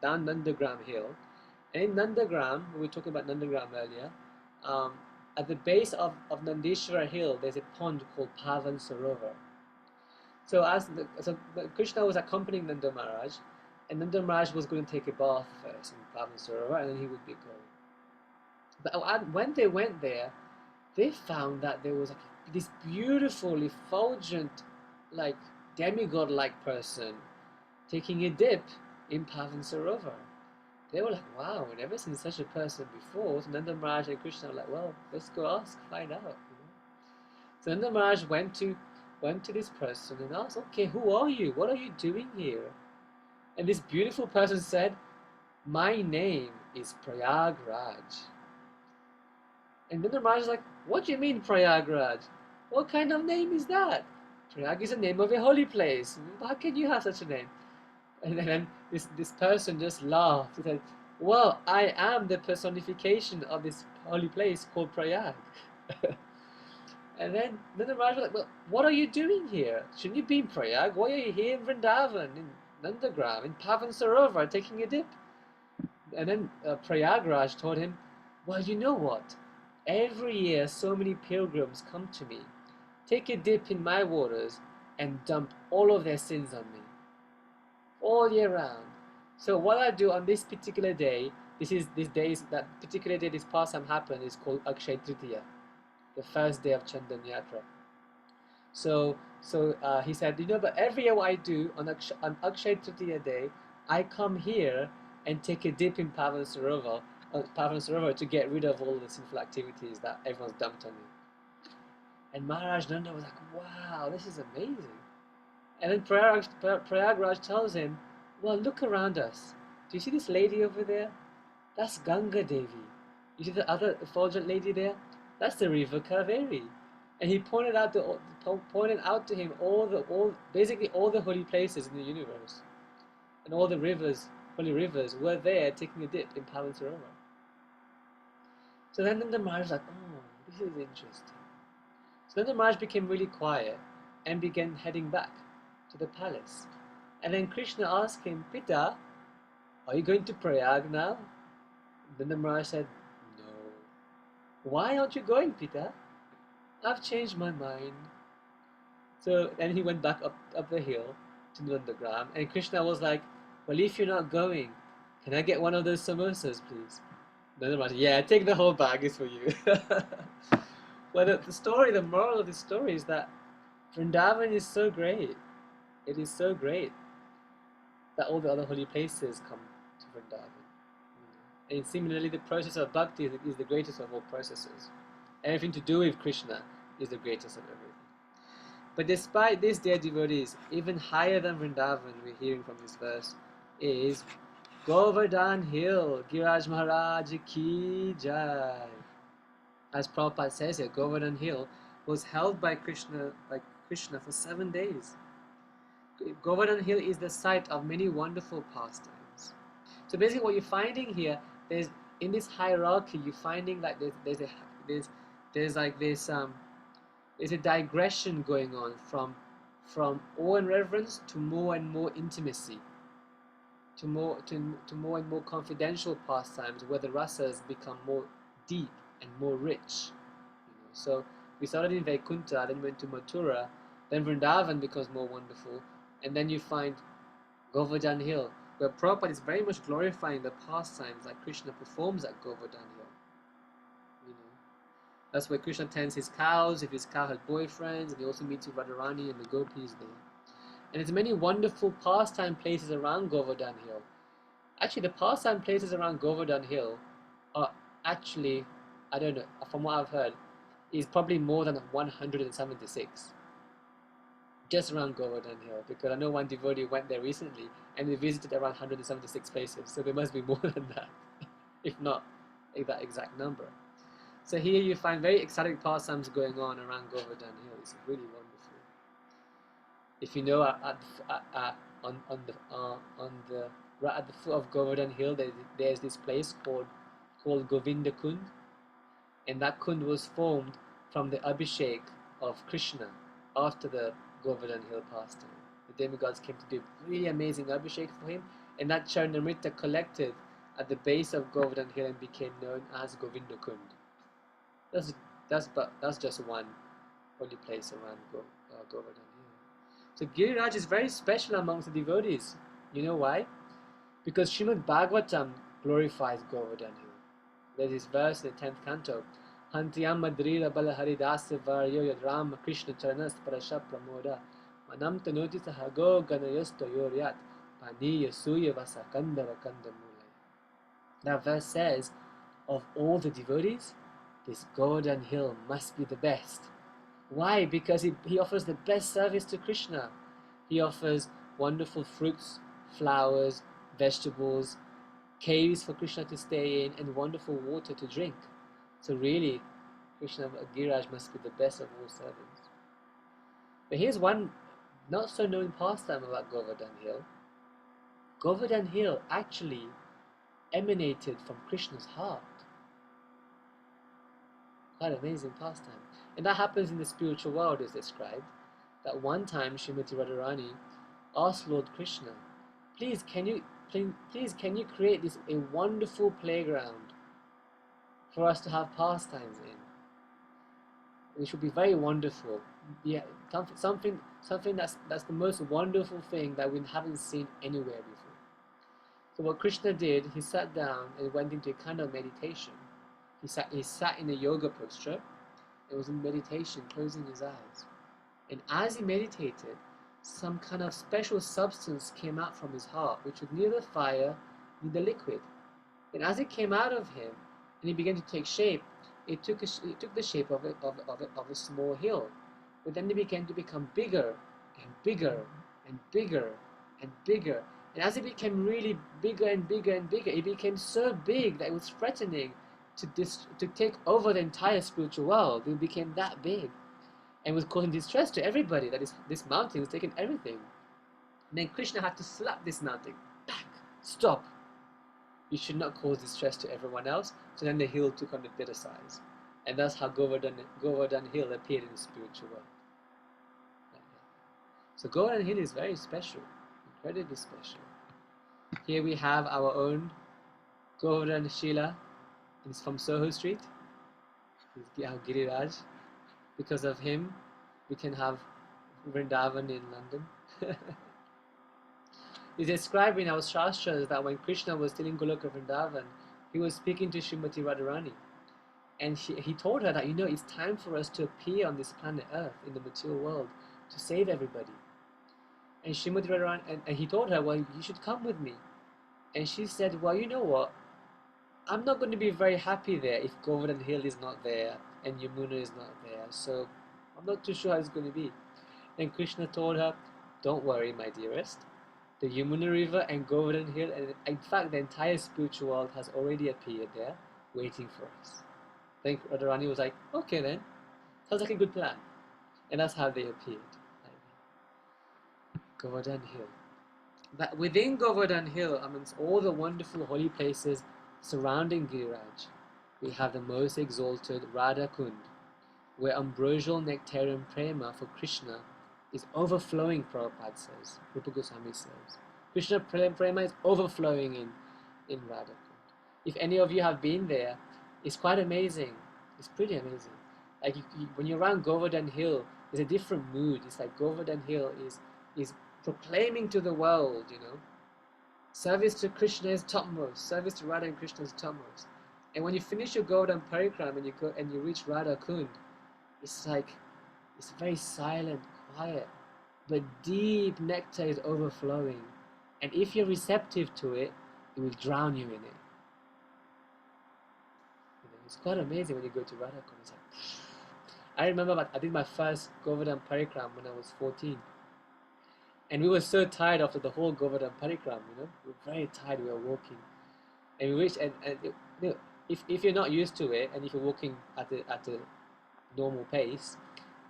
Nandagram hill. And in Nandagram, we were talking about Nandagram earlier, at the base of Nandishwara hill, there's a pond called Pavan Sarovar. So Krishna was accompanying Nanda Maharaj, and Nanda Maharaj was going to take a bath first in Pavan Sarovar, and then he would be going. But when they went there, they found that there was this beautiful, effulgent, demigod-like person taking a dip in Pavan Sarovar. They were like, wow, we've never seen such a person before. So Nanda Maharaj and Krishna were like, well, let's go find out. So Nanda Maharaj went to this person and asked, okay, who are you? What are you doing here? And this beautiful person said, my name is Prayagraj. And Nanda Maharaj is like, what do you mean Prayagraj? What kind of name is that? Prayag is the name of a holy place. How can you have such a name? And then this person just laughed. He said, well, I am the personification of this holy place called Prayag. And then Nanda Maharaj was like, well, what are you doing here? Shouldn't you be in Prayag? Why are you here in Vrindavan, in Nandagram, in Pavan Sarovar, taking a dip? And then Prayagraj told him, well, you know what? Every year so many pilgrims come to me, take a dip in my waters, and dump all of their sins on me, all year round. So what I do on this particular day, that particular day this pastime happened, is called Akshay Tritiya, the first day of Chandan Yatra. So he said, you know, but every year what I do on Akshay Tritiya day, I come here and take a dip in Pavan Sarovar to get rid of all the sinful activities that everyone's dumped on me. And Maharaj Nanda was like, wow, this is amazing. And then Prayagraj tells him, well, look around us. Do you see this lady over there? That's Ganga Devi. You see the other effulgent lady there? That's the river Kaveri. And he pointed out to him basically all the holy places in the universe, and all the rivers, holy rivers, were there taking a dip in Pavan Sarovar. So then the Maharaj was like, oh, this is interesting. So then the Maharaj became really quiet and began heading back to the palace. And then Krishna asked him, Pita, are you going to Prayag now? And then the Maharaj said, no. Why aren't you going, Pita? I've changed my mind. So then he went back up the hill to Nandagram, and Krishna was like, well, if you're not going, can I get one of those samosas, please? Then the Maharaj, yeah, take the whole bag, it's for you. Well, the moral of the story is that Vrindavan is so great. It is so great that all the other holy places come to Vrindavan. And similarly, the process of bhakti is the greatest of all processes. Everything to do with Krishna is the greatest of everything. But despite this, dear devotees, even higher than Vrindavan, we're hearing from this verse, is Govardhan Hill, Giraj Maharaj Ki Jai. As Prabhupada says here, Govardhan Hill was held by Krishna for 7 days. Govardhan Hill is the site of many wonderful pastimes. So basically, what you're finding here, in this hierarchy, you're finding like there's a digression going on from awe and reverence to more and more intimacy, to more and more confidential pastimes where the rasas become more deep and more rich. So we started in Vaikuntha, then went to Mathura, then Vrindavan becomes more wonderful, and then you find Govardhan Hill, where Prabhupada is very much glorifying the pastimes that Krishna performs at Govardhan Hill. That's where Krishna tends his cows, if his cow had boyfriends, and he also meets with Radharani and the gopis there. And there's many wonderful pastime places around Govardhan Hill. Actually, the pastime places around Govardhan Hill are actually, I don't know, from what I've heard, is probably more than 176. Just around Govardhan Hill, because I know one devotee went there recently and they visited around 176 places, so there must be more than that, if not that exact number. So here you find very exciting pastimes going on around Govardhan Hill. It's really wonderful. If you know, right at the foot of Govardhan Hill, there's this place called Govinda Kund, and that kund was formed from the Abhishek of Krishna after the Govardhan Hill pastime. The demigods came to do really amazing Abhishek for him, and that Charnamrita collected at the base of Govardhan Hill and became known as Govinda Kund. That's just one holy place around Govardhan Hill. So Giriraj is very special amongst the devotees. You know why? Because Srimad Bhagavatam glorifies Govardhan Hill. There's this verse in the 10th canto, Hantiyam Madrira Bala Haridasa Varyo Yad Rama Krishna Charanas Parasha Pramoda Manam Tanoti Sahago Ganayosto Yoryat Pani Yasuya Vasakandara Kandamulaya. That verse says, of all the devotees, this Govardhan Hill must be the best. Why? Because he offers the best service to Krishna. He offers wonderful fruits, flowers, vegetables, caves for Krishna to stay in, and wonderful water to drink. So really, Krishna Giriraj must be the best of all servants. But here's one not so known pastime about Govardhan Hill. Govardhan Hill actually emanated from Krishna's heart. Quite amazing pastime. And that happens in the spiritual world, is described. That one time Srimati Radharani asked Lord Krishna, please can you create this a wonderful playground for us to have pastimes in, which would be very wonderful. Yeah, something that's the most wonderful thing that we haven't seen anywhere before. So what Krishna did, he sat down and went into a kind of meditation. He sat in a yoga posture. It was in meditation, closing his eyes. And as he meditated, some kind of special substance came out from his heart, which was neither fire, neither liquid. And as it came out of him, and he began to take shape, it took the shape of a small hill. But then it began to become bigger and bigger and bigger and bigger. And as it became really bigger and bigger and bigger, it became so big that it was threatening to take over the entire spiritual world. It became that big and was causing distress to everybody, that this mountain is taking everything. And then Krishna had to slap this mountain back. Stop. You should not cause distress to everyone else. So then the hill took on a better size. And that's how Govardhan Hill appeared in the spiritual world. So Govardhan Hill is very special, incredibly special. Here we have our own Govardhan Shila. He's from Soho Street. He's our Giriraj. Because of him, we can have Vrindavan in London. It's described in our Shastras that when Krishna was still in Goloka Vrindavan, he was speaking to Srimati Radharani. And he told her that, it's time for us to appear on this planet Earth, in the material world, to save everybody. And Srimati Radharani, and he told her, well, you should come with me. And she said, well, you know what? I'm not going to be very happy there if Govardhan Hill is not there and Yamuna is not there. So I'm not too sure how it's going to be. And Krishna told her, don't worry, my dearest. The Yamuna River and Govardhan Hill, and in fact the entire spiritual world has already appeared there, waiting for us. Then Radharani was like, okay then, sounds like a good plan. And that's how they appeared. Govardhan Hill. But within Govardhan Hill, amongst all the wonderful holy places surrounding Giriraj, we have the most exalted Radha Kund, where ambrosial nectarian prema for Krishna is overflowing, Prabhupada says, Rupa Goswami says. Krishna prema is overflowing in Radha Kund. If any of you have been there, it's quite amazing. It's pretty amazing. Like when you're around Govardhan Hill, there's a different mood. It's like Govardhan Hill is proclaiming to the world, service to Krishna is topmost, service to Radha and Krishna is topmost. And when you finish your Govardhan Parikram and you reach Radha Kund, it's very silent, quiet, but deep nectar is overflowing. And if you're receptive to it, it will drown you in it. It's quite amazing when you go to Radha Kund. It's like, I remember I did my first Govardhan Parikram when I was 14. And we were so tired after the whole Govardhan Parikram, we were very tired, we were walking. And we reached, if you're not used to it, and if you're walking at a normal pace,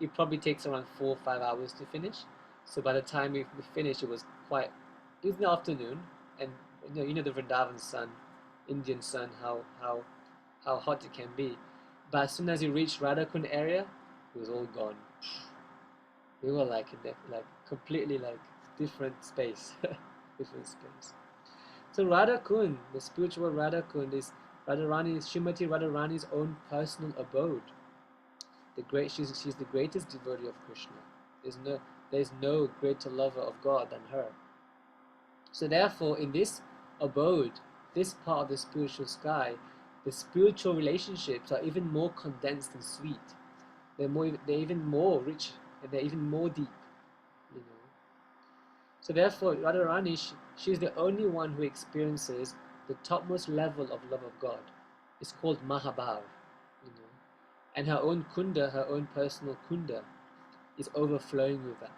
it probably takes around 4 or 5 hours to finish. So by the time we finished, it was in the afternoon, and the Vrindavan sun, Indian sun, how hot it can be. But as soon as you reach Radha Kund area, it was all gone. We were completely different space, So Radha Kund, the spiritual Radha Kund, is Srimati Radharani's own personal abode. She's the greatest devotee of Krishna. There's no greater lover of God than her. So therefore, in this abode, this part of the spiritual sky, the spiritual relationships are even more condensed and sweet. They're even more rich, and they're even more deep. So therefore, Radharani, she's the only one who experiences the topmost level of love of God. It's called Mahabhav. And her own kunda, her own personal kunda, is overflowing with that.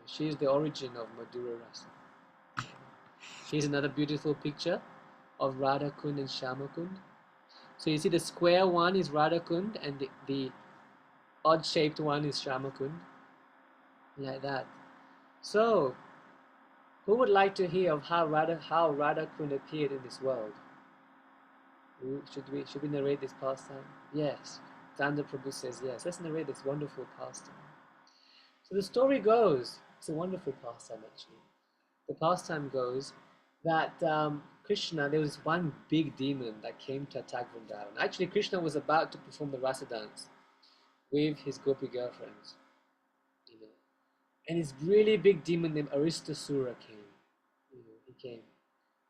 She is the origin of Madhura Rasa. Here's another beautiful picture of Radha Kund and Shyama Kund. So you see the square one is Radha Kund, and the odd-shaped one is Shyama Kund, like that. So, who would like to hear of how Radha Kund appeared in this world? Should we narrate this pastime? Yes. Nityananda Prabhu says, yes, let's narrate this wonderful pastime. So the story goes, it's a wonderful pastime actually. The pastime goes that Krishna, there was one big demon that came to attack Vrindavan. Actually, Krishna was about to perform the rasa dance with his gopi girlfriends, you know. And this really big demon named Aristasura came. You know, he came.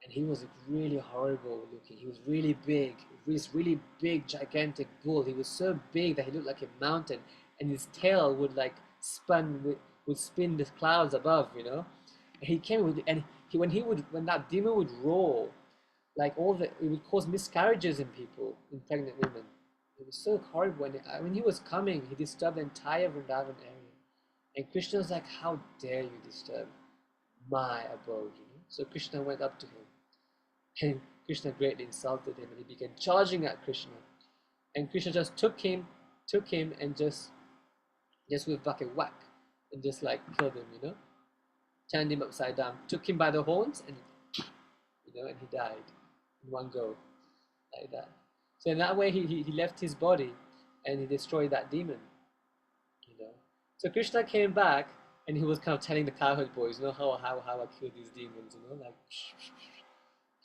And he was really horrible looking. He was really big. He was really big, gigantic bull. He was so big that he looked like a mountain. And his tail would like would spin the clouds above, you know. And he came with, and when that demon would roar, like it would cause miscarriages in people, in pregnant women. It was so horrible. When he was coming, he disturbed the entire Vrindavan area. And Krishna was like, how dare you disturb my abode, you know? So Krishna went up to him. And Krishna greatly insulted him, and he began charging at Krishna. And Krishna just took him and just with like a whack, and just like killed him, you know? Turned him upside down, took him by the horns, and you know, and he died in one go, like that. So in that way, he left his body, and he destroyed that demon, you know. So Krishna came back, and he was kind of telling the cowherd boys, you know, how I killed these demons, you know, like.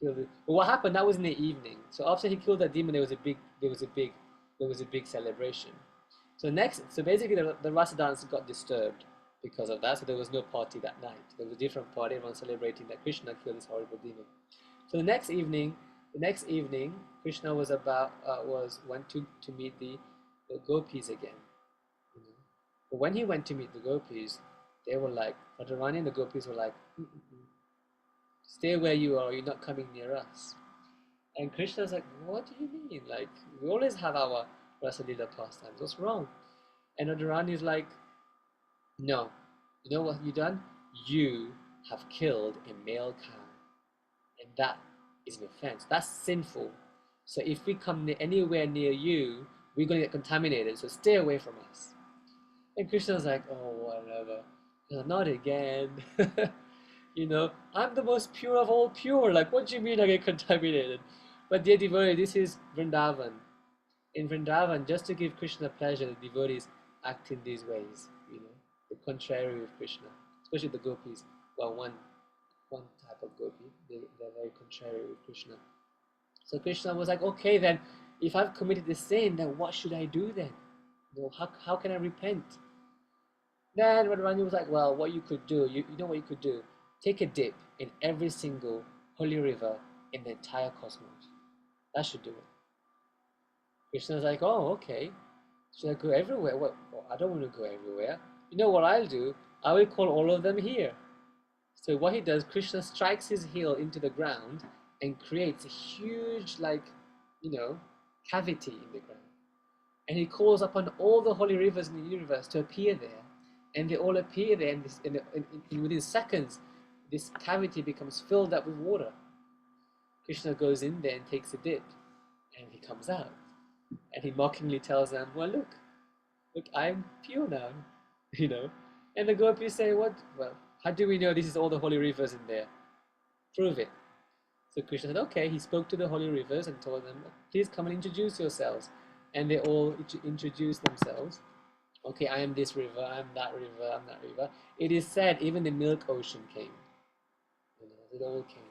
But what happened? That was in the evening. So after he killed that demon, there was a big celebration. So basically, the rasa dance got disturbed because of that. So there was no party that night. There was a different party, everyone celebrating that Krishna killed this horrible demon. So the next evening, Krishna went to meet the gopis again. You know? But when he went to meet the gopis, they were like, Radharani and the gopis were like, stay where you are, you're not coming near us. And Krishna's like, what do you mean? Like, we always have our Rasa Leela pastimes, what's wrong? And Radharani is like, no, you know what you've done? You have killed a male cow. And that is an offense, that's sinful. So if we come anywhere near you, we're going to get contaminated, so stay away from us. And Krishna's like, oh, whatever. Not again. You know, I'm the most pure of all pure. Like, what do you mean I get contaminated? But dear devotee, this is Vrindavan. In Vrindavan, just to give Krishna pleasure, the devotees act in these ways, you know, the contrary of Krishna, especially the gopis. Well, one type of gopi, they're very contrary with Krishna. So Krishna was like, okay, then, if I've committed this sin, then what should I do then? You know, how can I repent? Then Radharani was like, well, what you could do, you know what you could do? Take a dip in every single holy river in the entire cosmos. That should do it. Krishna's like, oh, okay. Should I go everywhere? Well, I don't want to go everywhere. You know what I'll do? I will call all of them here. So what he does, Krishna strikes his heel into the ground and creates a huge, like, you know, cavity in the ground. And he calls upon all the holy rivers in the universe to appear there. And they all appear there, and within seconds, this cavity becomes filled up with water. Krishna goes in there and takes a dip, and he comes out. And he mockingly tells them, well, look, I'm pure now, you know. And the gopis say, what? Well, how do we know this is all the holy rivers in there? Prove it. So Krishna said, okay. He spoke to the holy rivers and told them, please come and introduce yourselves. And they all introduced themselves. Okay, I am this river, I am that river, I'm that river. It is said even the milk ocean came. You know, it all came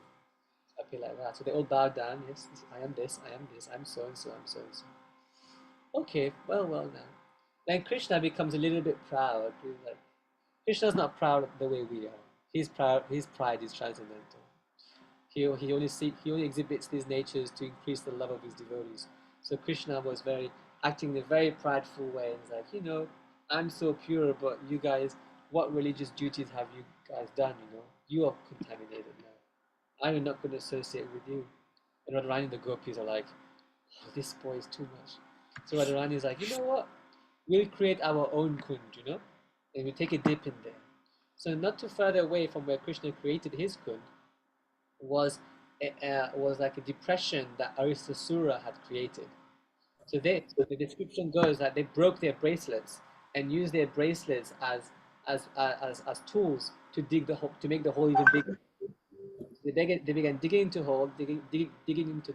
up here like that. So they all bowed down. Yes, I am this, I'm so and so, I'm so and so. Okay, well now. Then Krishna becomes a little bit proud. He's like, Krishna's not proud the way we are. He's proud. His pride is transcendental. He only exhibits these natures to increase the love of his devotees. So Krishna was acting in a very prideful way. He's like, you know, I'm so pure, but you guys, what religious duties have you guys done? You know, you are contaminated now. I'm not going to associate with you. And Radharani and the gopis are like, oh, this boy is too much. So Radharani is like, you know what? We'll create our own kund, you know, and we take a dip in there. So not too further away from where Krishna created his kund was like a depression that Aristasura had created. So the description goes that they broke their bracelets and used their bracelets as tools to dig the hole, to make the hole even bigger. They began digging into the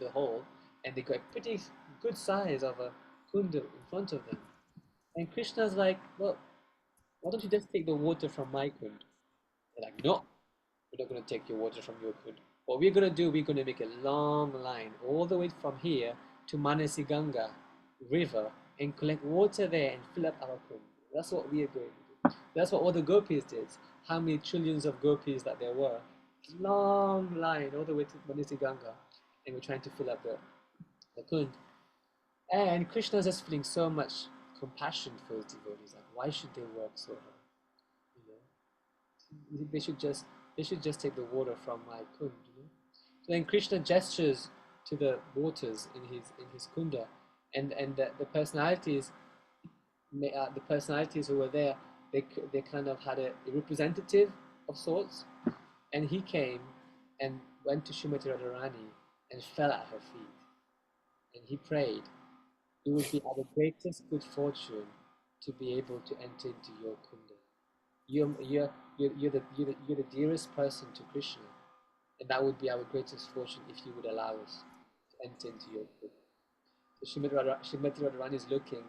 hole, and they got a pretty good size of a kunda in front of them. And Krishna's like, well, why don't you just take the water from my kund? They're like, no, we're not going to take your water from your kund. What we're going to do, we're going to make a long line all the way from here to Manasi Ganga river and collect water there and fill up our kund. That's what we are going to do. That's what all the gopis did. How many trillions of gopis that there were. Long line all the way to Manasi Ganga, and we're trying to fill up the kund. And Krishna is just feeling so much compassion for his devotees. Like, why should they work so hard? You know, they should just take the water from my kund. You know? So then Krishna gestures to the waters in his kunda, and the personalities who were there, they kind of had a representative of sorts, and he came and went to Srimati Radharani and fell at her feet, and he prayed, "It would be our greatest good fortune to be able to enter into your kunda. You're the dearest person to Krishna, and that would be our greatest fortune if you would allow us to enter into your kunda." So Srimati Radharani is looking,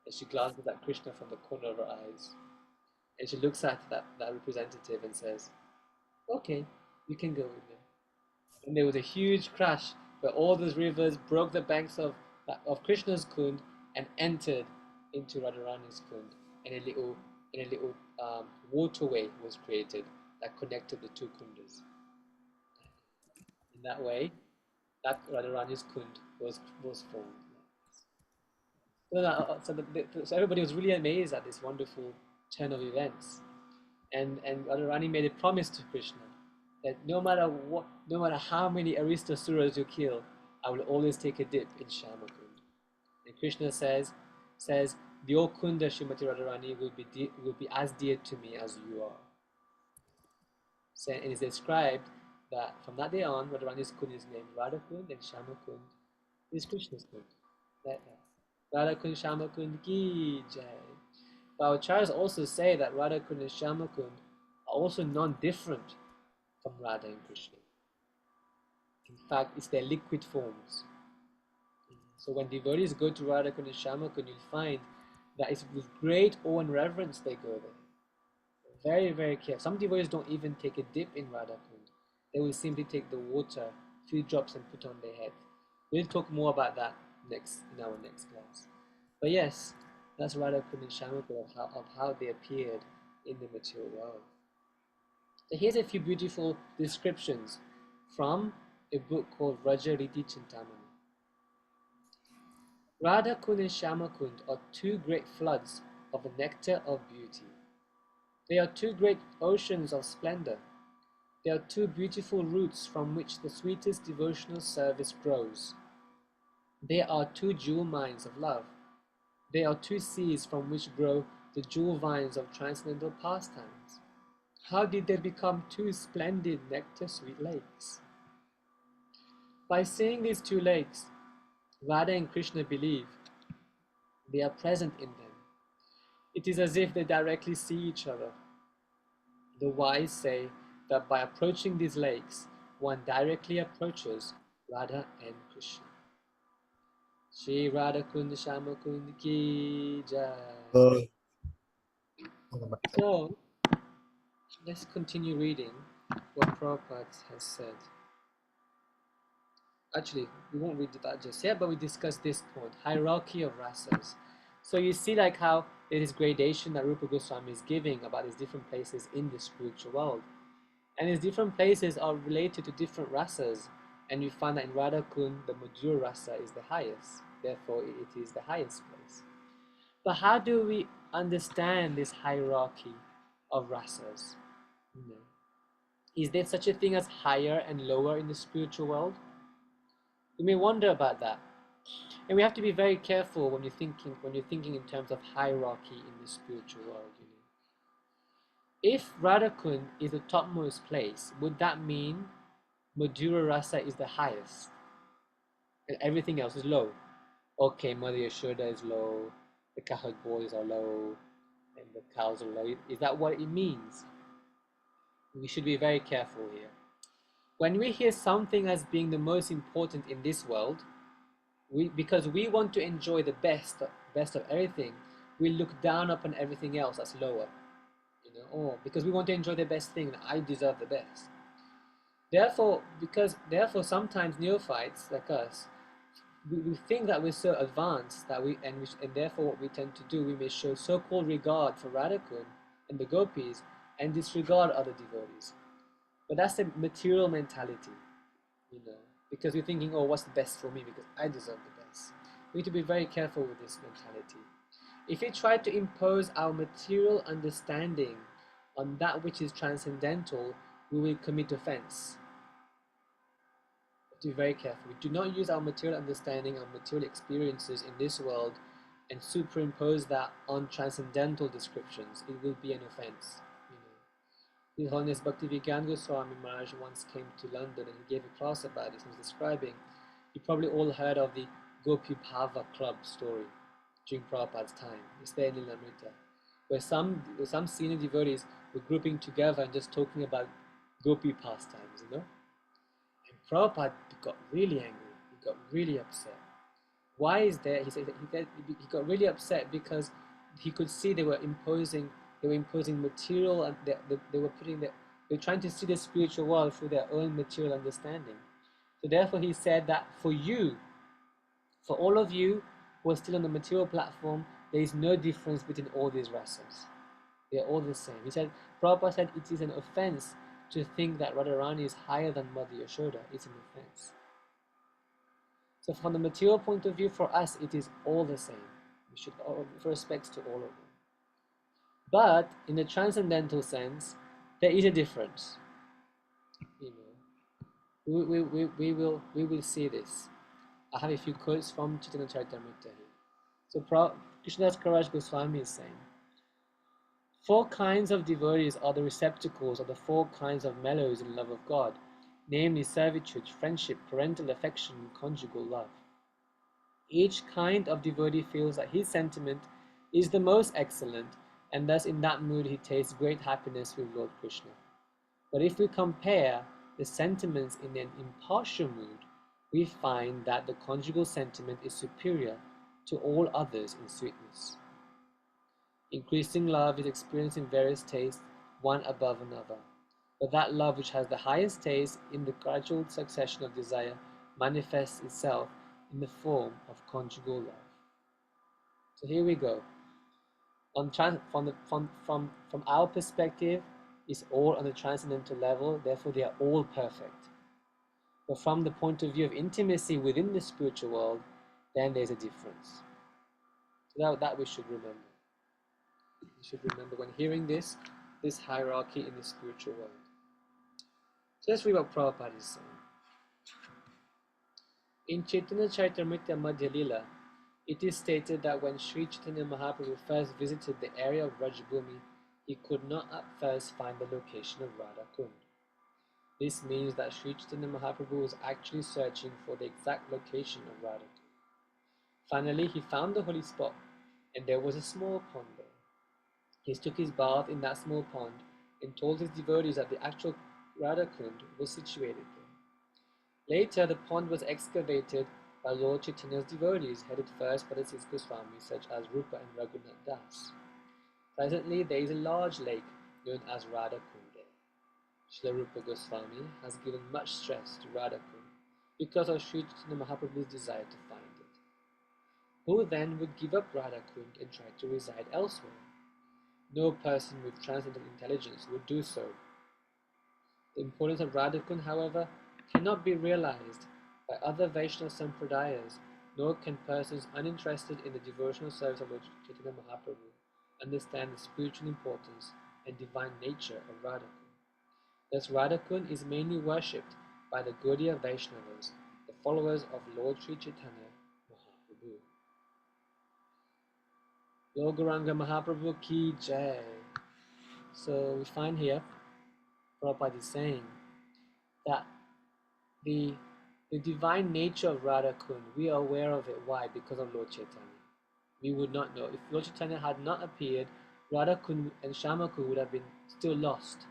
and she glances at Krishna from the corner of her eyes, and she looks at that representative and says, "Okay, you can go with me." And there was a huge crash where all those rivers broke the banks of Krishna's kund and entered into Radharani's kund, and a little waterway was created that connected the two kundas. In that way, that Radharani's kund was formed. So everybody was really amazed at this wonderful turn of events, and Radharani made a promise to Krishna that no matter how many Aristasuras you kill, I will always take a dip in Shyamakund. And Krishna says, your kunda, Srimati Radharani, will be as dear to me as you are. So, and it's described that from that day on, Radharani's kund is named Radhakund, and Shyamakund is Krishna's kund. Like that. Radhakund, Shyamakund ki jai. But our acharyas also say that Radhakund and Shyamakund are also non-different from Radha and Krishna. In fact, it's their liquid forms. So when devotees go to Radhakund and Shyamakund, you'll find that it's with great awe and reverence they go there. Very, very careful. Some devotees don't even take a dip in Radhakund. They will simply take the water, a few drops, and put on their head. We'll talk more about that in our next class. But yes, that's Radhakund and Shyamakund of how they appeared in the material world. So here's a few beautiful descriptions from a book called Vrajariti Chintamani. Radhakund and Shyamakund are two great floods of the nectar of beauty. They are two great oceans of splendor. They are two beautiful roots from which the sweetest devotional service grows. They are two jewel mines of love. They are two seas from which grow the jewel vines of transcendental pastimes. How did they become two splendid nectar-sweet lakes? By seeing these two lakes, Radha and Krishna believe they are present in them. It is as if they directly see each other. The wise say that by approaching these lakes, one directly approaches Radha and Krishna. Shri Radhakund Shyamakund ki jai. So, let's continue reading what Prabhupada has said. Actually, we won't read that just yet, but we discussed this point, hierarchy of rasas. So you see like how there is gradation that Rupa Goswami is giving about these different places in the spiritual world. And these different places are related to different rasas. And you find that in Radhakund, the Madhura rasa is the highest. Therefore, it is the highest place. But how do we understand this hierarchy of rasas? You know, is there such a thing as higher and lower in the spiritual world? You may wonder about that. And we have to be very careful when you're thinking in terms of hierarchy in the spiritual world. You know, if Radhakund is the topmost place, would that mean Madhura rasa is the highest and everything else is low? Okay, Mother Yashoda is low, the cowherd boys are low, and the cows are low. Is that what it means? We should be very careful here. When we hear something as being the most important in this world, Because we want to enjoy the best of everything, we look down upon everything else that's lower. Because we want to enjoy the best thing, I deserve the best. Therefore sometimes neophytes like us, we think that we're so advanced that and therefore what we tend to do, we may show so-called regard for Radhakund and the gopis and disregard other devotees. But that's a material mentality, because we're thinking, oh, what's the best for me because I deserve the best. We need to be very careful with this mentality. If we try to impose our material understanding on that which is transcendental, we will commit offense. Be very careful. We do not use our material understanding, our material experiences in this world and superimpose that on transcendental descriptions. It will be an offense. His Holiness Bhakti Goswami Maharaj once came to London and he gave a class about this. He was describing, you probably all heard of the Gopi Bhava Club story during Prabhupada's time. It's there in Lilamrita, where some senior devotees were grouping together and just talking about Gopi pastimes, And Prabhupada got really angry. He got really upset. Why is that? He said he got really upset because he could see they were imposing material, and they were trying to see the spiritual world through their own material understanding. So therefore he said that for all of you who are still on the material platform, there is no difference between all these rasas. They are all the same. He said, Prabhupada said it is an offense to think that Radharani is higher than Mother Yashoda. It's an offense. So from the material point of view, for us, it is all the same. We should offer respects to all of them. But in the transcendental sense, there is a difference. We will see this. I have a few quotes from Chaitanya Charitamrita here. So Krishnadas Kaviraj Goswami is saying, 4 kinds of devotees are the receptacles of the 4 kinds of mellows in love of God, namely servitude, friendship, parental affection, and conjugal love. Each kind of devotee feels that his sentiment is the most excellent, and thus in that mood he tastes great happiness with Lord Krishna. But if we compare the sentiments in an impartial mood, we find that the conjugal sentiment is superior to all others in sweetness. Increasing love is experienced in various tastes, one above another. But that love which has the highest taste in the gradual succession of desire manifests itself in the form of conjugal love. So here we go. From our perspective, it's all on the transcendental level, therefore they are all perfect. But from the point of view of intimacy within the spiritual world, then there's a difference. So that we should remember. We should remember when hearing this hierarchy in the spiritual world. So let's read what Prabhupada is saying. In Chaitanya Charitamrita Madhya Lila, it is stated that when Sri Chaitanya Mahaprabhu first visited the area of Rajabhumi, he could not at first find the location of Radha Kund. This means that Sri Chaitanya Mahaprabhu was actually searching for the exact location of Radha Kund. Finally, he found the holy spot, and there was a small pond there. He took his bath in that small pond and told his devotees that the actual Radha Kund was situated there. Later, the pond was excavated by Lord Chaitanya's devotees, headed first by the 6 Goswamis such as Rupa and Raghunath Das. Presently, there is a large lake known as Radha Kund there. Srila Rupa Goswami has given much stress to Radha Kund because of Sri Chaitanya Mahaprabhu's desire to find it. Who then would give up Radha Kund and try to reside elsewhere? No person with transcendental intelligence would do so. The importance of Radha Kund, however, cannot be realized by other Vaishnava Sampradayas, nor can persons uninterested in the devotional service of Lord Chaitanya Mahaprabhu understand the spiritual importance and divine nature of Radha Kund. Thus Radha Kund is mainly worshipped by the Gaudiya Vaishnavas, the followers of Lord Sri Chaitanya Mahaprabhu. Lord Gauranga Mahaprabhu ki jai. So we find here, Prabhupada is saying that the divine nature of Radha Kund, we are aware of it. Why? Because of Lord Chaitanya. We would not know. If Lord Chaitanya had not appeared, Radha Kund and Shama Kund would have been still lost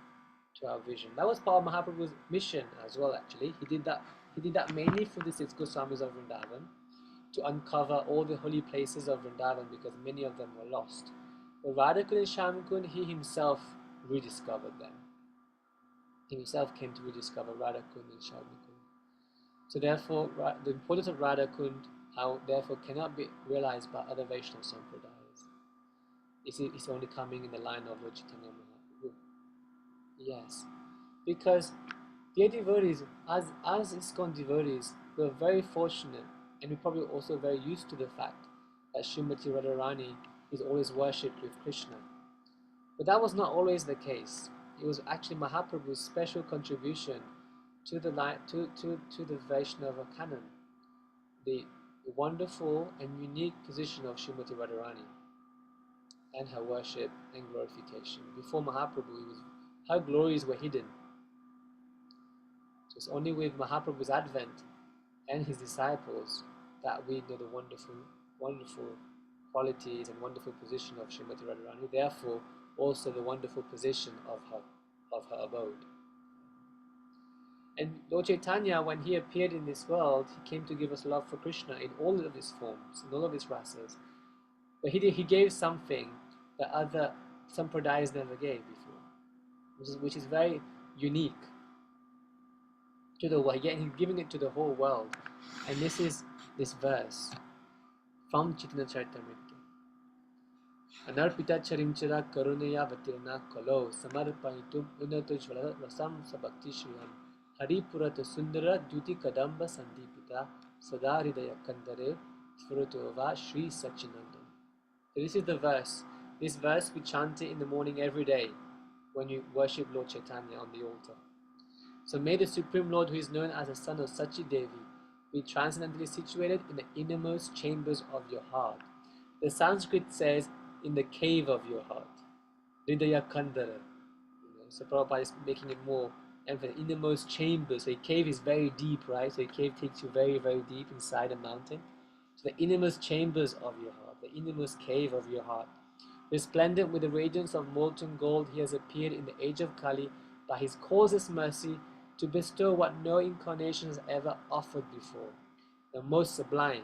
to our vision. That was part of Mahaprabhu's mission as well, actually. He did that mainly for the 6 Goswamis of Vrindavan. to uncover all the holy places of Vrindavan because many of them were lost. But Radhakund and Shyamakund, he himself rediscovered them. He himself came to rediscover Radhakund and Shyamakund. So therefore, the importance of Radhakund therefore cannot be realized by other Vaishnava Sampradayas. It's only coming in the line of Lord Chaitanya Mahaprabhu. Yes, because dear devotees, as ISKCON devotees, we're very fortunate, and we're probably also very used to the fact that Srimati Radharani is always worshipped with Krishna. But that was not always the case. It was actually Mahaprabhu's special contribution to the Vaishnava canon, the wonderful and unique position of Srimati Radharani and her worship and glorification. Before Mahaprabhu, her glories were hidden. So it's only with Mahaprabhu's advent and his disciples that we know the wonderful, wonderful qualities and wonderful position of Srimati Radharani, therefore also the wonderful position of her abode. And Lord Chaitanya, when he appeared in this world, he came to give us love for Krishna in all of his forms, in all of his rasas. But he gave something that other Sampradayas never gave before, which is very unique to the world. Yet he's giving it to the whole world. And this is this verse from Chaitanya Charitamrita. Anarpita charimchara karuneya vatirana kalo samarpayitum unatojvala rasam sabhakti shriyam haripurata sundara duti kadamba sandipita sadaridaya kandare sfurutova Shri Sachinandan. So this is the verse. This verse we chant it in the morning every day when you worship Lord Chaitanya on the altar. So may the Supreme Lord, who is known as the son of Sachi Devi, be transcendently situated in the innermost chambers of your heart. The Sanskrit says, in the cave of your heart. Hridaya Kandara. So Prabhupada is making it more emphasis. Innermost chambers. So a cave is very deep, right? So a cave takes you very, very deep inside a mountain. So the innermost chambers of your heart, the innermost cave of your heart. Resplendent with the radiance of molten gold, he has appeared in the age of Kali by his causeless mercy to bestow what no incarnation has ever offered before, the most sublime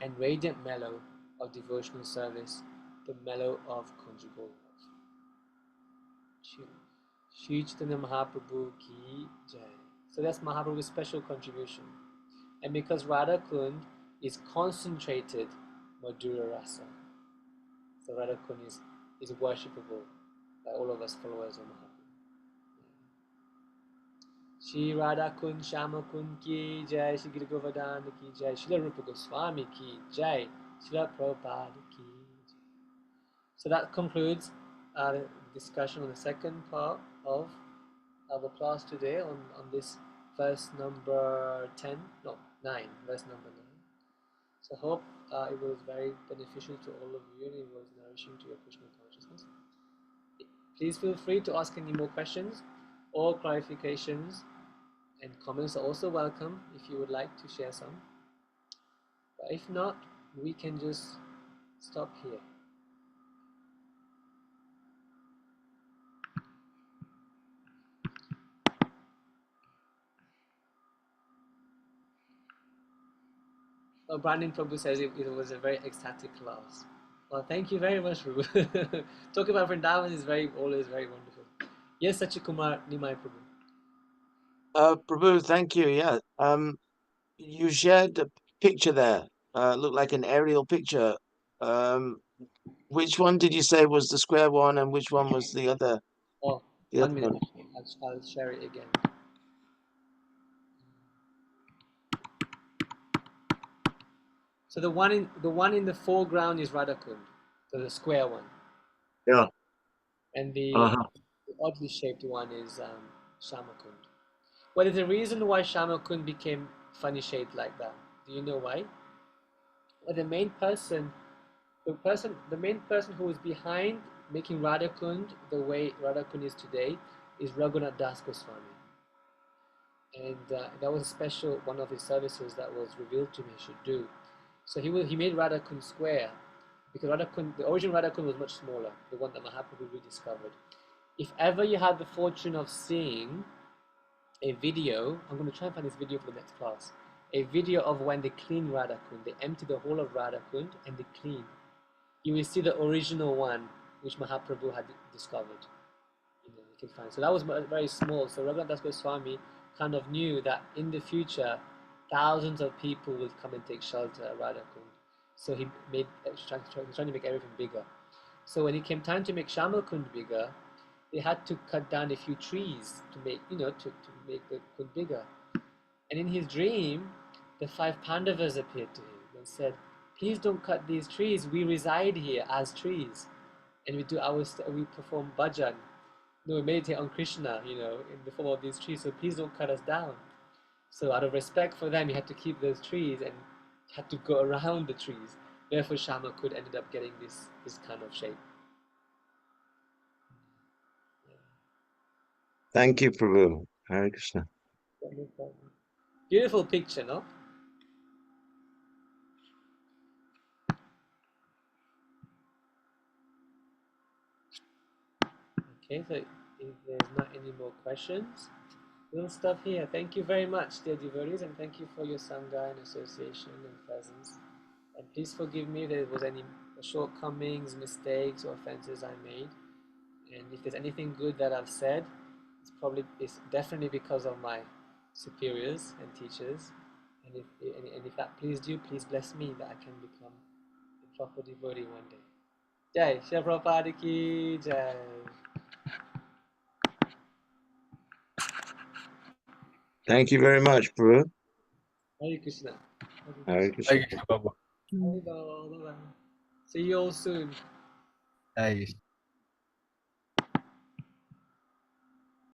and radiant mellow of devotional service, the mellow of conjugal love. Shri Chaitanya Mahaprabhu ki jai. So that's Mahaprabhu's special contribution. And because Radha Kund is concentrated Madhura Rasa, so Radha Kund is worshipable by all of us followers of Mahaprabhu. Shri Radha Kund Shama Kund ki jai, Shri Giri Govardhana ki jai, Srila Rupa Goswami ki jai, Srila Prabhupada ki jai. So that concludes the discussion on the second part of our class today on this verse number 9, verse number 9. So I hope it was very beneficial to all of you and it was nourishing to your Krishna consciousness. Please feel free to ask any more questions or clarifications, and comments are also welcome if you would like to share some. But if not, we can just stop here. Well, Brandon Prabhu says it was a very ecstatic class. Well, thank you very much, Prabhu. Talking about Vrindavan is always very wonderful. Yes, Sachikumar Nimai Prabhu. Prabhu, thank you. Yeah. You shared a picture there. Looked like an aerial picture. Which one did you say was the square one, and which one was the other? Oh, the 1 other minute. one? I'll share it again. So the one in the foreground is Radhakund, so the square one. Yeah. And the oddly shaped one is Shamakund. Well, there's a reason why Shamakund became funny shaped like that. Do you know why? Well, the main person who was behind making Radhakund the way Radhakund is today is Raghunath Das Goswami. And that was a special one of his services that was revealed to me he should do. So he made Radhakund square because the original Radhakund was much smaller, the one that Mahaprabhu rediscovered. If ever you had the fortune of seeing a video, I'm going to try and find this video for the next class. a video of when they clean Radha Kund. They empty the whole of Radha Kund and they clean. You will see the original one which Mahaprabhu had discovered. You can find. So that was very small. So Raghunath Das Goswami kind of knew that in the future, thousands of people will come and take shelter at Radha Kund. So he made trying to make everything bigger. So when it came time to make Shamal Kund bigger, they had to cut down a few trees to make to make the Kund bigger. And in his dream, the 5 Pandavas appeared to him and said, "Please don't cut these trees. We reside here as trees, and we perform bhajan. We meditate on Krishna, in the form of these trees. So please don't cut us down." So out of respect for them, he had to keep those trees and had to go around the trees. Therefore, Shamal Kund ended up getting this kind of shape. Thank you, Prabhu. Hare Krishna. Beautiful picture, no? Okay, so if there's not any more questions, we'll stop here. Thank you very much, dear devotees, and thank you for your Sangha and association and presence. And please forgive me if there was any shortcomings, mistakes, or offenses I made. And if there's anything good that I've said, it's definitely because of my superiors and teachers. And if that pleased you, please bless me that I can become a proper devotee one day. Jai Shri Prabhupada ki Jai. Thank you very much, Prabhu. Hare Krishna. Hare Krishna. Thank you, Prabhu. Bye-bye. See you all soon. Hey.